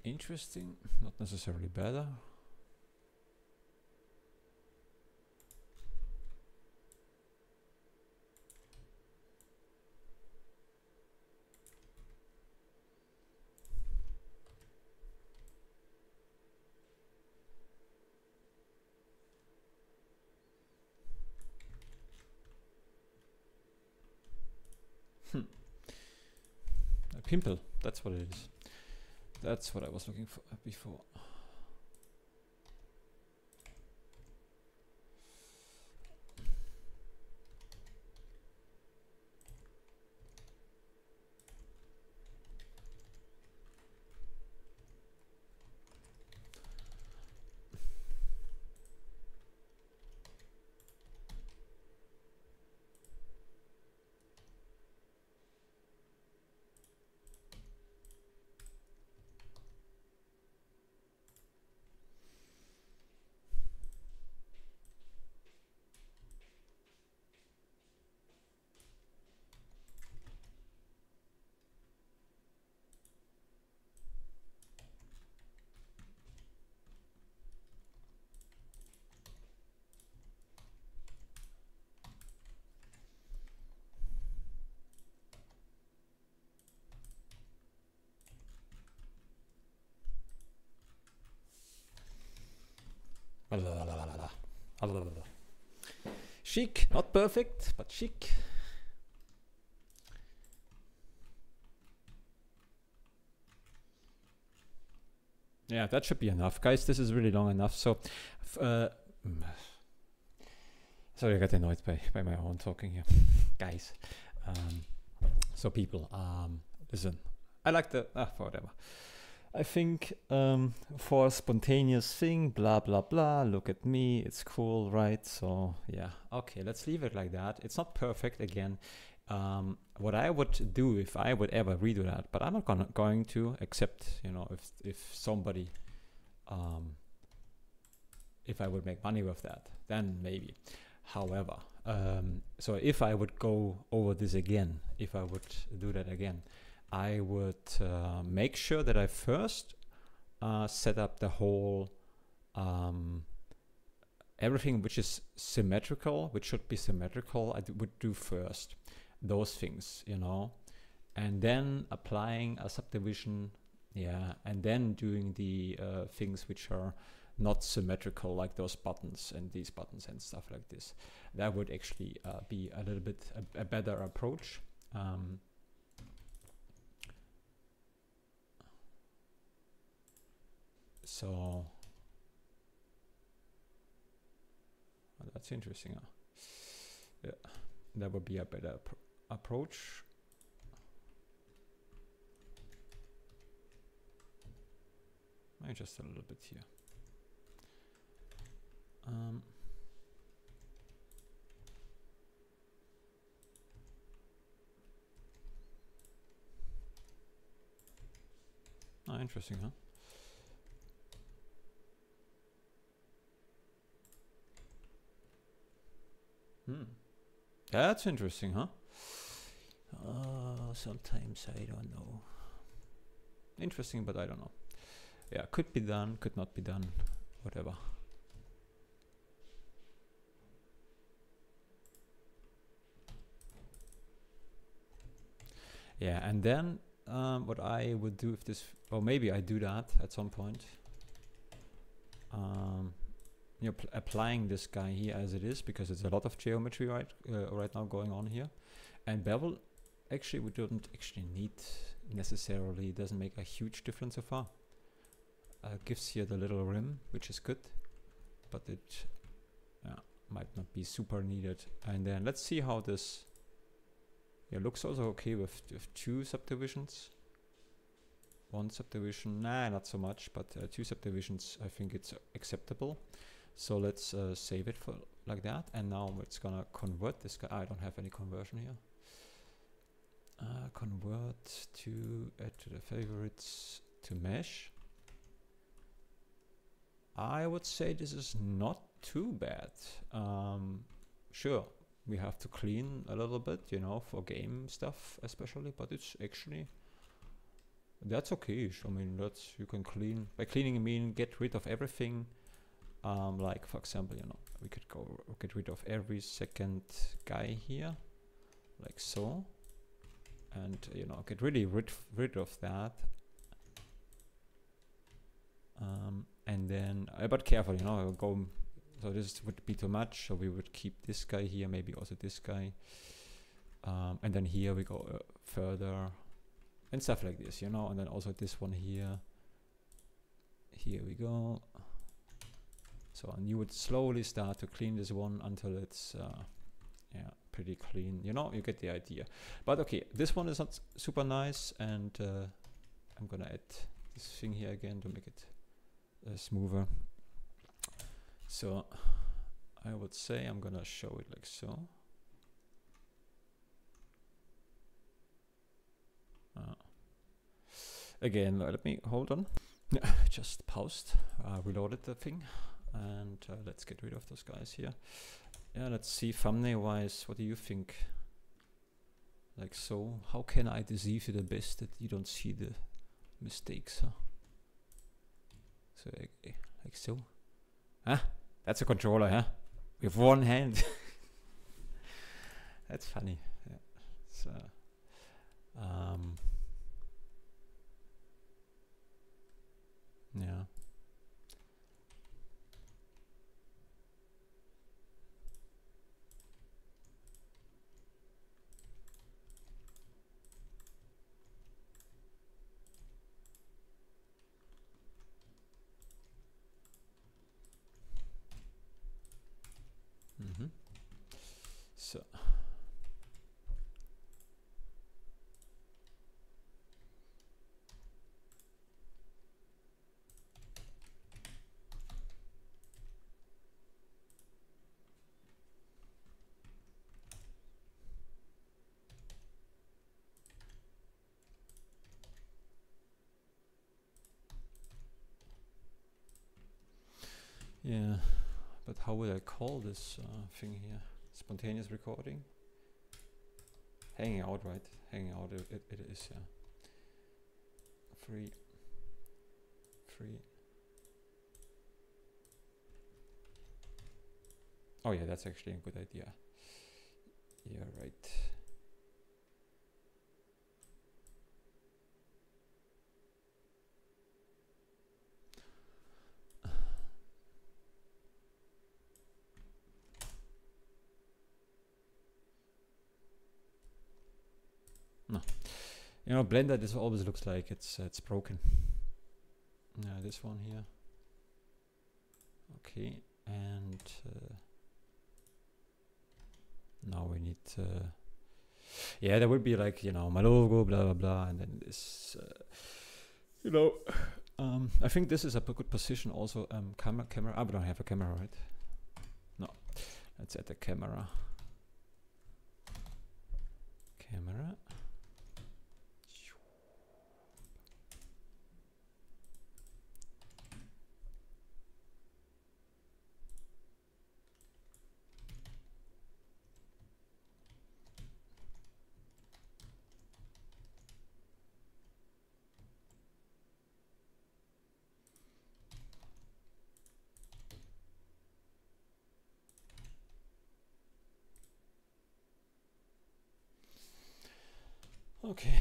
Interesting, not necessarily better. A pimple, that's what it is. That's what I was looking for before. Chic, not perfect, but chic. Yeah, that should be enough. Guys, this is really long enough. So, sorry, I got annoyed by my own talking here. Guys, so people, listen, I like the, whatever. I think for a spontaneous thing, blah, blah, blah, look at me, it's cool, right? So yeah, okay, let's leave it like that. It's not perfect again. What I would do if I would ever redo that, but I'm not going to, except, you know, if somebody, if I would make money with that, then maybe. However, so if I would go over this again, if I would do that again, I would make sure that I first set up the whole everything which is symmetrical, which should be symmetrical, I would do first those things, you know, and then applying a subdivision, yeah, and then doing the things which are not symmetrical, like those buttons and these buttons and stuff like this. That would actually be a little bit a better approach. So that's interesting. Yeah, that would be a better approach. Just a little bit here. Interesting, huh? That's interesting, huh? Sometimes I don't know. Interesting, but I don't know. Yeah, could be done, could not be done, whatever. Yeah, and then what I would do if this, or maybe I do that at some point. You know, applying this guy here as it is, because it's a lot of geometry right now going on here, and bevel actually we don't actually need necessarily, doesn't make a huge difference so far. Gives here the little rim, which is good, but it might not be super needed. And then let's see how this looks also okay with two subdivisions. One subdivision, nah, not so much, but two subdivisions, I think it's acceptable. So let's save it for like that, and now it's gonna convert this guy. I don't have any conversion here. convert to add to the favorites to mesh. I would say this is not too bad. Sure, we have to clean a little bit, you know, for game stuff especially, but it's actually, that's okay. I mean, that's, you can clean, by cleaning I mean get rid of everything. Like for example, you know, we could go get rid of every second guy here, like so, and you know, get really rid of that. And then, but careful, you know, go. So this would be too much. So we would keep this guy here, maybe also this guy, and then here we go further, and stuff like this, you know. And then also this one here. Here we go. So and you would slowly start to clean this one until it's yeah, pretty clean. You know, you get the idea. But okay, this one is not super nice, and I'm gonna add this thing here again to make it smoother. So I would say I'm gonna show it like so. Again, let me hold on. Just paused, reloaded the thing, and let's get rid of those guys here. Yeah, let's see thumbnail wise, what do you think? Like so, how can I deceive you the best that you don't see the mistakes, huh? So like so. Huh? That's a controller, huh? With one hand. That's funny. Yeah. So yeah. So yeah, but how would I call this thing here? Spontaneous recording? Hanging out, right? Hanging out, it is, yeah. Free. Oh yeah, that's actually a good idea. Yeah, right. No, you know, Blender, this always looks like it's broken. Yeah, this one here. Okay, and now we need yeah, there would be like, you know, my logo, blah blah blah, and then this you know, I think this is a good position also. Camera. We don't have a camera, right? No, let's add the camera. Okay.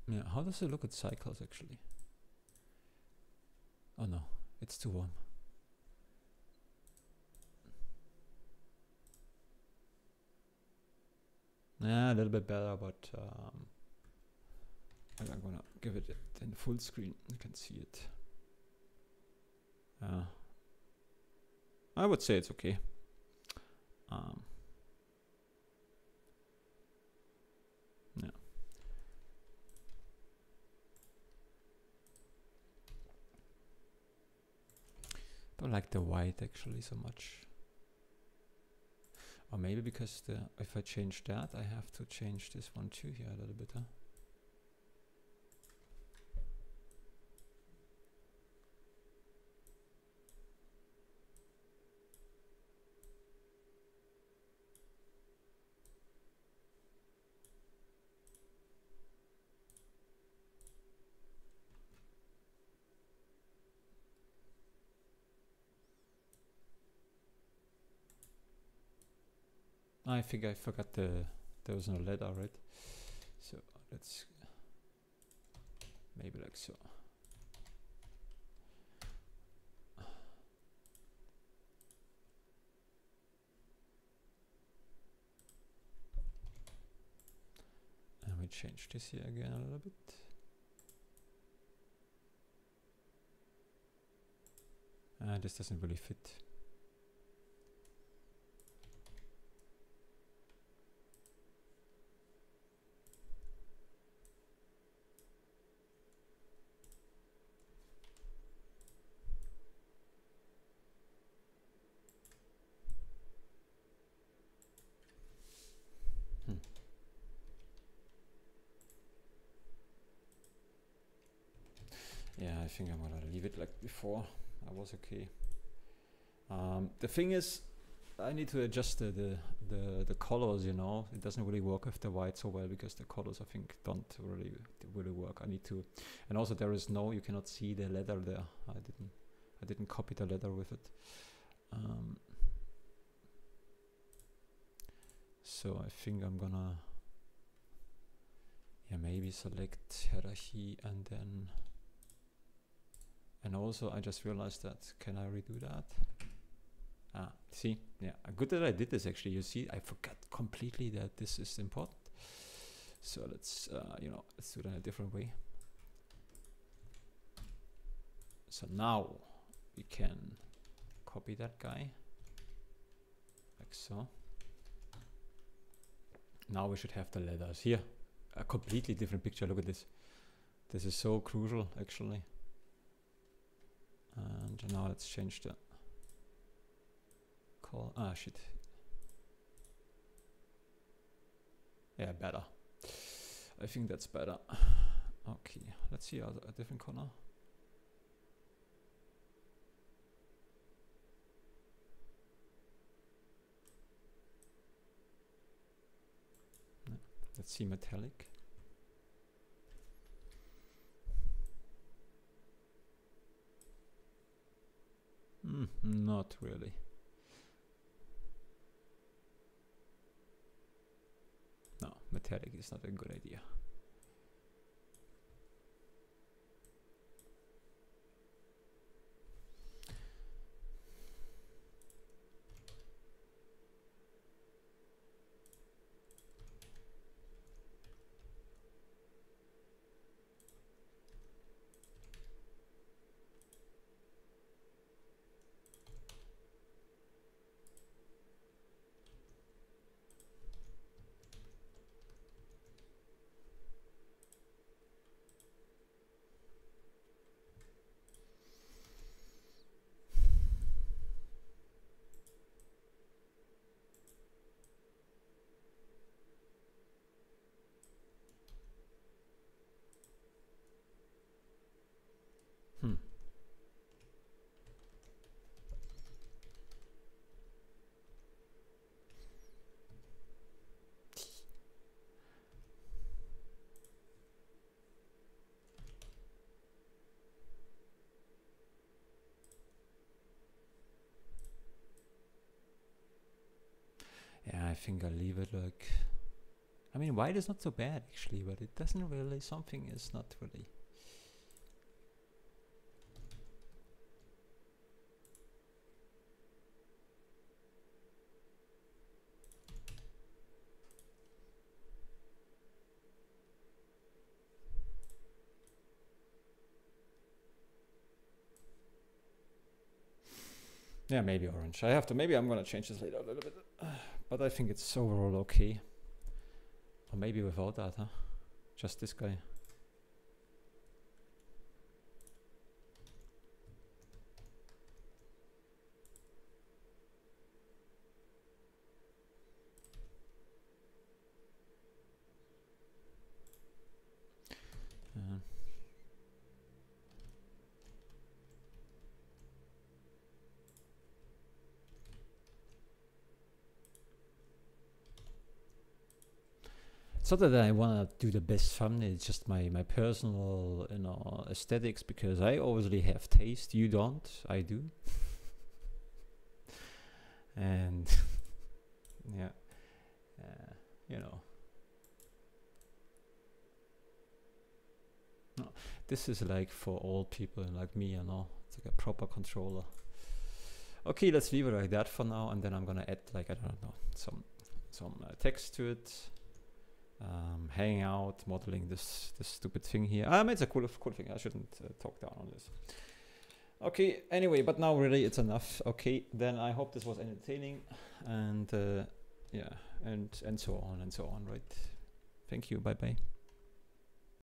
Yeah, how does it look at cycles actually? Oh no, it's too warm. Yeah, a little bit better, but I'm gonna give it in full screen. You can see it. I would say it's okay. Yeah. Don't like the white actually so much. Or maybe because if I change that, I have to change this one too here a little bit, huh? I think I forgot there was no letter, right? So let's maybe like so. And we change this here again a little bit. This doesn't really fit. Yeah, I think I'm gonna leave it like before. I was okay. The thing is, I need to adjust the colors. You know, it doesn't really work with the white so well because the colors I think don't really work. I need to, and also there is no, you cannot see the leather there. I didn't copy the leather with it. So I think I'm gonna, yeah, maybe select hierarchy and then. And also, I just realized that, can I redo that? See, yeah, good that I did this actually. You see, I forgot completely that this is important. So let's, let's do it in a different way. So now we can copy that guy, like so. Now we should have the letters here. A completely different picture, look at this. This is so crucial, actually. And now let's change the call. Shit. Yeah, better. I think that's better. Okay, let's see a different color. Let's see metallic. Not really. No, metallic is not a good idea. Yeah, I think I'll leave it like, I mean, white is not so bad actually, but it doesn't really, something is not really. Yeah, maybe orange. I have to, maybe I'm gonna change this later a little bit. But I think it's overall okay. Or maybe without that, huh? Just this guy. It's not that I want to do the best thumbnail, it's just my personal, you know, aesthetics, because I obviously have taste. You don't, I do. And yeah, you know. No, this is like for old people like me, you know. It's like a proper controller. Okay, let's leave it like that for now, and then I'm gonna add, like, I don't know, some text to it. Hanging out, modeling this stupid thing here. It's a cool thing. I shouldn't talk down on this. Okay, anyway, but now really it's enough. Okay, then I hope this was entertaining, and yeah, and so on and so on, right? Thank you. Bye bye.